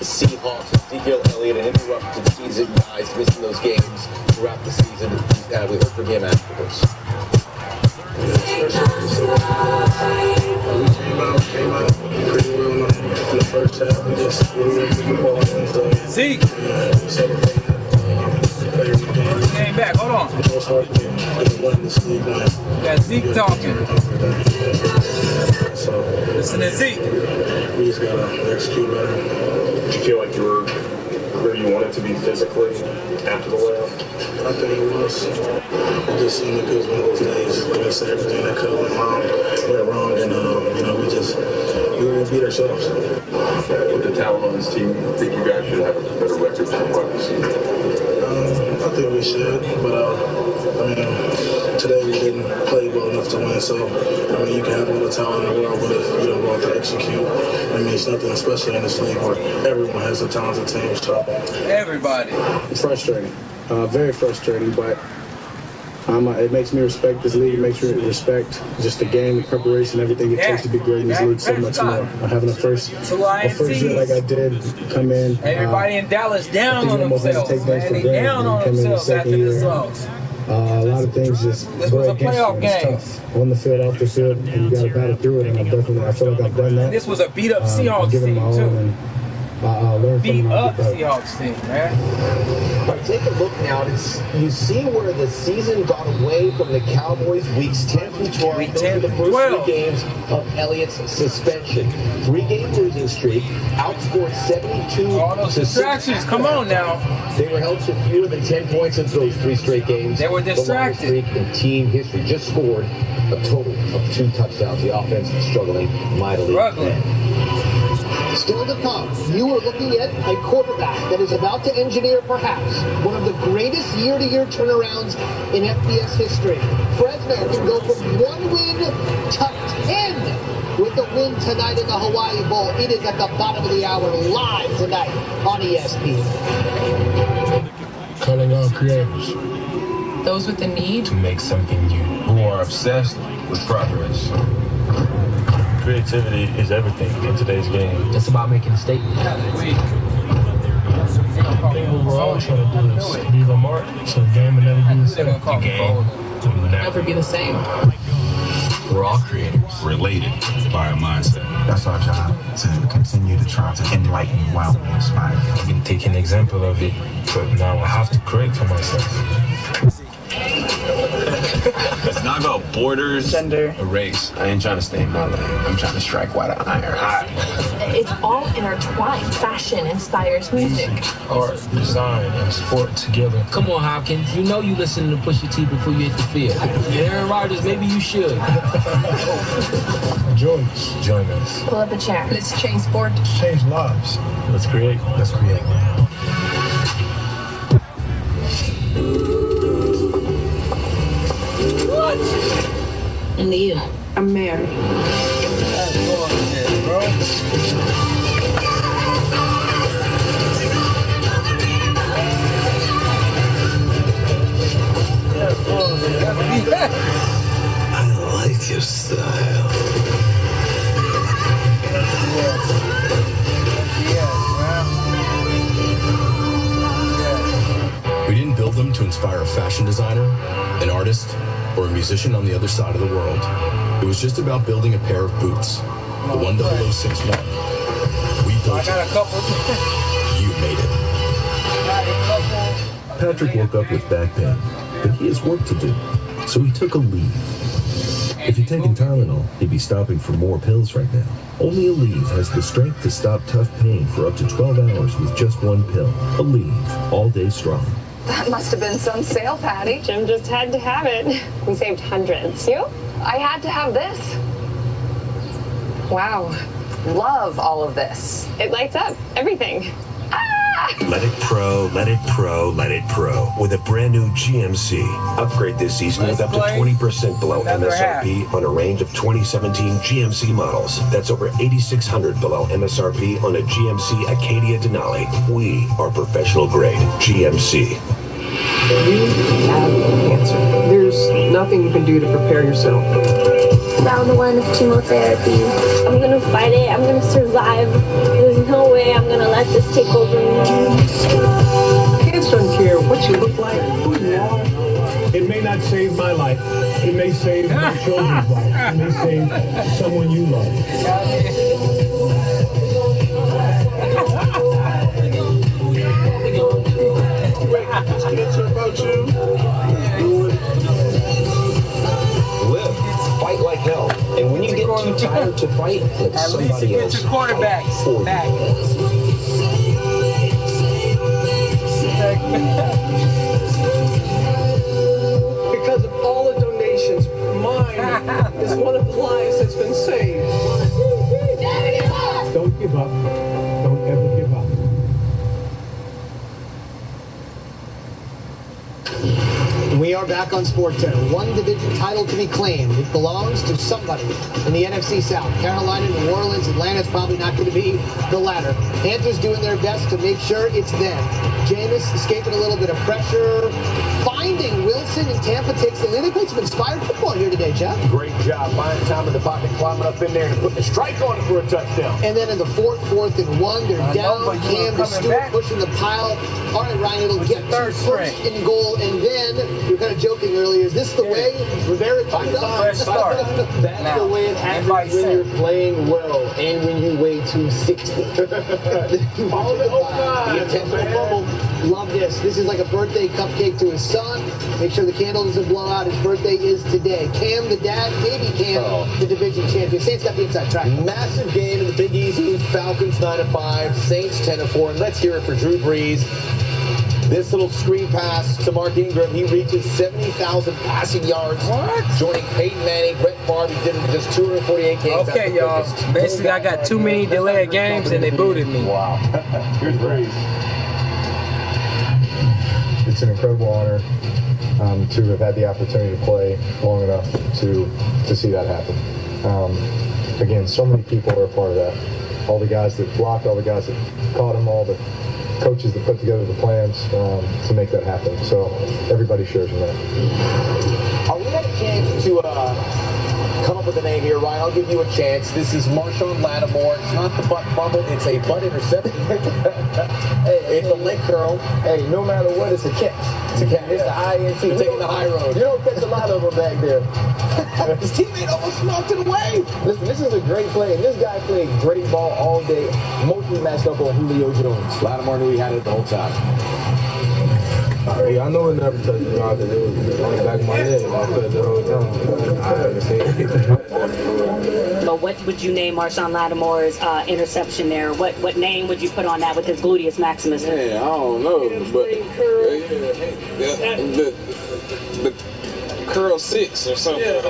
Speaker 11: Seahawks, Ezekiel Elliott, an interrupted season, guys, missing those games throughout the season. We heard from him afterwards.
Speaker 18: Came out pretty well in the first half. We just really took the ball and
Speaker 17: Zeke! Came back, hold on. Got Zeke talking. Listen to Zeke.
Speaker 18: We just gotta execute better.
Speaker 13: Did you feel like you were where you wanted to be physically after the layoff?
Speaker 18: I think it was. It just seemed like it was one of those days. Like I said, everything that could have went wrong, and we beat ourselves.
Speaker 13: With the talent on this team, I think you guys should have a better record for the season.
Speaker 18: I think we should, but today we didn't play well enough to win. So you can have all the talent in the world, but if you don't go out to execute, it's nothing, especially in this league where everyone has a talented team. So
Speaker 17: everybody.
Speaker 18: It's frustrating, very frustrating, but it makes me respect this league. It makes me respect just the game, the preparation, everything it takes to be great in this league so much more. Having a first year like I did, come in.
Speaker 17: Everybody in Dallas down on themselves, man. They down on themselves after this loss.
Speaker 18: A lot of things just
Speaker 17: this was a playoff game.
Speaker 18: On the field, off the field, and you got to battle through it. And I feel like I've done that.
Speaker 17: And this was a beat up Seahawks team too.
Speaker 18: learn from
Speaker 3: beat
Speaker 18: them.
Speaker 3: up Seahawks team, man.
Speaker 11: But take a look now. You see where the season got away from the Cowboys weeks 10 through 12. Those are the first 3 games of Elliott's suspension. 3-game losing streak, outscored 72
Speaker 3: all those distractions. Come on now.
Speaker 11: They were held to fewer than 10 points in those 3 straight games.
Speaker 3: They were
Speaker 11: The longest
Speaker 3: distracted.
Speaker 11: streak in team history. Just scored a total of 2 touchdowns. The offense struggling mightily.
Speaker 2: Still to come, you are looking at a quarterback that is about to engineer perhaps one of the greatest year-to-year turnarounds in FBS history. Fresno can go from 1 win to 10 with the win tonight in the Hawaii Bowl. It is at the bottom of the hour, live tonight on ESPN.
Speaker 19: Calling all creators.
Speaker 15: Those with the need
Speaker 19: To make something new. Who are obsessed with progress. Creativity is everything in today's game.
Speaker 15: It's about making a statement.
Speaker 19: I think what we're all trying to do is leave a mark so the game will never be the same. The game will
Speaker 15: Never be the same.
Speaker 19: We're all creators, related by our mindset.
Speaker 12: That's our job, to continue to try to enlighten while we inspire.
Speaker 19: I've been taking an example of it, but now I have to correct for myself.
Speaker 20: It's not about borders,
Speaker 15: gender,
Speaker 20: or race. I ain't trying to stay in my lane. I'm trying to strike while the iron hot.
Speaker 6: It's all intertwined. Fashion inspires music.
Speaker 19: Art, design, and sport together.
Speaker 15: Come on, Hopkins. You know you listen to Pusha T before you hit the field. You're Aaron Rodgers. Maybe you should.
Speaker 19: Join us. Join us.
Speaker 6: Pull up a chair.
Speaker 15: Let's change sport.
Speaker 19: Let's change lives. Let's create.
Speaker 12: Let's create.
Speaker 15: And you.
Speaker 6: I'm married.
Speaker 12: I like your style.
Speaker 21: We didn't build them to inspire a fashion designer, an artist, or a musician on the other side of the world. It was just about building a pair of boots. The 10061. We built it. You made it.
Speaker 23: Patrick woke up with back pain, but he has work to do, so he took a leave. If he'd taken Tylenol, he'd be stopping for more pills right now. Only Aleve has the strength to stop tough pain for up to 12 hours with just 1 pill. Aleve, all day strong.
Speaker 24: That must have been some sale, Patty.
Speaker 25: Jim just had to have it. We saved hundreds. You?
Speaker 24: I had to have this.
Speaker 25: Wow.
Speaker 24: Love all of this.
Speaker 25: It lights up everything.
Speaker 28: Let it pro, let it pro, let it pro. With a brand new GMC. Upgrade this season with up to 20% below MSRP on a range of 2017 GMC models. That's over $8,600 below MSRP on a GMC Acadia Denali. We are professional grade GMC.
Speaker 29: You have cancer. There's nothing you can do to prepare yourself.
Speaker 30: Round 1 of chemotherapy. I'm gonna fight it. I'm gonna survive. There's no way I'm gonna let this take over me.
Speaker 29: Cancer doesn't care what you look like, who you are.
Speaker 16: It may not save my life. It may save my children's life. It may save someone you love.
Speaker 11: Wait, is cancer about you? Live, fight like hell. And when you get too tired to fight, let somebody else
Speaker 3: Get your quarterbacks back.
Speaker 29: Because of all the donations, mine is one of the lives that's been saved.
Speaker 16: Don't give up. Don't ever give up.
Speaker 2: We are back on SportsCenter. 1 division title to be claimed. It belongs to somebody in the NFC South. Carolina, New Orleans, Atlanta's probably not going to be the latter. Panthers doing their best to make sure it's them. Jameis escaping a little bit of pressure. Finding Wilson, and Tampa takes them. They played some inspired football here today, Jeff.
Speaker 11: Great job. Finding time in the pocket, climbing up in there and putting a strike on it for a touchdown.
Speaker 2: And then in the fourth and 1, they're down. Cam to Stewart pushing the pile. All right, Ryan, it'll get to first and goal. And then, you were kind of joking earlier, is this the way Rivera
Speaker 3: Fresh start.
Speaker 11: That's
Speaker 3: Now,
Speaker 11: the way it happens when you're playing well and when you weigh 260. The intentional fumble.
Speaker 2: Love this. This is like a birthday cupcake to his son. Make sure the candle doesn't blow out. His birthday is today. Cam, the dad, baby Cam, the division champion. Saints got the inside track.
Speaker 11: Massive game in the Big Easy. Falcons 9-5, Saints 10-4. And let's hear it for Drew Brees. This little screen pass to Mark Ingram. He reaches 70,000 passing yards.
Speaker 3: What?
Speaker 11: Joining Peyton Manning, Brett Favre. He did it in just 248 games.
Speaker 3: Okay, y'all. Basically, I got too many delayed games and they booted me.
Speaker 11: Wow. Here's Brees.
Speaker 18: It's an incredible honor to have had the opportunity to play long enough to see that happen. Again, so many people are a part of that. All the guys that blocked, all the guys that caught him, all the coaches that put together the plans to make that happen. So everybody shares in that.
Speaker 11: We had a chance to come up with a name here, Ryan. I'll give you a chance. This is Marshawn Lattimore. It's not the butt fumble. It's a butt interception. It's a leg curl.
Speaker 18: Hey, no matter what, it's a catch.
Speaker 11: It's a catch. It's the INT. Taking the high road.
Speaker 18: You don't catch a lot of them back there.
Speaker 11: His teammate almost knocked it away.
Speaker 18: Listen, this is a great play, and this guy played great ball all day, mostly matched up on Julio Jones.
Speaker 11: Lattimore knew he had it the whole time.
Speaker 18: Yeah, I know it never touched the ground, because it was on the back of my head. I felt the whole time. I haven't seen it.
Speaker 1: But what would you name Marshawn Lattimore's interception there? What name would you put on that with his gluteus maximus?
Speaker 4: Yeah, I don't know, but the curl 6 or something.
Speaker 15: Yeah.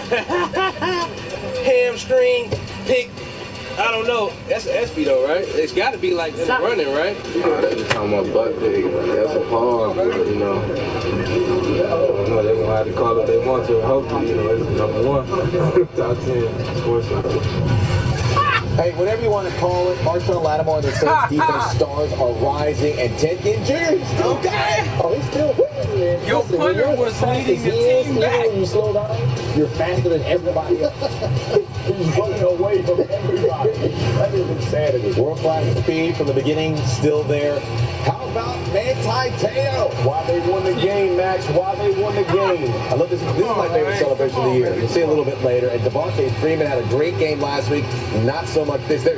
Speaker 15: Hamstring, pick. I don't know. That's an SB though, right? It's got to be like in the running, right?
Speaker 18: They're talking about butt pick. That's a hard, you know. I know they're going to have to call it they want to. Hopefully, you know, it's number one. Top 10 sports.
Speaker 11: Hey, whatever you want to call it, Marshawn Lattimore and the Saints defense stars are rising, and Ted Ginn Jr. is still
Speaker 3: Okay.
Speaker 11: Oh, he's still winning.
Speaker 3: Your punter was leading the team back.
Speaker 11: When you slow down, you're faster than everybody else. He's running away from everybody. That is insanity. World-class speed from the beginning, still there. How about Manti Te'o? Why they won the game, Max? Why they won the game? I love this. This is my favorite celebration of the year. You'll see a little bit later. And Devontae Freeman had a great game last week. Not so much this. There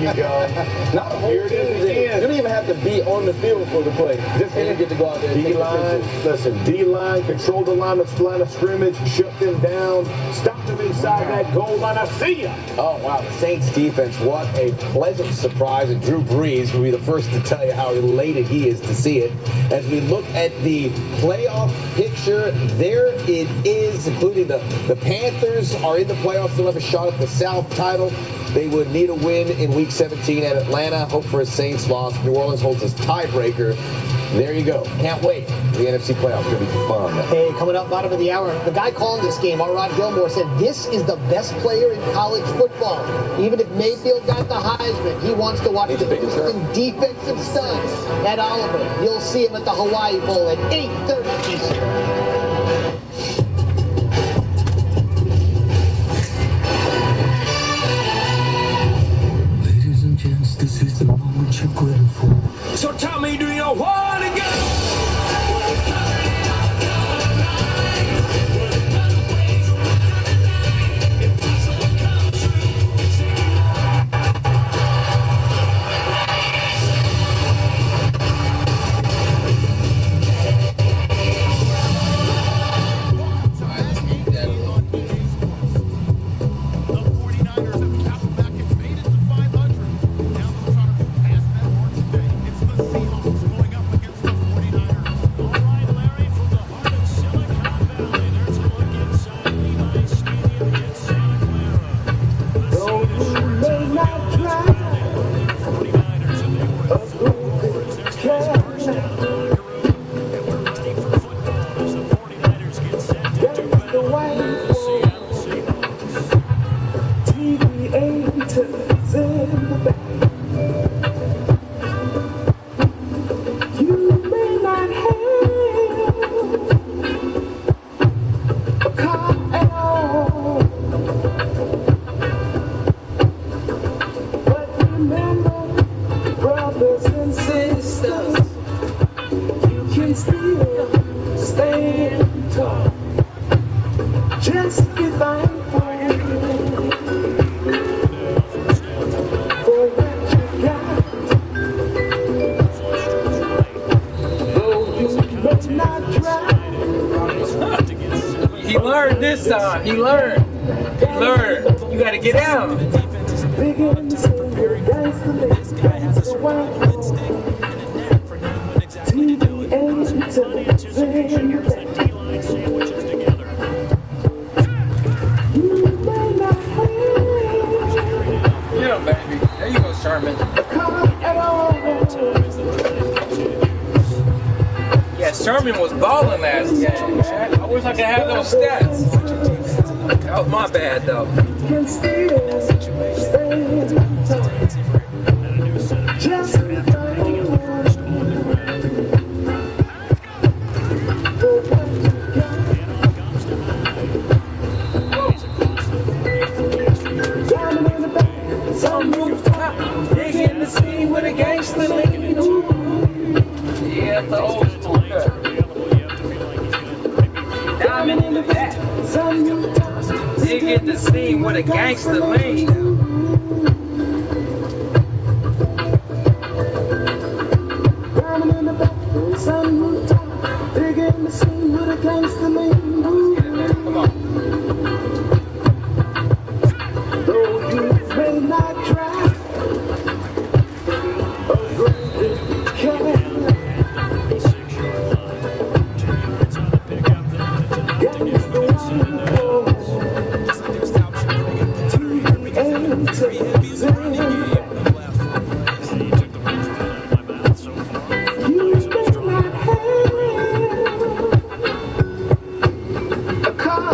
Speaker 11: you go. Not a whole team. You don't even have to be on the field for the play. Just get to go out there and D-line. Listen, D-line, control the line of scrimmage, shut them down, stop them inside that goal line. I see ya. Oh, wow. The Saints defense, what a pleasant surprise. And Drew Brees will be the first to tell you how elated he is to see it. As we look at the playoff picture, there it is, including the Panthers are in the playoffs. They'll have a shot at the South title. They would need a win in Week 17 at Atlanta. Hope for a Saints loss. New Orleans holds its tiebreaker. There you go. Can't wait. The NFC playoffs going to be fun.
Speaker 2: Hey, coming up bottom of the hour, the guy calling this game, Rod Gilmore, said this is the best player in college football. Even if Mayfield got the Heisman, he wants to watch the Houston defensive studs at Oliver. You'll see him at the Hawaii Bowl at 8:30 Eastern.
Speaker 17: This is the moment you're waiting for.
Speaker 15: So tell me, do you want to go?
Speaker 17: Seahawks going up against
Speaker 3: He learned this time. He learned. He learned. You gotta get out.
Speaker 17: This guy has a strong instinct and a knack for knowing when exactly to do it. Constant anticipation as the D-line sandwiches together.
Speaker 3: Yeah, baby. There you go, Sherman. Yeah, Sherman was balling last game, man. I wish I could have those stats. That was my bad, though. Digging the scene with a gangster lean. Yeah, the old school cut. Diamond in the back. Digging the scene with a gangster lean. Come on.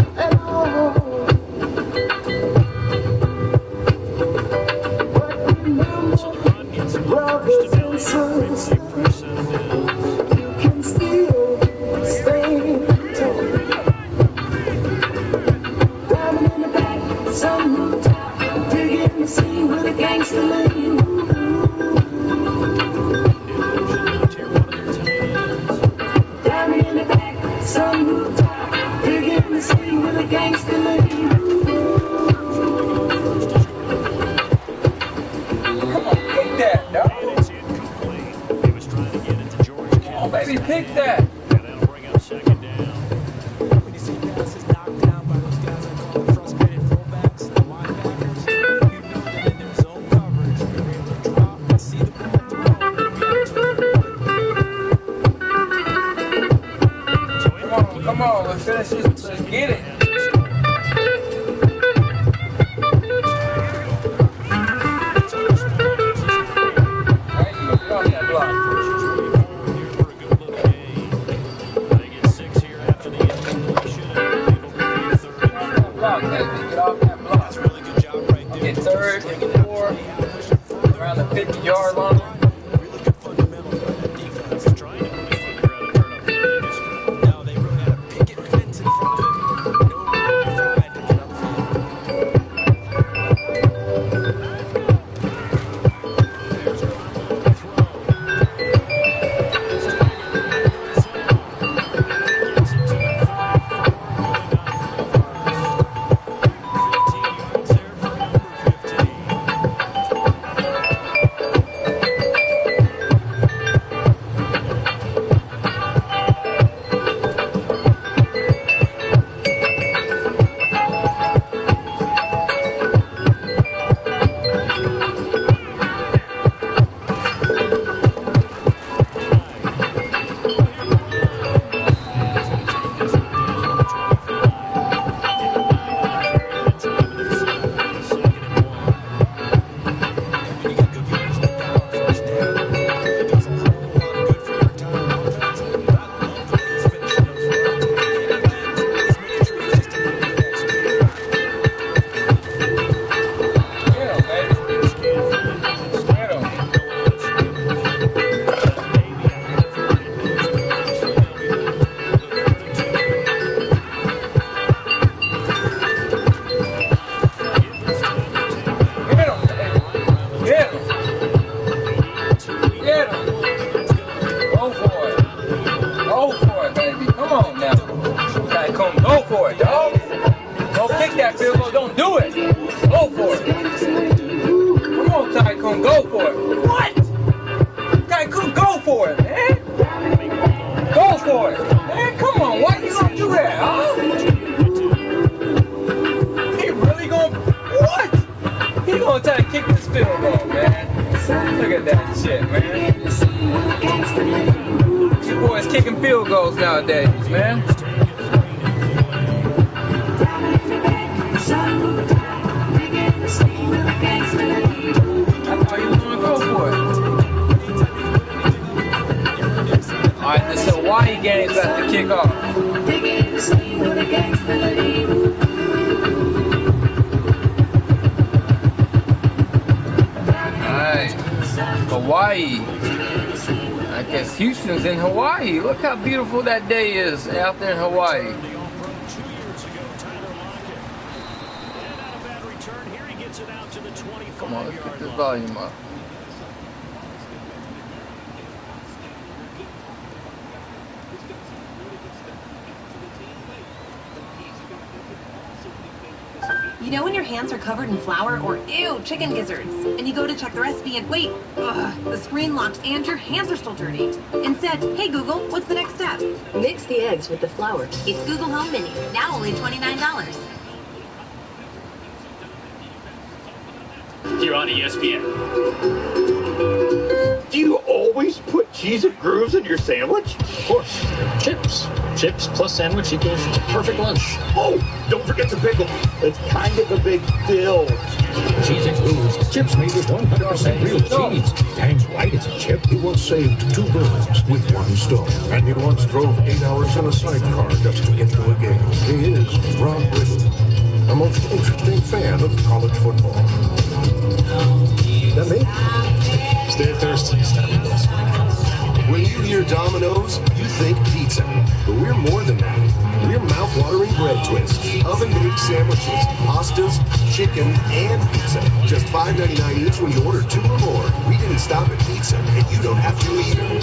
Speaker 3: Come on, let's finish this. Let's get it. Get off that block. That's a really good job right there. Get third and 4 around the 50-yard line.
Speaker 17: Really good fundamentals by that defense. Trying to put his foot around the turn up the district. Now they run out a picket fence in front of him. No five to get upfield. There's a throw. Gets it to the 45.
Speaker 3: Don't kick that field goal. Don't do it. Go for it. Come on, Tycoon. Go for it. What? Tycoon, go for it, man. Go for it. Man, come on. Why you gonna do that, huh? He really gonna... What? He gonna try to kick this field goal, man. Look at that shit, man. You boys kicking field goals nowadays, man. I thought you was gonna go for it. Alright, this Hawaii game's about to kick off. Alright, Hawaii. I guess Houston's in Hawaii. Look how beautiful that day is out there in Hawaii. Come on, let's get this volume up.
Speaker 5: You know when your hands are covered in flour or ew, chicken gizzards, and you go to check the recipe and wait, the screen locks and your hands are still dirty. Instead, hey Google, what's the next step?
Speaker 7: Mix the eggs with the flour.
Speaker 5: It's Google Home Mini, now only $29.
Speaker 8: Here on ESPN.
Speaker 11: Do you always put cheese and grooves in your sandwich?
Speaker 9: Of course. Chips. Chips plus sandwich equals perfect lunch.
Speaker 11: Oh, don't forget the pickle. It's kind of a big deal.
Speaker 9: Cheese and grooves. Chips made with 100% real cheese. Hangs right as a chip.
Speaker 10: He once saved 2 birds with 1 stone. And he once drove 8 hours in a sidecar just to get to a game. He is Rob Riddle, the most interesting fan of college football. That me?
Speaker 9: Stay thirsty.
Speaker 28: When you hear Domino's, you think pizza. But we're more than that. We're mouth-watering bread twists, oven-baked sandwiches, pastas, chicken, and pizza. Just $5.99 each when you order 2 or more. We didn't stop at pizza, and you don't have to either.
Speaker 10: The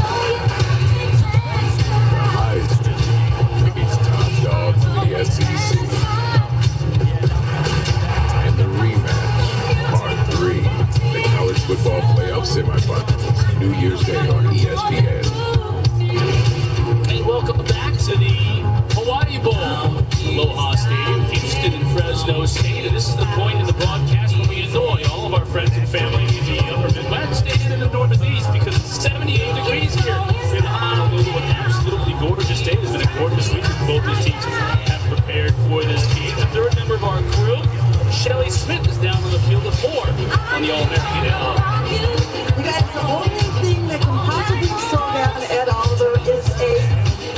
Speaker 10: Heisman. These top dogs in the SEC. And the rematch, part 3. The college football playoff semifinals. New Year's Day on ESPN.
Speaker 8: And welcome back to the Hawaii Bowl. Aloha Stadium, Houston and Fresno State. And this is the point in the broadcast when we annoy all of our friends and family in the upper Midwest and in the Northeast because it's 78 degrees here in Honolulu. An absolutely gorgeous day. It's been a gorgeous week as both these teams have prepared for this game. The third member of our crew, Shelly Smith, is down on the field of 4 on the All-American Ed Oliver.
Speaker 13: You guys, the only thing that can possibly slow down Ed Oliver is a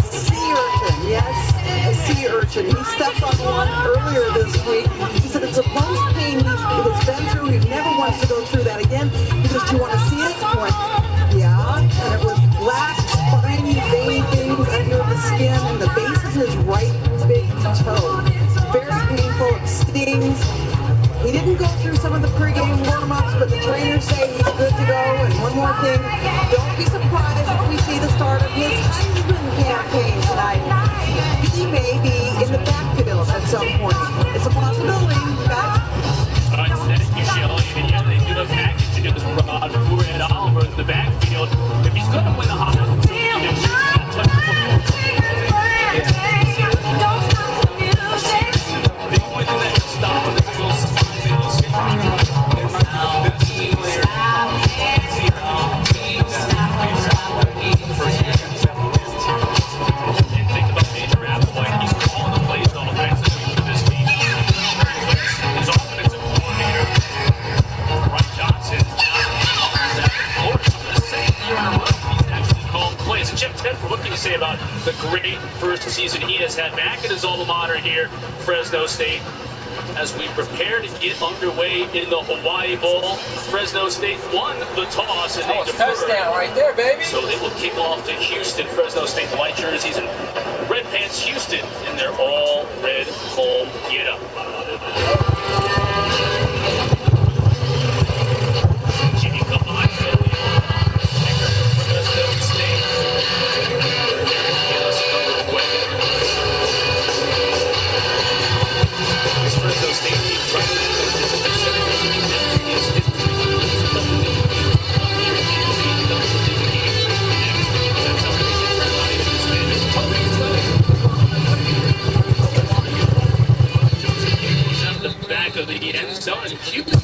Speaker 13: sea urchin. Yes, a sea urchin. He stepped on one earlier this week. He said it's a bunch of pain he's been through. He never wants to go through that again. He says, do you want to see it? I went, yeah. And it was black, spiny, veiny things under the skin, and the base of his right big toe. Very painful. It stings. He didn't go through some of the pregame warm-ups, but the trainers say he's good to go. And one more thing, don't be surprised if we see the start of his Heisman campaign tonight. He may be in the backfield at some point. It's a possibility, guys.
Speaker 8: All right, thank you, Shelly. And yeah, they do have packages for Ed Oliver in the backfield. If he's going to win the Heisman, he's got to touch the football. The only thing that can stop him is those what can you say about the great first season he has had back at his alma mater here, Fresno State? As we prepare to get underway in the Hawaii Bowl, Fresno State won the toss and they deferred.
Speaker 3: Touchdown right there, baby.
Speaker 8: So they will kick off to Houston. Fresno State white jerseys and red pants. Houston in their all red home get-up. Jimmy, come on, Philly. Fresno State. Get us underway. back of the end zone. And Houston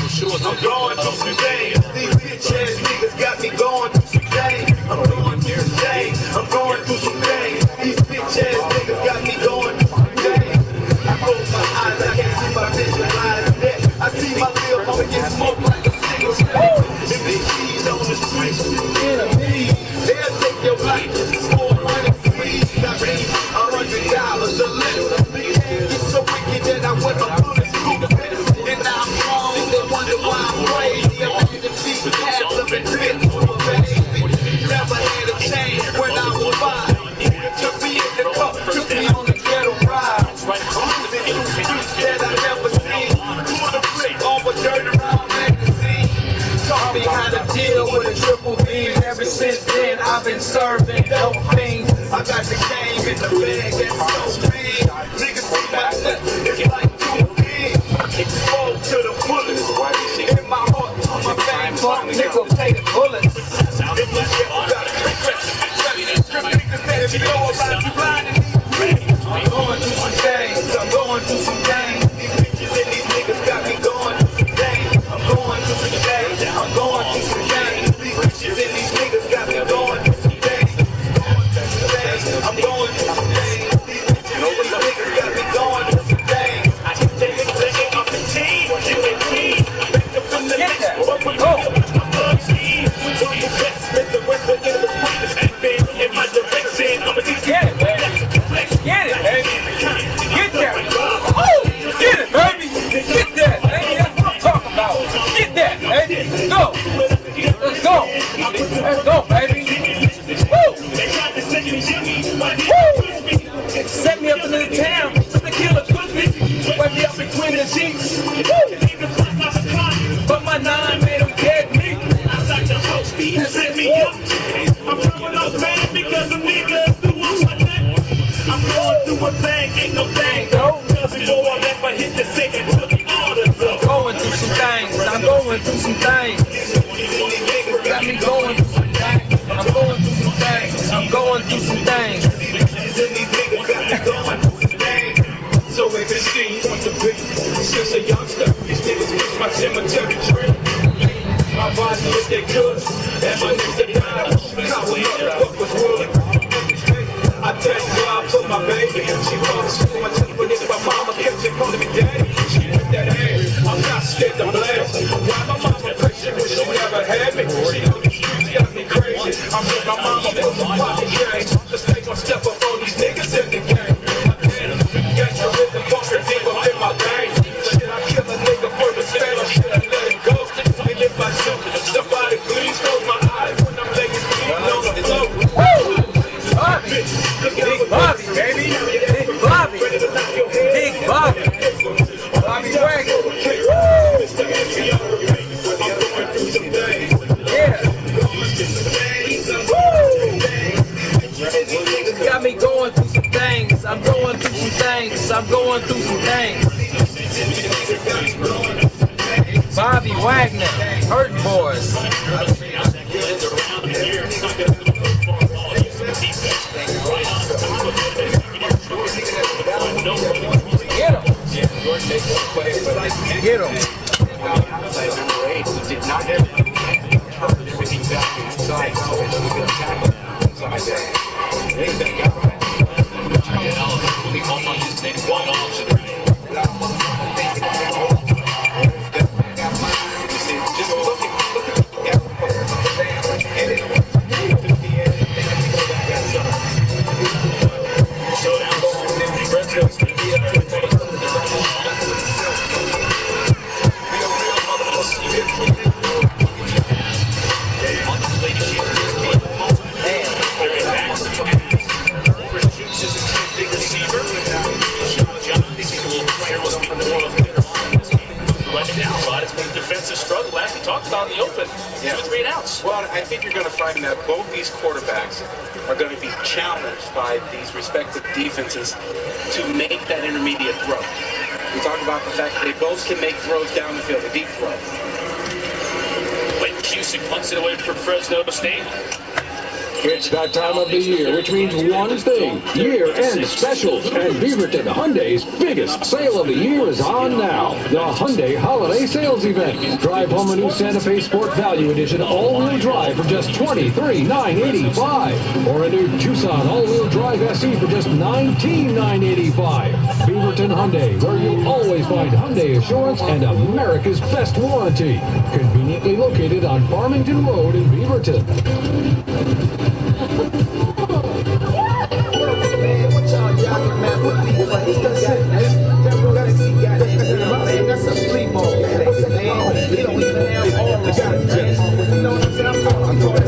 Speaker 8: sure
Speaker 17: I'm going through some things. These bitch ass niggas got me going through some things. I'm going through some things. I'm going through some things. These bitch ass niggas got me going through some things. I close my eyes, I can't see my vision line of death. I see my little mama get smoked like a cigarette. If they cheese on the streets, enemies, they'll take your life. 400 fees, I mean, $100 a little. It's so wicked that I went up to the school. And now I'm wrong, they wonder why I'm crazy. I'm in the feet, half of it fits for a baby. Never had a change when I was 5. Took me in the cup, took me on the ghetto ride. Losing new streets that I never seen. Pull the flip off a dirty round magazine. Taught me how to deal with a triple beam. Ever since then, I've been serving dope things. I got the game in the bag that's so big. Niggas see my set, it's like 2 big. Exposed to the fullest. In my heart, on my bang, fuck nigga, pay the bullets. In the shit, I got it. Niggas that you know about you blinding me. I'm going through some things. I'm going through some things. These bitches and these niggas got me going through some things. I'm going through some things. I'm going through some things. These bitches and these niggas got me going through some things. I'm going through some things. These bitches and these niggas got me going through some things. I can take it off the team. You and me. Back up in the next. What we go? In my direction, I'm a
Speaker 3: get it, baby. Get it, baby. Get that. Oh, get it, baby. Get that, baby. That's what I'm talking about. Get that, baby. Let's go. Let's go. Let's go, baby. Woo. Woo. Set me up into the town. The killer took me. Wet me up between the sheets. Woo. But my 9 made him dead me.
Speaker 17: He set me up. I'm coming up bad because the niggas do what I do. I'm going through a thing, ain't no thing, though. Cause before I left, I hit the second to the order, though.
Speaker 3: Going through some things. I'm going through some things. Got me going through some things. I'm going through some things. I'm going through some things.
Speaker 17: So if it's seen what the big, since a youngster, these niggas push my cemetery tree. My body if they could, and my niggas they died. Coward motherfuck was wood. I thank God for my baby. She calls for my temper, but my mama kept it calling me daddy. She put that ass, I'm not scared to blast. Why my mama patient when she never had me? She on the streets got me crazy. I'm with my mama for some pocket change. Just take one step up on these niggas in the game. Gangsta rhythm bumping deep up in my veins. Shit, I kill a nigga for the same shit, I let it go. And if I shoot, somebody please close my eyes when I'm laying feet on the floor.
Speaker 3: Woo! Bobby! Big Bobby, baby! Big Bobby! Big Bobby! Bobby Wagon! Woo! Yeah! Woo! Got me going through some things. I'm going through some things. I'm going through some things. Bobby Wagner, Hurt Boys. Get him. Get him.
Speaker 17: Did not have everything back inside, so we could attack inside.
Speaker 8: We call on his next one option.
Speaker 17: Just look
Speaker 8: defensive struggle last we talked about in the open. 2 or 3 outs.
Speaker 6: Well, I think you're going to find that both these quarterbacks are going to be challenged by these respective defenses to make that intermediate throw. We talked about the fact that they both can make throws down the field, a deep throw.
Speaker 8: When Cusick punts it away from Fresno State.
Speaker 9: It's that time of the year, which means one thing, year-end specials. And Beaverton Hyundai's biggest sale of the year is on now. The Hyundai Holiday Sales Event. Drive home a new Santa Fe Sport Value Edition all-wheel drive for just $23,985. Or a new Tucson all-wheel drive SE for just $19,985. Beaverton Hyundai, where you'll always find Hyundai Assurance and America's best warranty. Conveniently located on Farmington Road in Beaverton.
Speaker 17: That's a sleepover. They don't even have all the guys. You know what I'm saying? I'm talking about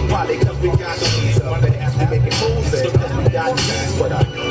Speaker 17: Why they come we got some ease up and have to make it moves. But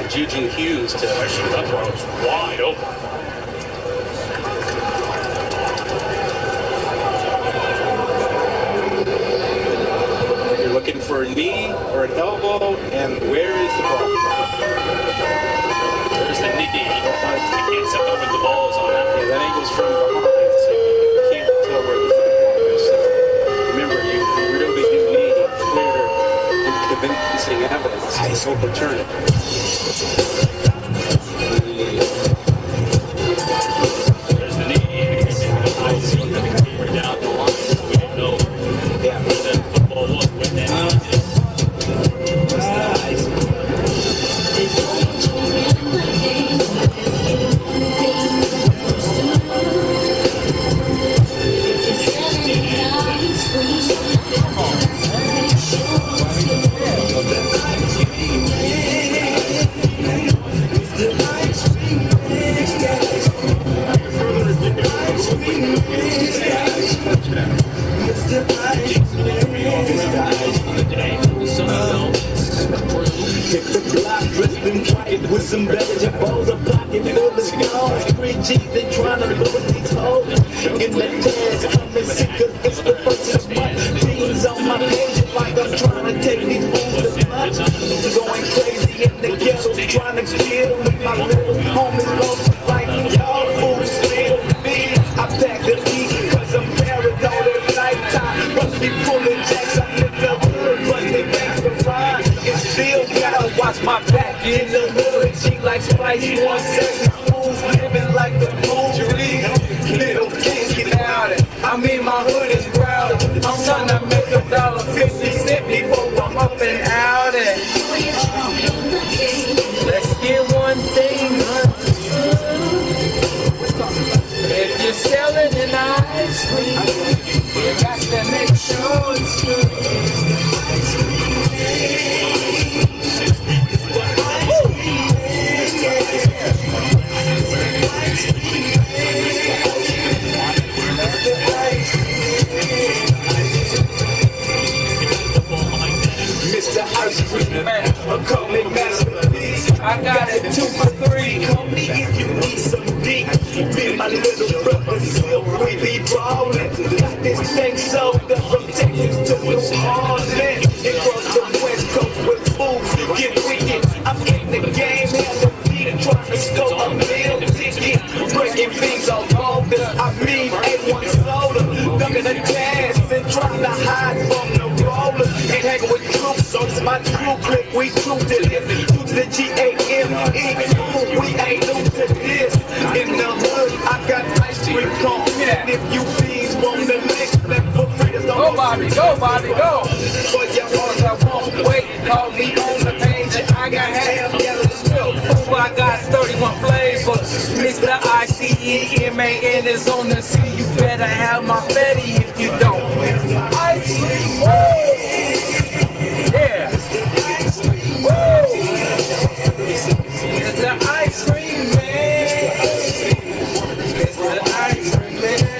Speaker 6: by Juju Hughes to
Speaker 8: that ball was wide open.
Speaker 6: You're looking for a knee or an elbow, and where is the ball?
Speaker 8: There's the knee. You can't tell where the ball is on that.
Speaker 6: Yeah, that angle's from behind, so you can't tell where the football is. So remember, you really do need clear and convincing evidence to overturn it.
Speaker 8: There's the knee. We're down the line. We didn't know where that football was, where that knee is.
Speaker 17: With some better balls of pocket full of stones, 3 G's and trying to load these hoes. In the task, I'm as sick as it's the first month. Beans on my page like I'm trying to take these fools to lunch. Going crazy in the ghetto, trying to kill me. My little homies lost like y'all fools feel me. I pack the heat cause I'm paranoid at nighttime. Must be pulling jacks up in the hood, but they make the rhyme. It's still gotta watch my back in the hood. She like spice, 170 fools living like the movie. Little kids get out it. I mean my hood is proud. I'm trying to make $1.50 before I'm up and out it.
Speaker 3: Let's get one thing if you're selling an ice cream, you got to make sure it's good.
Speaker 17: Mr. Ice Cream Man, call me Masterpiece. I got it 2 for 3. Call me if you need some deep. Me and my little brother Silk, we be ballin'. Got this thing sold up from Texas to New Orleans. Across the West Coast with fools get wicked. I'm in the game, have the beat, trying to score a meal ticket. Breaking things all over. I mean A1 soda, ducking the gas and trying to hide from the rollers. Ain't hanging with troops, so it's my true clip. We true to this, true to the G-A-M-E. We ain't new to this. In the hood, I got ice cream cone. And if you please want the lick, let for free. Go,
Speaker 3: Bobby, go, Bobby, go.
Speaker 17: For your ones I won't wait. Call me on the page. I got half yellow milk.
Speaker 3: Oh, I got 31 flavors. Mr. ICEMAN is on the scene. You better have my Fetty if you don't. Ice cream, woo! Yeah. Woo! It's the ice cream man. It's the ice cream man.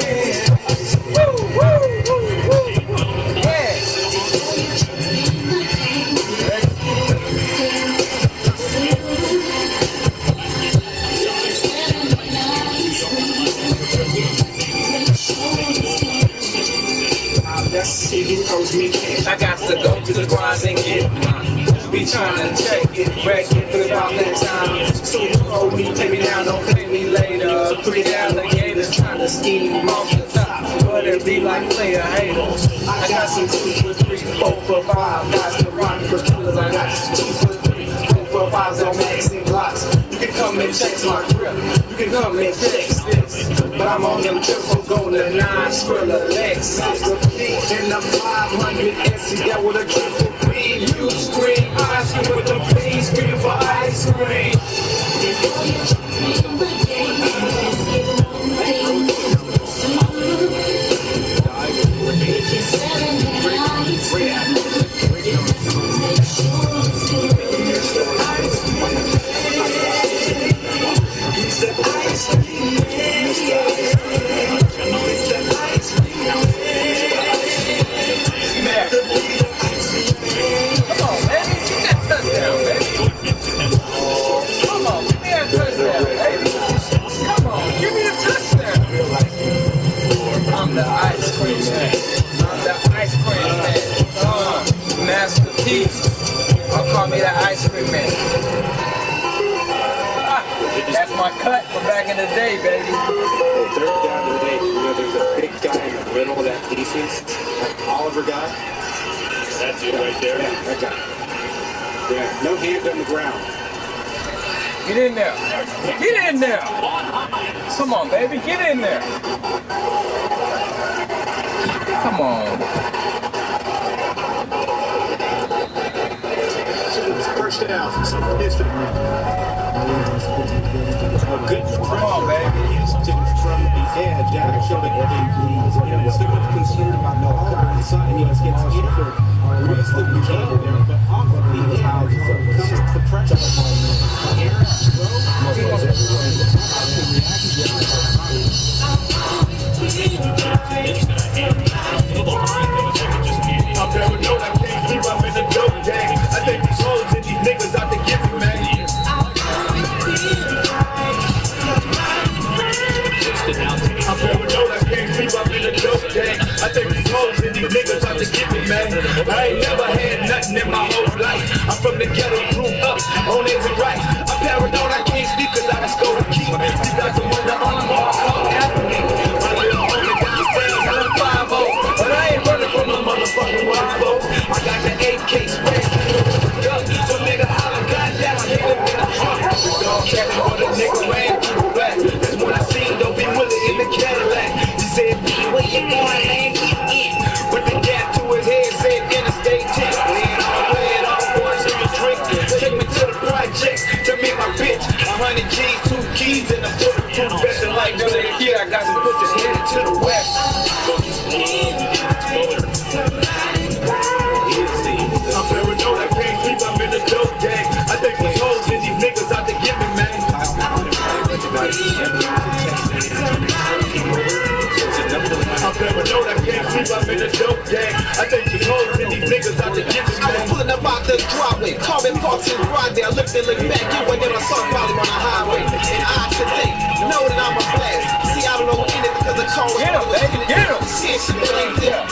Speaker 3: Woo, woo, woo, woo. Yeah.
Speaker 17: I got to go to the grind and get mine. Be trying to check it, wreck it for about that time. So you hold me, take me down, don't play me later. 3 alligators trying to scheme off the top, but it be like player haters. I got some 2 for 3, 4 for 5. Got to rock for killers. I got 2 for 3, 4 for 5s on Max and blocks. You can come and check my grip. You can come and check this. But I'm on them triple golden 9 Skrilla Lexus. In the 500 SC, that with a triple B. You scream ice cream with the P, scream for ice cream.
Speaker 3: cheese. I'll call me the ice cream man. That's my cut from back in the day, baby.
Speaker 6: Third down to the 8. You know, there's a big guy in the middle of that defense. That Oliver guy.
Speaker 8: That's it right there.
Speaker 6: Yeah, that guy. Yeah, no hand on the ground.
Speaker 3: Get in there. Get in there. Come on, baby. Get in there. Come on.
Speaker 16: First down. Houston.
Speaker 6: Good.
Speaker 3: Come on, baby.
Speaker 6: Houston from the edge. Actually, we're still concerned about the offensive side. He gets hit. Raise the receiver there, but off the edge comes the pressure.
Speaker 17: I'm paranoid, I can't keep up in the dope gang. I think these hoes and these niggas out to get me, man. I'm paranoid, I can't keep up in the dope gang. I think these hoes and these niggas out to get me, man. I ain't never had nothing in my whole life. I'm from the ghetto, grew up on every right. I'm paranoid, I can't speak cause I just go to keep. You got the one that on more come after me. My little homie downstairs, I'm 5-0. But I ain't running from the motherfucking wild folks. I got the AK spray. So nigga holler, goddamn, I hit him in the trunk. Dog catching for the nigga ran through the back. That's when I seen Don't Be Willie in the Cadillac. He said, B, where you going, man? Get in. With the gap to his head, said Interstate 10. Play it all, boys, in the drink. Take me to the project to meet my bitch. 100 G's, 2 keys, and a bulletproof vest. And like Billy the Kid, I got some bitches headed to the west. I'm paranoid, I can't sleep, I'm in the dope gang. I think these hoes and these niggas out to get me, man. I'm paranoid, I can't sleep, I'm in the dope gang. I think these hoes and these niggas out to get me, man. I was pulling up out the driveway, carbon parks in the ride there. I looked and looked back, you went in my son probably on the highway. And I today know that I'm a blast. See, I don't know in it because the car was
Speaker 3: get him, baby, get him.
Speaker 17: It ain't there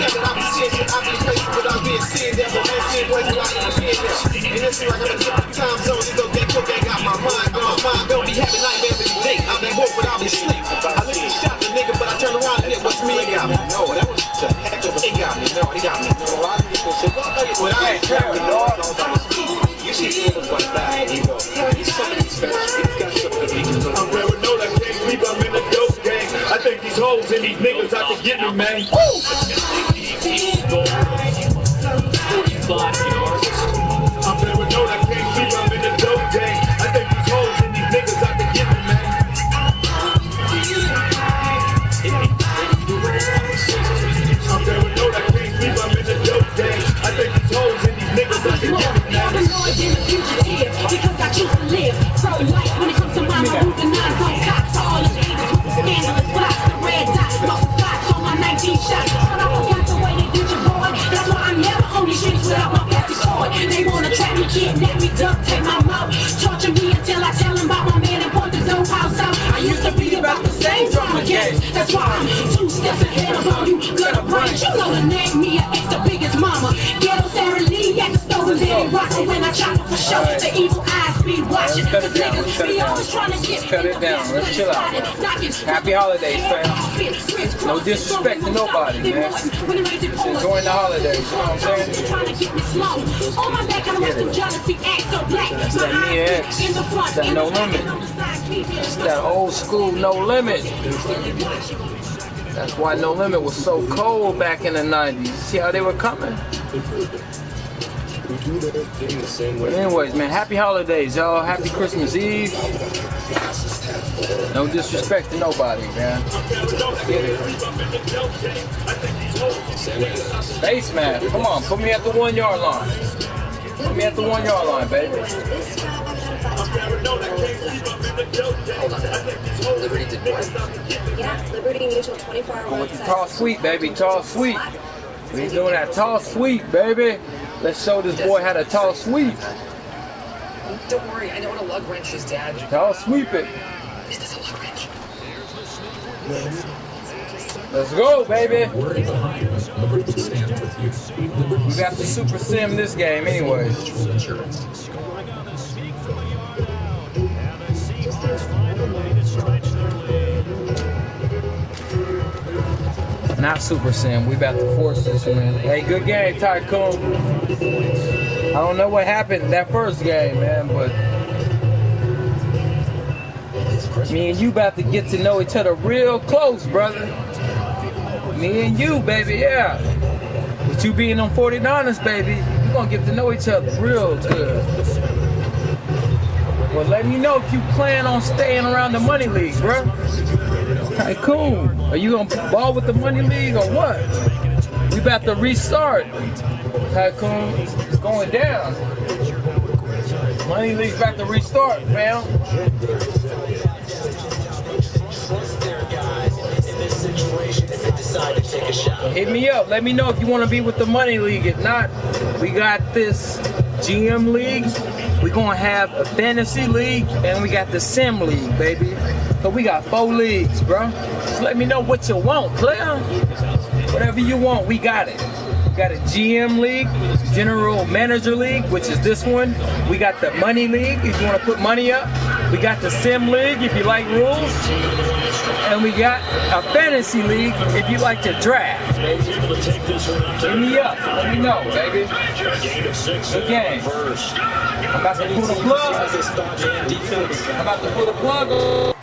Speaker 17: that I'm seeing shit. I've been places without being seen there, but I'm seeing places without even being there. And it seems like I'm in different time zones. These okay, cocaine got my mind on my mind. Don't be having nightmares every day. I'll be woke, but I'll be asleep. I look and shot the nigga, but I turn around and it was me. It got me. No, that was the heck of a. It got me. No, it got me. No, a lot of people say, well, I ain't traveling, dog. You see niggas like that, and you go, he's something special. He's got something to be. I'm paranoid, I can't sleep. I'm in the dope gang. I think these hoes and these niggas out to get me, man. Woo! 45 yards. I'm paranoid, I can't sleep. I'm in the dope gang. I think these hoes and these niggas out to get me, man. I'm paranoid, I can't sleep. I'm in the dope gang. I think these hoes and these niggas out to get me, man.
Speaker 12: Because I choose to live pro-life when it comes to mama moving nines on cops. All the niggas with the scandalous blocks, the red dots, multiplies on my 19 shots. But I forgot the way they did your boy. That's why I'm never on these streets without my pasty sword. They wanna trap me, kidnap me, duct tape my mouth, torture me until I tell them about my man and point the dope house out. I used to be about the same drama games. That's why I'm 2 steps ahead of all you gutter brains. You know the name, me, it's the biggest mama. Ghetto Sarah Lee at the stove and then rockin' when I chop it for show. The evil eyes be watching. The niggas be always trying to get.
Speaker 3: Cut it down. Let's chill out. Happy holidays, fam. No disrespect to nobody, man. Just enjoying the holidays. You know what I'm saying? It's that me X. It's that No Limit. It's that old school No Limit. That's why No Limit was so cold back in the 90s. See how they were coming? But anyways, man, happy holidays, y'all. Happy Christmas Eve. No disrespect to nobody, man. Get it. Face mask. Come on, put me at the 1 yard line. Put me at the 1 yard line, baby.
Speaker 7: Hold on. Liberty did what? Yeah, Liberty Mutual 24-hour
Speaker 3: With the tall sweet, baby. Tall sweet. We doing that tall sweet, baby. Let's show this boy how to tall sweep.
Speaker 7: Don't worry, I know what a lug wrench is, Dad.
Speaker 3: Tall sweep it.
Speaker 7: Is this a lug wrench?
Speaker 3: Let's go, baby. We got to super sim this game anyway. Not super sim. We about to force this one. Hey, good game, Tycoon. I don't know what happened that first game, man, but me and you about to get to know each other real close, brother. Me and you, baby, yeah. With you being on 49ers, baby, we're gonna get to know each other real good. Well, let me know if you plan on staying around the money league, bro. Tycoon, are you gonna ball with the money league or what? We about to restart. Tycoon, it's going down. Money league's about to restart, fam. So hit me up. Let me know if you want to be with the money league. If not, we got this GM league. We're gonna have a fantasy league, and we got the sim league, baby. So we got 4 leagues, bro. Just let me know what you want, player. Whatever you want, we got it. We got a GM league, general manager league, which is this one. We got the money league if you want to put money up. We got the sim league if you like rules. And we got a fantasy league if you like to draft, baby. Hit me up. Let me know, baby. Good game. I'm about to pull the plug. I'm about to pull the plug on.